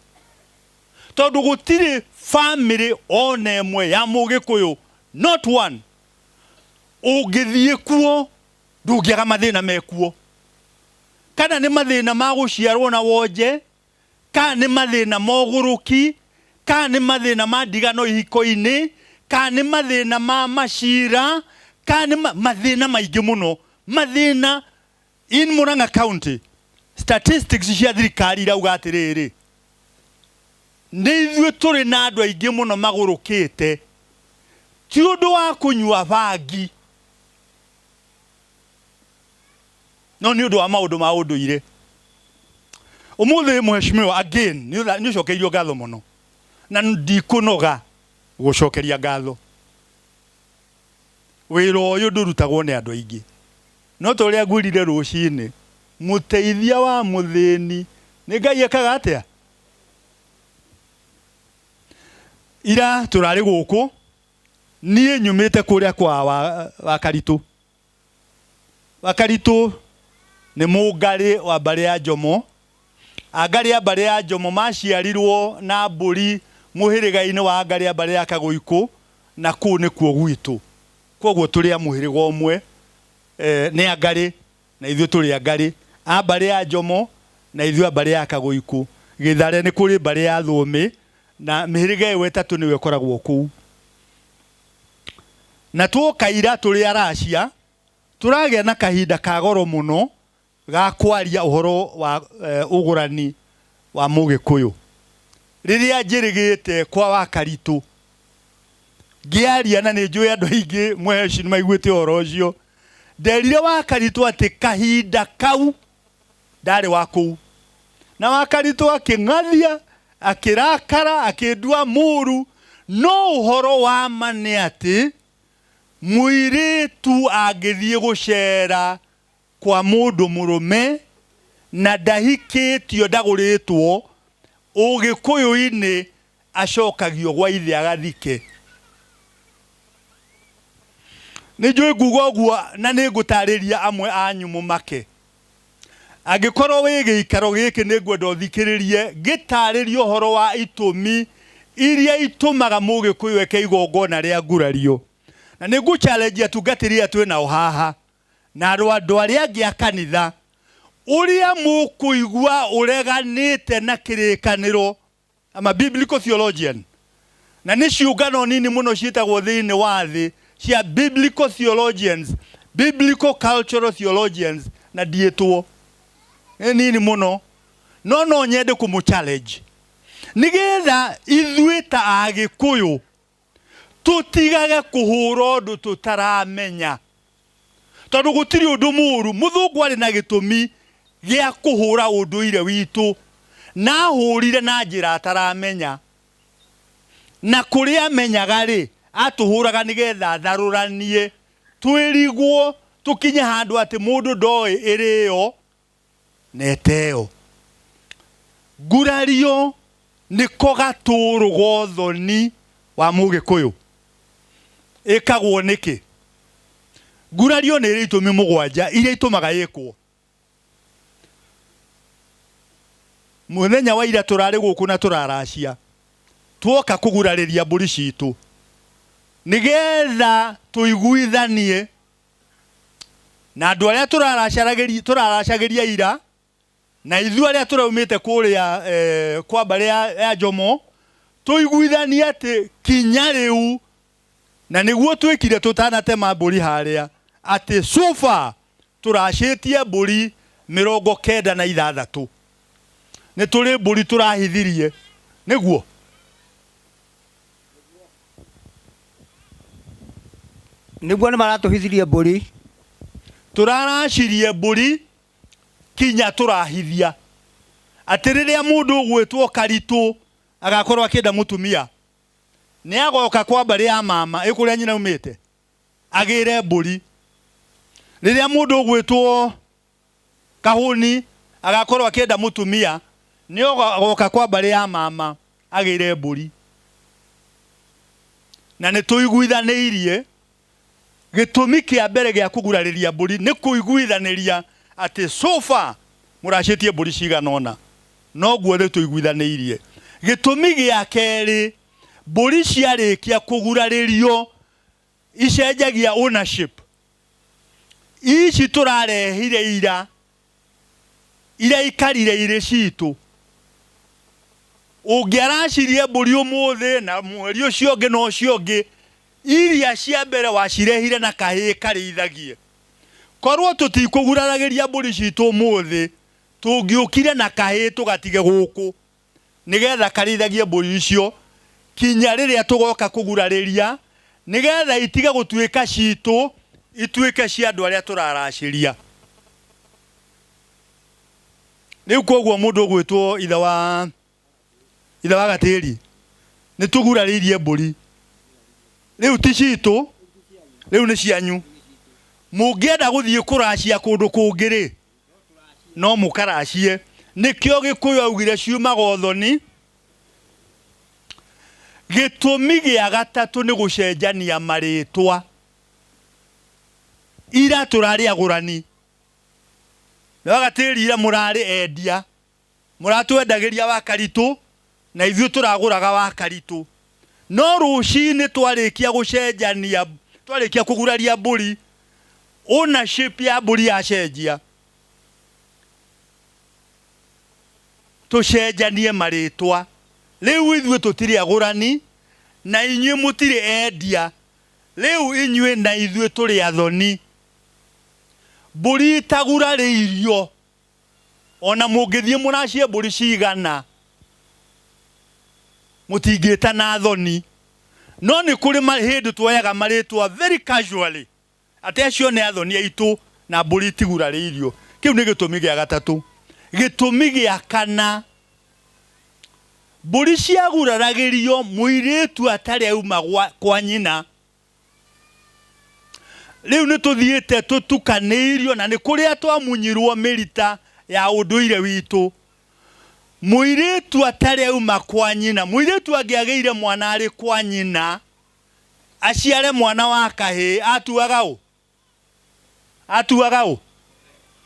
tondu gutiri family one emwe ya Mugikuyu, not one, ungithie kuo ndungiaga mathina mekuo, kana ni mathina ma guciarwo na wonje, kana ni mathina moguruki, kana ni mathina ma ndigano ihiko-ini, kana ni mathina ma macira, kana ni mathina maingi muno. Mathina in Murang'a County statistics cia thirikari irauga atiriri ni ithuĩ tũrĩ na andũ aingĩ mũno magũrũkĩte, ti ũndũ wa kũnyua bangi, no nĩ ũndũ wa maũndũ ma ũndũire. Ũmũthĩ mheshimiwa again nĩ ũcokeirio ngatho mũno, na ndikũnoga gũcokeria ngatho. Wĩra ũyũ ndũrutagwo nĩ andũ aingĩ, no ta ũrĩa ngwĩrire rũcinĩ, muteithia wa muthini ni Ngai ekaga atia. Ira turari guku nie nyumite kuria kwa wa Karitu. Wa Karitu ni mugari wa mbari ya Njomo. Angari ya mbari ya Njomo maciarirwo na mburi muhiriga-ini wa angari ya mbari ya Kaguiku, na kuu ni kuo gwitu. Koguo turi a muhiriga umwe, ni angari na ithuĩ turi angari a mbari ya Njomo na ithuĩ mbari ya Kaguiku. Githare ni kuri mbari ya Thũmi, na mihiriga ĩyo ĩtatũ niwe koragwo kuu. Na tuokaira turi aracia turagia na kahinda ka goro muno ga kwaria uhoro wa ugurani wa Mugikuyu. Riria njirigite kwa wa Karitu ngiaria na ni njui andu aingi mweshi ni maiguite uhoro ucio, nderire wa Karitu ati kahinda kau ndari wa kuu, na wa Karitu aking'athia akirakara akindua muru. No uhoro wa mane ati muiritu angithie gucera kwa mundu murume na ndahikitio ndaguritwo Ugikuyu-ini acokagio gwa ithe agathike. Nijui nguga guo na ningutariria amwe anyu mumake. Angikorwo wi giikaro giki ningwenda uthikiririe gitaririo horo wa itumi iria itumaga Mugikuyu eke igongona ria ngurario. Na ningu challenge atungatiria twina haha na andu aria angi a kanitha uria mukuigua ureganite na kirikaniro. I'm a biblical theologian. Na ni ciungano nini muno ciitagwo thiini wa thi cia biblical theologians, biblical cultural theologians na dietwo. Nini muno no nyende kumu challenge nigetha ithuĩ ta Agikuyu tutigage kuhura undu tutaramenya, tondu gutiri undu muru muthungu ari na gitumi gia kuhura unduire witu na hurire na njira ataramenya, na kuria amenyaga ri atuhuraga nigetha tharuranie twirigwo tukinye handu ati mundu ndoi iriyo neteo. Ngurario niko gaturu gothoni wa Mugikuyu. Ikagwo niki? Ngurario ni itumi mugwanja iria itumaga yikwo. Muthenya wa ira turari guku na turaracia twoka kugurariria mburi citu nigetha tuiguithanie na andu aria turaracagiria ira na ithu aria turaumite kuria kwa mbari ya Jomo tuiguithanie ati kinya riu na niguo twikire tutanatema mburi haria ati sofa turacitie mburi 96 ni turi mburi turahithirie niguo ni maratuhithirie mburi turaracirie mburi kinya turahithia ati riria mundu gwitwo Karitu agakorwo akenda mutumia ni agoka kwa mbari ya mama ikuria nyina umite agire mburi. Riria mundu gwitwo Kahuni agakorwo akenda mutumia ni agoka kwa mbari ya mama agire mburi. Na ni tuiguithanirie gitumi kia mbere gia kugurariria mburi ni kuiguithaniria ati sofa muracitie mburi ciganona no guo ri tuiguithanirie. Gitumi gia keri mburi ciarikia kuguraririo icenjagia ownership. Ici turarehire ira ikarire ire citu ungiaracirie mburi umuthi na mweri ucio ungi no ucio ungi iria cia mbere wacirehire na kahi karithagie korwo tutikuguraragiria mburi citu umuthi tungiukire na kahi tugatige guku nigetha karithagie mburi icio kinya riria tugoka kugurariria nigetha itige gutuika citu ituike cia andu aria turaraciria. Riu koguo mundu gwitwo ithe wa Gatiri ni tuguraririe mburi riu ti citu riu ni cianyu. Mungienda guthie kuracia kundu kungiri no mukaracie. Nikio Gikuyu augire ciuma gothoni. Gitumi gia gatatu ni gucenjania maritwa. Ira turari agurani na Gatiri ira murari endia muratwendagiria wa Karitu na ithu turaguraga wa Karitu no rucini twarikia gucenjania twarikia kuguraria mburi ownership ya mburi yacenjia tucenjanie maritwa riu ithu tutiri agurani na inyue mutiri endia riu inyue na ithu turi athoni. Mburi taguraririo ona mungithie muracie mburi cigana mutingita na thoni no ni kuri hindi twoyaga maritwa very casually ati acio ni athoni aitu na mburi tiguraririo. Kiu ni gitumi gia gatatu. Gitumi gia kana mburi ciaguraragirio muiritu atari auma kwa nyina riu ni tuthiite tutukaniirio na ni kuria twamunyirwo mirita ya unduire witu. Muiritu atari auma kwa nyina, muiritu angiageire mwana ari kwa nyina aciare mwana wa kahi atuaga u, atuaga u,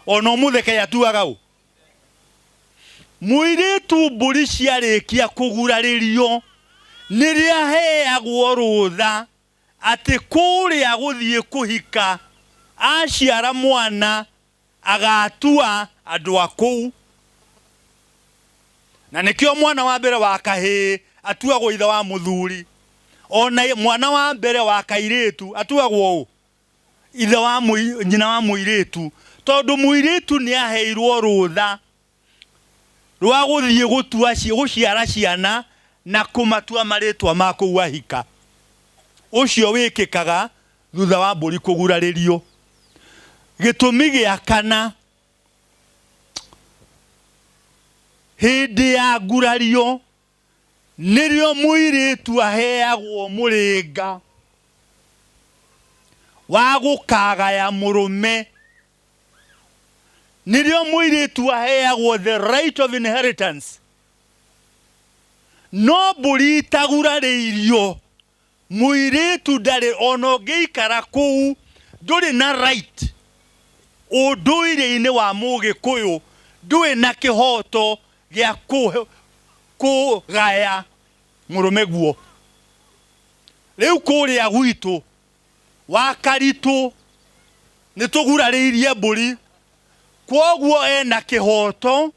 ono mutheke atuaga u. Muiritu mburi ciarikia kuguraririo niria heagwo rutha ati kuria guthie kuhika aciara mwana agatua andu akuu. Na nikio mwana wa mbere wa kahi atuagwo ithe wa muthuri, ona mwana wa mbere wa kairitu atuagwo ithe wa nyina wa muiritu, tondu muiritu ni aheirwo rutha rwa guthie gutua guciara ciana na kumatua maritwa ma kuu ahika. Ucio wikikaga thutha wa mburi kuguraririo. Gitumi gia kana, hindi ya ngurario nirio muiritu aheagwo muringa wa gukagaya murume, nirio muiritu aheagwo the right of inheritance. No mburi itaguraririo muiritu ndari ono ngiikara kuu nduri na right unduire-ini wa Mugikuyu, ndui na kihoto gia kugaya murume guo. Riu kuria gwitu wa Karitu ni tugurariirie mburi, kwoguo ena kihoto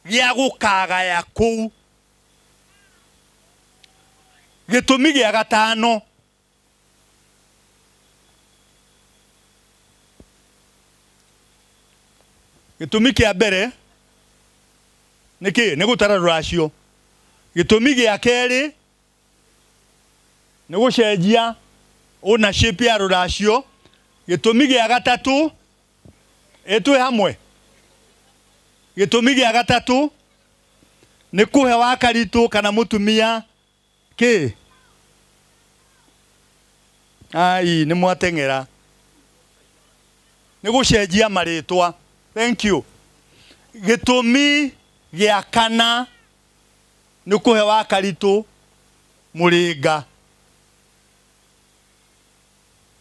gia gukagaya kuu. Gitumi gia gatano, gitumi kia mbere niki ni gutara ruracio. Gitumi gia keri ni gucenjia ownership ya ruracio. Gitumi gia gatatu etwe hamwe. Gitumi gia gatatu ni kuhe wa Karitu kana mutumia ki ai ni mwatengera ni gucenjia maritwa. Thank you. Gitumi gia kana ni kuhe wa Karitu muringa.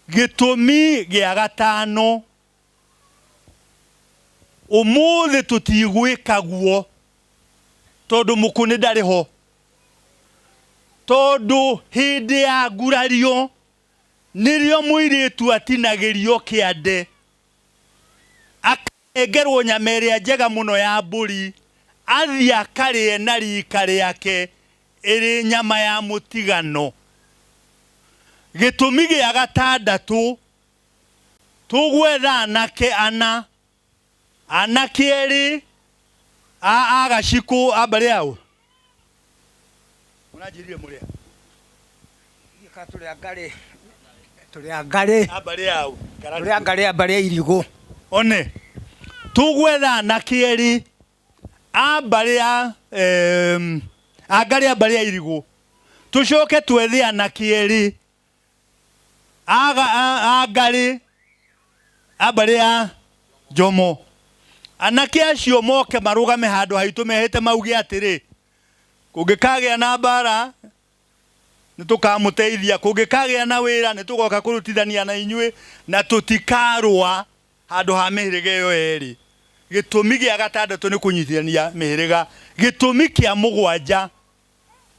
Gitumi gia gatano, umuthi tutigwika guo tondu mukuni ndariho, tondu hindi ya ngurario nirio muiritu atinagirio kiande akengerwo nyama iria njega muno ya mburi athia akarie na rika riake iri nyama ya mutigano. Gitumi gia gatandatu, tugwetha anake ana, anake eri agaciku abari au unajiririe muria tuli angari abari au tuli angari abari irigo one tugwetha anake eri abari angari abari irigo, tucoke twethe anake eri angari abari a Jomo. Anake acio moke marugame handu haitu mehete mauge atiri kungikagea na mbara nitukamuteithia, kungikagea na wira nitugoka kurutithania na inyue na tutikarwa handu ha mihiriga iyo eri. Gitumi gia gatandatu ni kunyitithania mihiriga. Gitumi kia mugwanja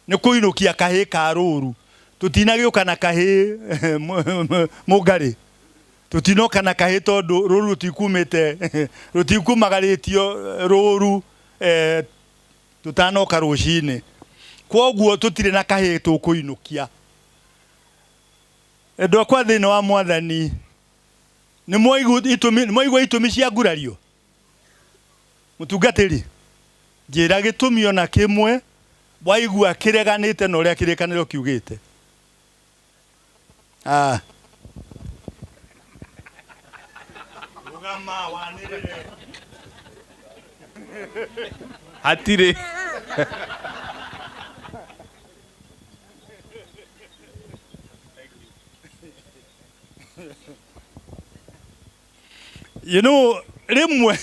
ni kuinukia kahi ka ruru. Tutinagiuka na kahi mugari, tutinoka na kahi tondu ruru rutikumite rutikumagaritio ruru tutanoka rucini, kwoguo tutire na kahi tukuinukia. Endo akwa thini wa Mwathani ni moigua itumi cia ngurario. Mutungatiri njira gitumi ona kimwe waigua kireganite na uria kirikaniro kiugite. Rugama wanirire hatire You know, rimwe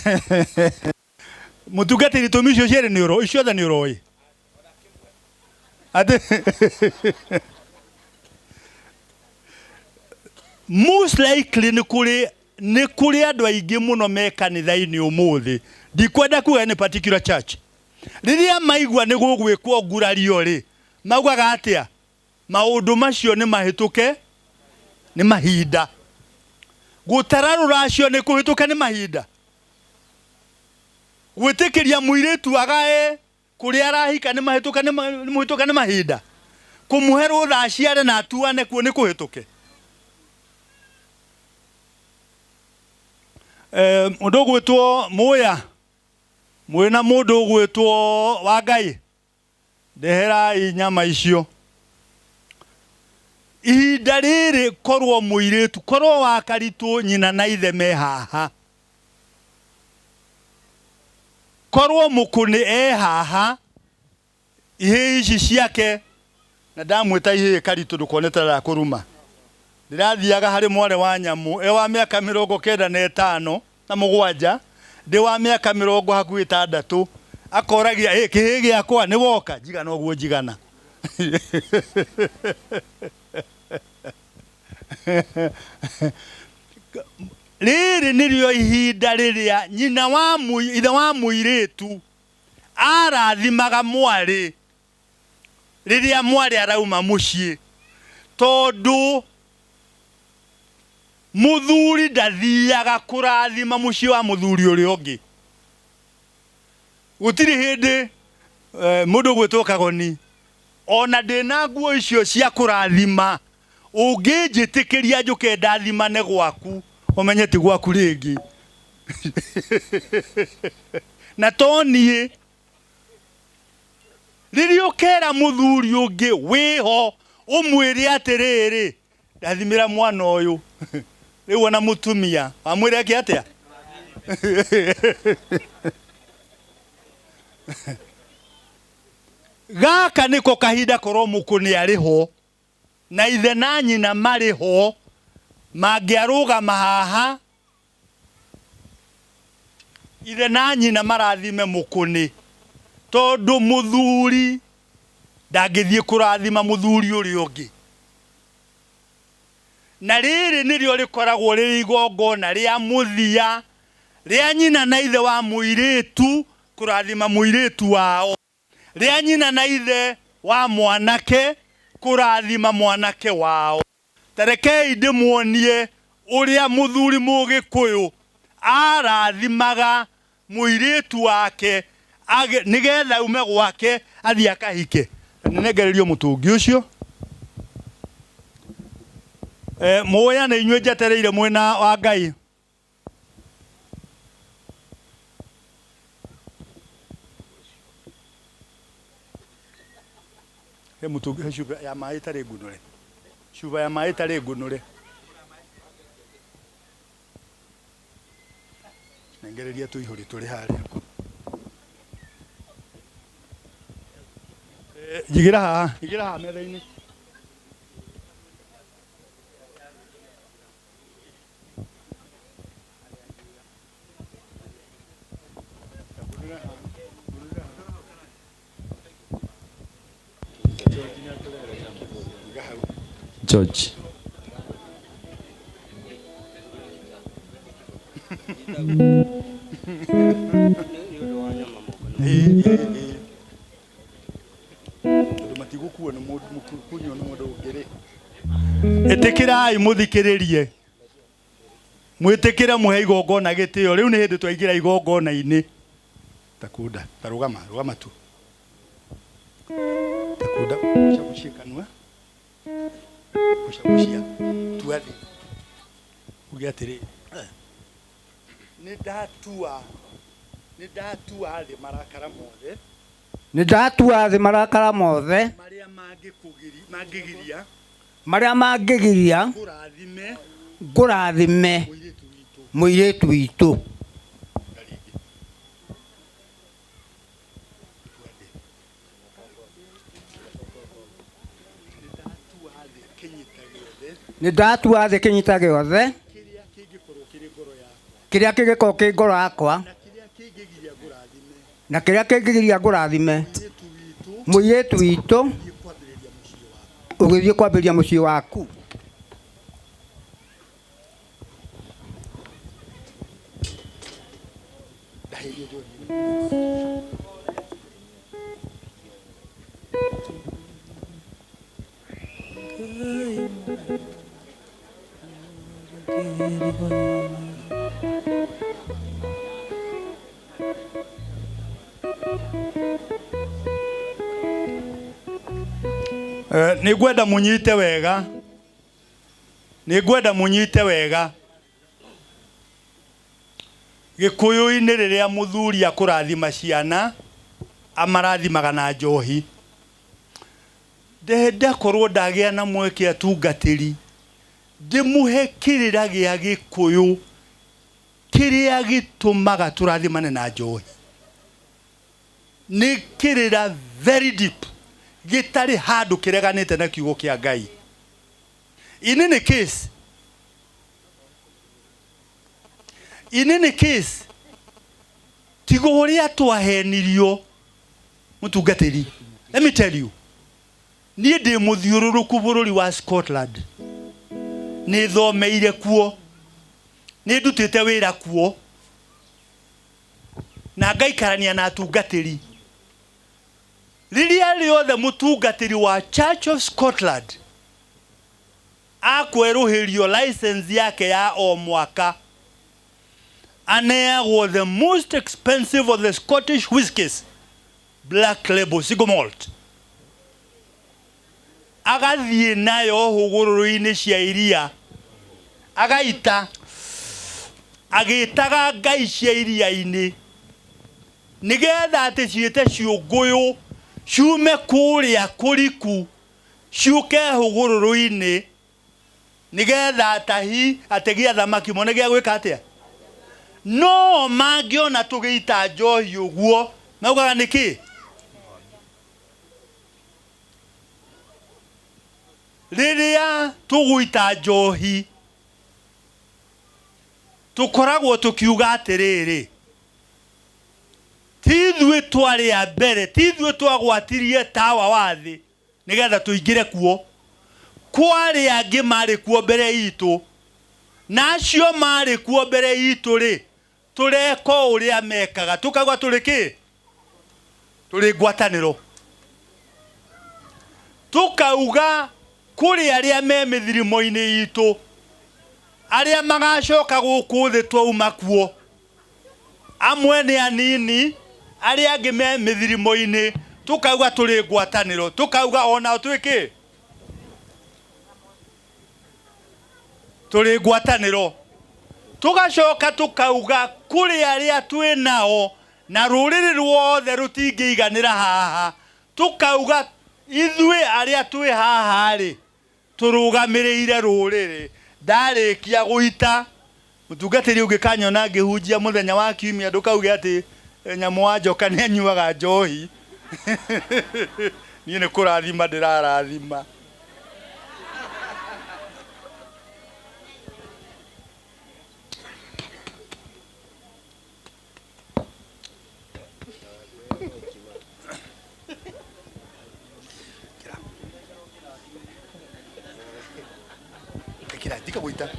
mutugatiri tumisho chere ni ro icio tha ni roi ate most likely ni kuri andu aingi muno me kanitha-ini umuthi ndikwenda kuga ni particular church riria maigua ni gugwikwo ngurario ri maugaga atia maundu macio ni mahituke ni mahinda gutararura acio ni kuhituka ni mahinda gwitikiria muiritu agae kuri arahika ni mahituka ni mahinda kumuhe rutha aciare na atuane kuo ni kuhituke mundu gwitwo muya mwina mundu gwitwo wa Ngai ndehera inyama icio ihinda riri korwo muiritu korwo wa Karitu nyina na ithe me haha korwo mukuni haha ihe ici ciake na ndamwita ihe Karitu ndukoneta ra kuruma ndirathiaga hari mware wa nyamu wa miaka 95 na mugwanja ndi wa miaka 60 akoragia kihi giakwa ni woka jigana oguo jigana riri nirio ihinda riria nyina wa ithe wa muiritu arathimaga mwari riria mwari arauma mucii tondu muthuri ndathiaga kurathima mucii wa muthuri uri ungi gutiri hindi mundu gwitwo Kagoni ona ndina nguo icio cia kurathima unginjitikiria njuke ndathimane gwaku umenye ti gwaku ringi na tonie riria ukera muthuri ungi wiho umwire atiriri ndathimira mwana uyu riu ona mutumia amwire aki atia gaka niko kahinda korwo mukuni ariho na ithe na nyina mariho mangiarugama haha ithe na nyina marathime mukuni tondu muthuri ndangithie kurathima muthuri uri ungi na riri nirio rikoragwo riri igongona ria muthia ria nyina na ithe wa muiritu kurathima muiritu wao ria nyina na ithe wa mwanake kurathima mwanake wao tarekei ndimuonie uria muthuri mugikuyu arathimaga muiritu wake nigetha ume gwake athii akahike nengererio mutungi ucio muya ni inywe njetereire mwena wa Ngai he mutungi he shuba ya mai tare gunure shuba ya mai tare gunure nengereria tuihuri turi haria jigira ha metha-ini George matigukuo ni mukunyo ni mundu ungiri itikirai muthikiririe mwitikire muhe igongona gitio riu ni hindi twaigira igongona-ini takunda tarugama tu takunda shamushikanwa kushamushia tuathi ugi atiri ni datua thi marakara mothe maria mangigiria ngurathime muiritu witu ni ndatua thi kinyita giothe kiria kigiko kingoro akwa na kiria kingigiria ngurathime muiretu witu ugithie kwambiria mucii waku. Nĩngwenda mũnyite wega, nĩngwenda mũnyite wega. Gĩkũyũ-inĩ rĩrĩa mũthuri akũrathima ciana amarathimaga na njohi. Ndenda korwo ndagĩa na mweke atungatĩri ndĩmũhe kĩrĩra gĩa Gĩkũyũ kĩrĩa gĩtũmaga tũrathimane na njohi. Nĩ kĩrĩra very deep, gĩtarĩ handũ kĩreganĩte na kiugo kĩa Ngai. In any case, tiga ũrĩa twahenirio mũtungatĩri. Let me tell you, niĩ ndĩ mũthiũrũrũku bũrũri wa Scotland, nĩ thomeire kuo, nĩ ndutĩte wĩra kuo, na ngaikarania na atungatĩri. Rĩrĩa rĩothe mũtungatĩri wa Church of Scotland akwerũhĩrio license yake ya o mwaka, aneagwo the most expensive of the Scottish whiskies, Black Label single malt, agathiĩ nayo hũgũrũrũ-inĩ cia iria, agaita, agĩtaga ngai cia iria-inĩ, nĩgetha atĩ ciĩte ciũngũyũ ciume kũrĩa kũriku ciũke hũgũrũrũ-inĩ, nĩgetha atahi ategi a thamaki mone gĩa gwĩka atĩa. No mangĩona tũgĩita njohi ũguo maugaga nĩkĩ? Rĩrĩa tũgũita njohi tũkoragwo tũkiuga atĩrĩrĩ, ti ithuĩ twarĩ a mbere, ti ithuĩ twagwatirie tawa wa thĩ nĩgetha tũingĩre kuo, kwarĩ angĩ marĩ kuo mbere itũ, na acio marĩ kuo mbere itũ rĩ, tũreka ũrĩa mekaga, tũkauga tũrĩ kĩ? Tũrĩ ngwatanĩro. Tũkauga kũrĩ arĩa me mĩthirimo-inĩ itũ, arĩa magacoka gũkũ thĩ twauma kuo, amwe nĩ anini, arĩa angĩ me mĩthirimo-inĩ, tũkauga tũrĩ ngwatanĩro, tũkauga onao twĩkĩ? Tũrĩ ngwatanĩro. Tũgacoka tũkauga kũrĩ arĩa twĩ nao na rũrĩrĩ ruothe rũtingĩiganĩra haha, tũkauga ithuĩ arĩa twĩ haha rĩ, tũrũgamĩrĩire rũrĩrĩ. Ndarĩkia gũita, mũtungatĩri ũngĩkanyona ngĩhunjia mũthenya wa Kiumia ndũkauge atĩ nyamũ wa njoka nĩ anyuaga njohi. Niĩ nĩ kũrathima ndĩrarathima. Kira tika guita.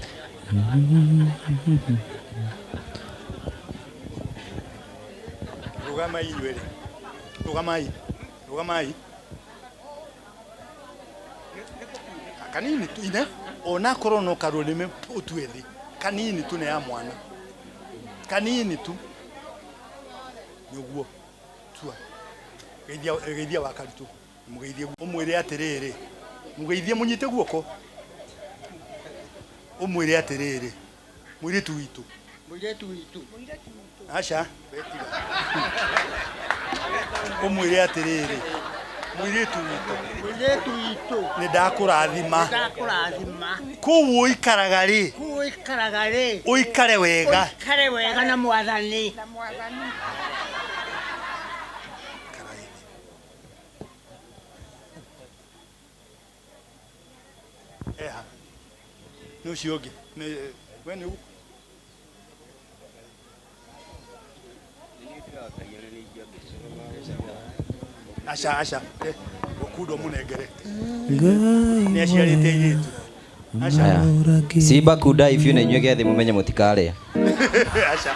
Rugamai inyuĩ, rugamai, rugamai. Kanini tu ine, ona korwo no karũrĩmĩ ũtue thĩ, kanini tu nĩ ya mwana, kanini tu nĩguo tua. Geithia wa Karitũ, mũgeithie ũmwĩre atĩrĩrĩ, mũgeithie mũnyite guoko, ũmwĩre atĩrĩrĩ, mũirĩtu witũ, mũirĩtu witũ, aca ũmwĩre atĩrĩrĩ, mũirĩtu witũ, nĩ ndakũrathima, kũu ũikaraga rĩ, ũikare wega, na Mwathani. Eha, nĩ ũcio ũngĩ, we nĩ Asha okudo munegere ni aciarite yitu Asha Simba kudai ifyu na inywe gethi mumenye mutikare Asha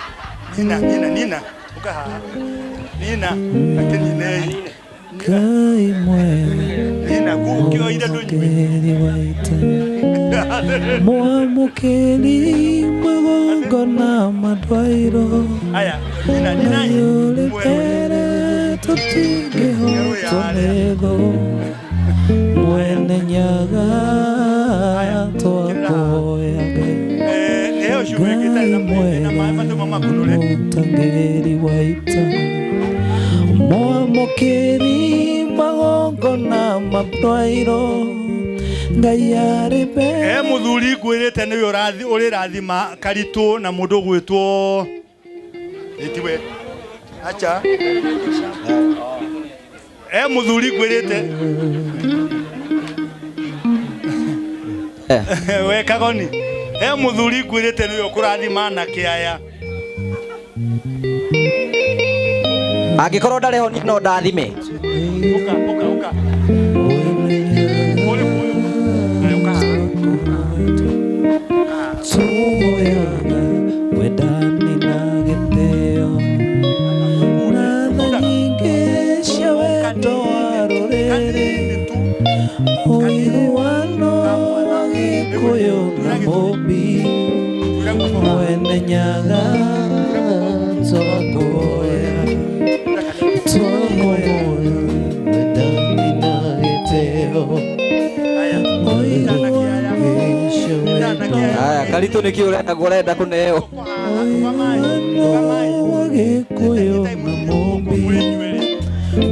Nina ukaha Nina akeni nei Kai Nina kukio ida dunywe Mwamukeli magongona madwairo Aya Nina Yulekere tutige hotonego Mwene nyaga twakoyaga Gai mwene tangeri waita Mwamukeli magongona madwairo muthuri gwirite ni uri rathima Karitu na mundu gwitwo itiwe acha muthuri gwirite we Kagoni muthuri gwirite ni ukurathima na kiaya angikorwo ndareho no ndathime uka Tuoyaga wedani na githeo Ratha nyingi cia wendo wa rũrĩrĩ Ũiguano Gĩkũyũ na Mũmbi Mwene Nyaga twakuhoya wedani na gĩtĩo Aya Karitu niki urenda kuneo Gĩkũyũ na Mũmbi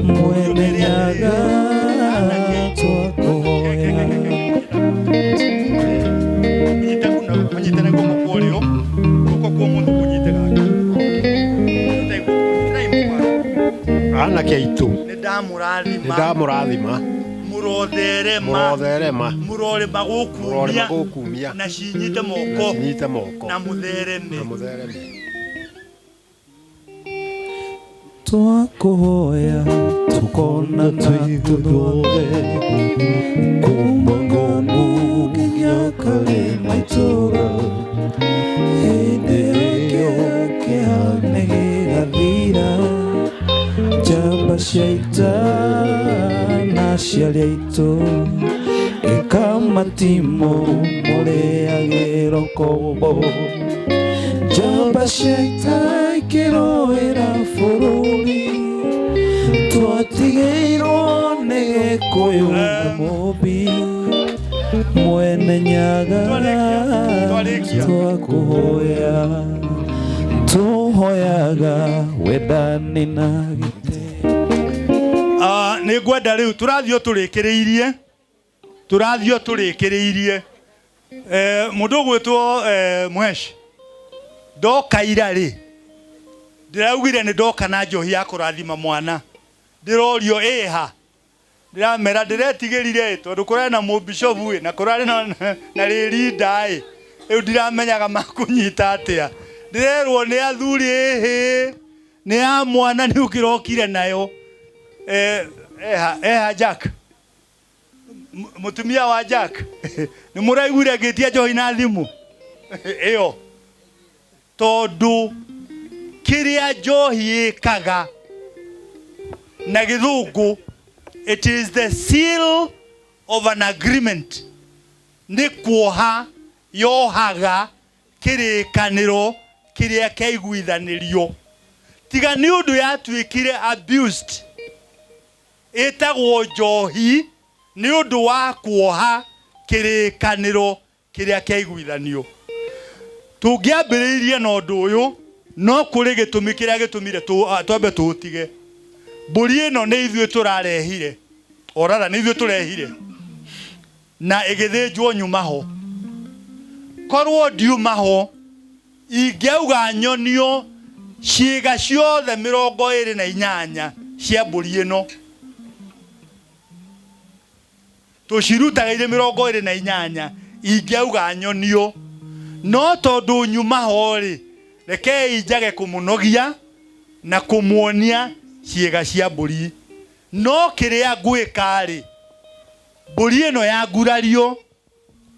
Mwene Nyaga twakuhoya manyitana ngo mukorio uko kwa mundu kunyitega ana keitu ni ndamurathima murorema gukumia na cinyite moko na muthereme twakuhoya tukona twithuothe kuma ng'ongu nginya karĩma itũra hĩndĩ ĩyo kĩhane gĩgathira njamba cia ita na ciarĩ aitũ ĩkamatimũ mũrĩagĩro kombo njamba cia ita ikĩrũĩra bũrũri twatigĩirwo nĩ Gĩkũyũ na Mũmbi Mwene Nyaga twakuhoya tuhoyaga wendani na gĩtĩo nĩ ngwenda rĩu tũrathio tũrĩkĩrĩirie mũndũ gwĩtwo Mweshi ndoka ira rĩ ndĩraugire nĩ ndoka na njohi ya kũrathima mwana ndĩrorio ĩha ndiramera ndiretigĩrire tondũ kũrarĩ na mũbishofu na kũrarĩ na rĩrinda rĩu ndiramenyaga makunyita atĩa ndirerwo nĩ athuri nĩ ya mwana nĩ ũkĩrokire nayo Jack mũtumia wa Jack nĩ mũraiguire ngĩtia njohi na thimũ ĩyo tondu kiria njohi ĩkaga na gĩthũngũ it is the seal of an agreement nĩ kuoha yohaga kĩrĩkanĩro kĩrĩa kĩaiguithanĩrio tiga nĩ ũndũ yatuĩkire abused ĩtagwo njohi nĩ ũndũ wa kuoha kĩrĩkanĩro kĩrĩa kĩaiguithanio tũngĩambĩrĩirie na ũndũ ũyũ no kũrĩ gĩtũmi kĩrĩa gĩtũmire twambe tũtige mbũri ĩno nĩ ithuĩ tũrarehire orara nĩ ithuĩ tũrehire na ĩgĩthĩnjwo nyuma ho korwo ndiuma ho ingĩauga nyonio ciĩga ciothe 28 cia mbũri ĩno tũcirutaga irĩ 28 ingĩauga nyonio no tondũ nyuma ho rĩ rekei njage kũmũnogia na kumuonia ciega cia mburi no kiria ngwikari mburi ino ya ngurario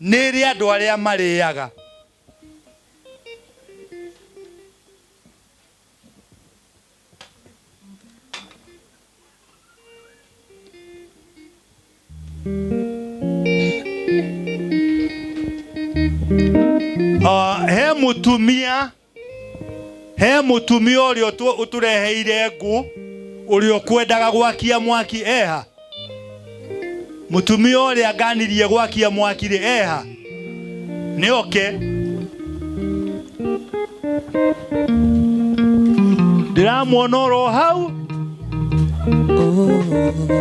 nĩ ĩrĩ andũ arĩa marĩaga. he mutumia ũrĩa ũtũreheire ngũ ũrĩa kwendaga gwakia mwaki eha. Mutumia ũrĩa nganirie gwakia mwaki rĩ eha nĩ oke. Ndĩramuona oro hau,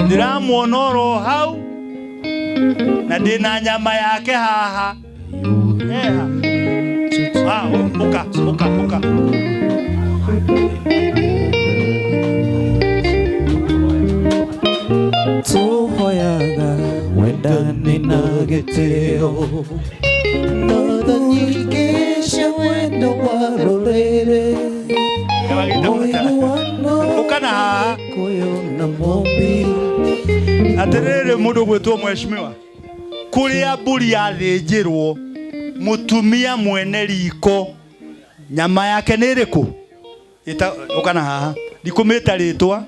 ndĩramuona oro hau na ndĩna nyama yake haha eha. Uka tuhoyaga wendani na gĩtĩo notha nyingĩ cia wendo wa rũrĩrĩ ukana kũyũ na mombi. Atĩrĩrĩ mũndũ gwĩtwo mheshimiwa kũrĩa mbũri yathĩnjĩrwo mutumia mwene riko nyama yake nĩ ĩrĩkũ ukana haha ndikumĩta rĩtwa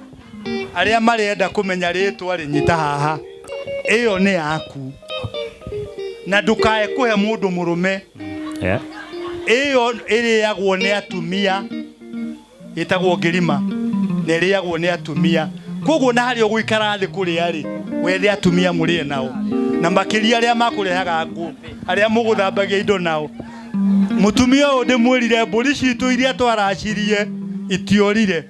arĩa marenda kũmenya rĩtwa rĩnyita haha ĩyo nĩ yaku na ndukae kũhe mũndũ mũrũme ĩyo ĩrĩagwo nĩ atumia ĩtagwo ngirima na ĩrĩagwo nĩ atumia. Koguo na harĩ ũgũikara thĩ kũrĩa rĩ wethe atumia mũrĩe nao na makĩria arĩa makũrehaga ngũ arĩa mũgũthambagia indo nao. Mutumia ũyũ ndĩmwĩrire mbũri citũ iria twaracirie itiorire.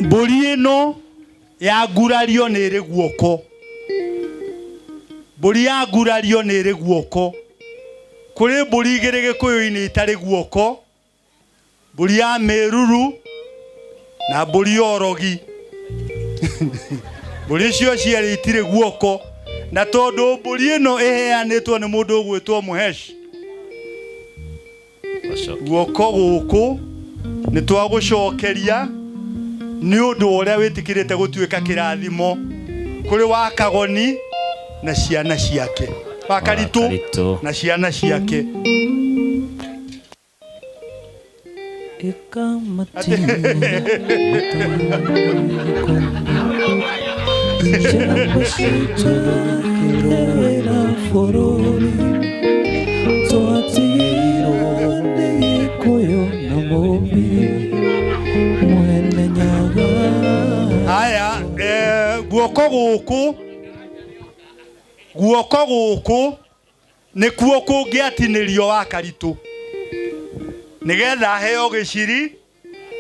Mbũri ĩno ya ngurario nĩ ĩrĩ guoko. Mbũri ya ngurario nĩ ĩrĩ guoko. Kũrĩ mbũri igĩrĩ Gĩkũyũ-inĩ itarĩ guoko, mbũri ya mĩruru na mbũri ya orogi. Mbũri icio cierĩ itirĩ guoko na tondũ mbũri ĩno ĩheanĩtwo nĩ mũndũ ũgwĩtwo Mũhesh, guoko gũkũ nĩ twagũcokeria nĩ ũndũ ũrĩa wĩtĩkĩrĩte gũtuĩka kĩrathimo kũrĩ wa Kagoni na ciana ciake, wa Karitũ na ciana ciake. Aya, guoko gũkũ nĩkuo kũngĩatinĩrio wa Karitũ nĩgetha aheo gĩciri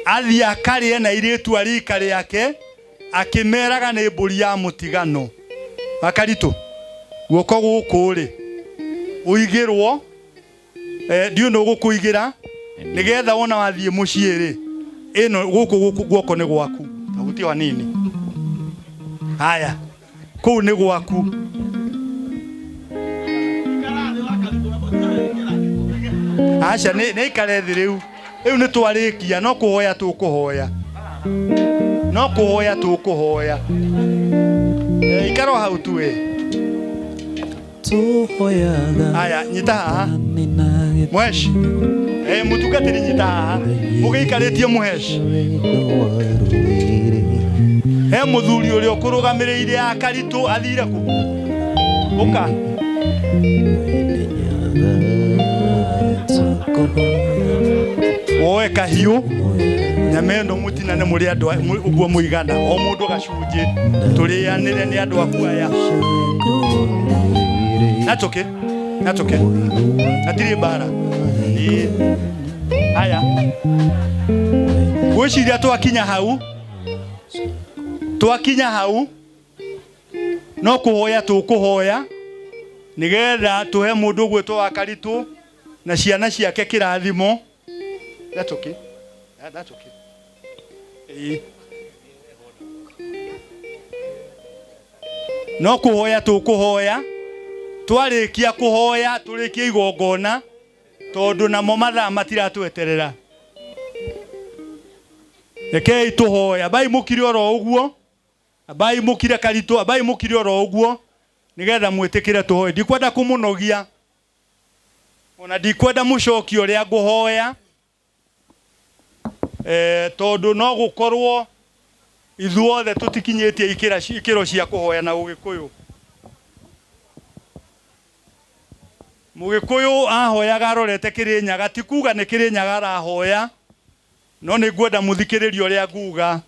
athiĩ akarĩe na airĩtu a rika rĩake akĩmeraga nĩ mbũri ya mũtigano. Wa Karitũ guoko gũkũ rĩ ũigĩrwo ndiũ nĩ ũgũkũigĩra nĩgetha wona wathiĩ mũciĩ rĩ ĩno gũkũ guoko nĩ gwaku taguti wa nini. Haya kũu nĩ gwaku. Aca nĩ ikare thĩ rĩu nĩ twarĩkia no kũhoya tũkũhoya no kũhoya tũkũhoya ikaro hau tu we tuhoyaga. Aya nyita haha Mũhesh mũtungatĩri nyita haha mũgĩikarĩtie Mũhesh he mũthuri ũrĩa ũkũrũgamĩrĩire ya Karitũ athire kũ ũka woe kahiũ nyama ĩno mũtinane mũrĩ andũ ũguo mũigana o mũndũ gacunjĩ tũrĩanĩre nĩ andũ aku aya. Natũke hatirĩ mbara Haya. Gwiciria twakinya hau no kuhoya tukuhoya nigetha tuhe mundu gwitwo wa Karitu na ciana ciake kirathimo. That's okay. That's okay. No kuhoya tukuhoya twarikia kuhoya turikie igongona tondu namo mathaa matiratweterera. Rekei tuhoya bai mukire oro uguo, bai mukire Karitu, bai mukire oro uguo nigetha mwitikire tuhoye. Ndikwenda kumunogia ona ndikwenda mucoki uria nguhoya tondu no gukorwo ithuothe tutikinyitie ikiro cia kuhoya na Ugikuyu. Mugikuyu ahoyaga arorete Kirinyaga, ti kuga ni Kirinyaga arahoya, no ni ngwenda muthikiririe uria nguga.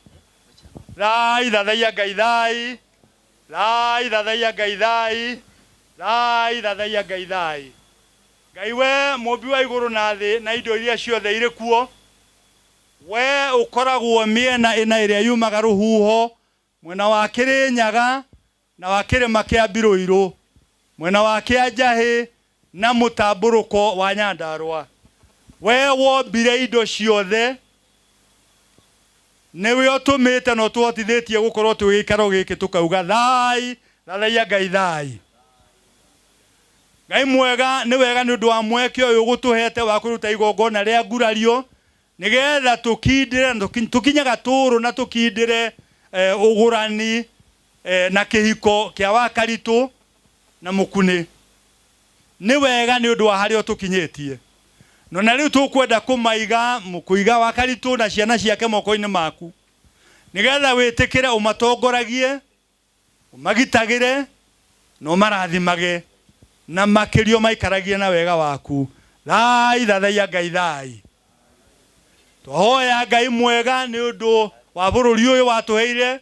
Thai thathaia Ngai thai, thai thathaia Ngai thai, thai thathaia Ngai thai. Ngai we mumbi wa iguru na thi na indo iria ciothe iri kuo, we ukoragwo miena ina iria yumaga ruhuho, mwena wa Kirinyaga na wa kirima kia Mbiruiru, mwena wa Kianjahi na mutamburuko wa Nyandarua. We wombire indo ciothe, niwe utumite no tuhotithitie gukorwo twi gikaro giki tukauga thai thathaia Ngai thai. Ngai mwega ni wega ni undu wa mweke uyu gutuhete wa kuruta igongona ria ngurario nigetha tukindire tukinyaga turu na tukindire ugurani na kihiko kia wa Karitu na Mukuni. Ni wega ni undu wa hario tukinyitie. No na riu tukwenda kumaiga mukuiga wa Karitu na ciana ciake moko-ini maku nigetha witikire umatongoragie, umagitagire no marathimage na makirio maikaragie na wega waku. Thai thathaia Ngai thai. Twahoya Ngai mwega ni undu wa bururi uyu watuheire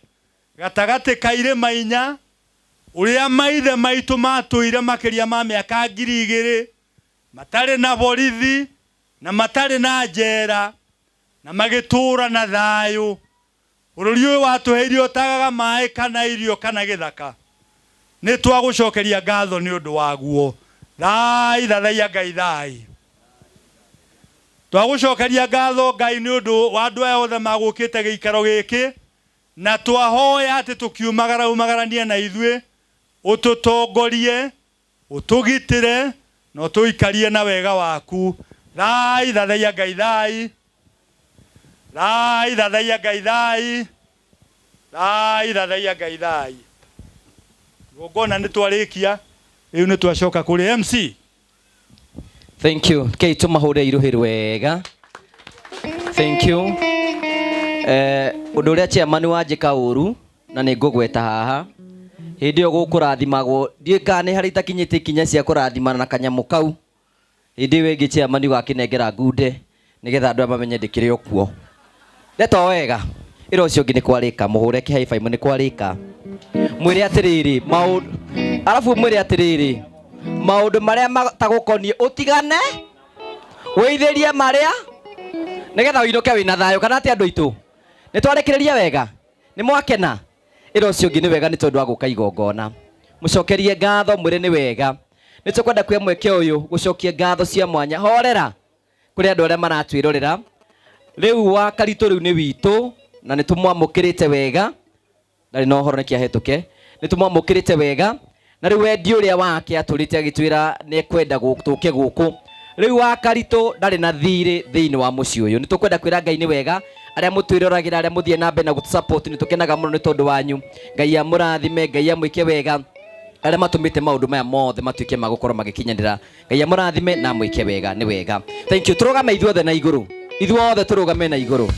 gatagati kaire mainya uria maithe maitu matuire makiria ma miaka 2000 matari na borithi na matari na njera na magitura na thayu. Bururi uyu watuheire utagaga mai kana irio kana githaka, ni twagucokeria ngatho ni undu waguo. Thai thathaia Ngai thai. Twagucokeria ngatho Ngai ni undu wa andu aya othe magukite giikaro giki na twahoya ati tukiumagarania na ithui ututongorie, utugitire no tuikarie na wega waku. Thai thathaia Ngai thai, thai thathaia Ngai thai, thai thathaia Ngai thai. Gongona ni twarikia riu ni twacoka kuri MC. Thank you. Kei tumahure iruhiru wega. Thank you. Undu uria chairman wanjika uru na ni ngugweta haha hindi yo gukurathimagwo ndiika ni hari takinyite kinya cia kurathimana na kanyamu kau hindi wengi chairman wakinengera ngunde nigetha andu amamenye ndikire okuo ndeto wega ira ucio ngi ni kwarika muhure ki high five ni kwarika mwire atiriri maundu alafu mwire atiriri maundu maria matagukonie utigane weithirie maria nigetha uinoke wina thayo kana ati andu itu ni twarekereria wega ni mwakena ira ucio ngi ni wega ni tondu wa guka igongona mucokerie ngatho mwire ni wega ni tukwenda kuya mweke uyu gucokia ngatho cia mwanya horera kuri andu aria maratwirorera riu wa Karitu riu ni witu na ni tumwamukirite wega ndari no horo nikia hetuke ni tumwamukirite wega na riu wendi uria wake aturite agitwira ni kwenda gutuke guku riu wa Karitu ndari na thiri thiini wa muci uyu ni tukwenda kwira Ngai ni wega aria mutwiriragira aria muthie na mbere na gutusupport ni tukenaga muno ni tondu wanyu. Ngai amurathime, Ngai amwike wega aria matumite maundu maya mothe matuike magukorwo magikinyanira. Ngai amurathime na amwike wega ni wega. Thank you. Turugame ithuothe na iguru, ithuothe turugame na iguru.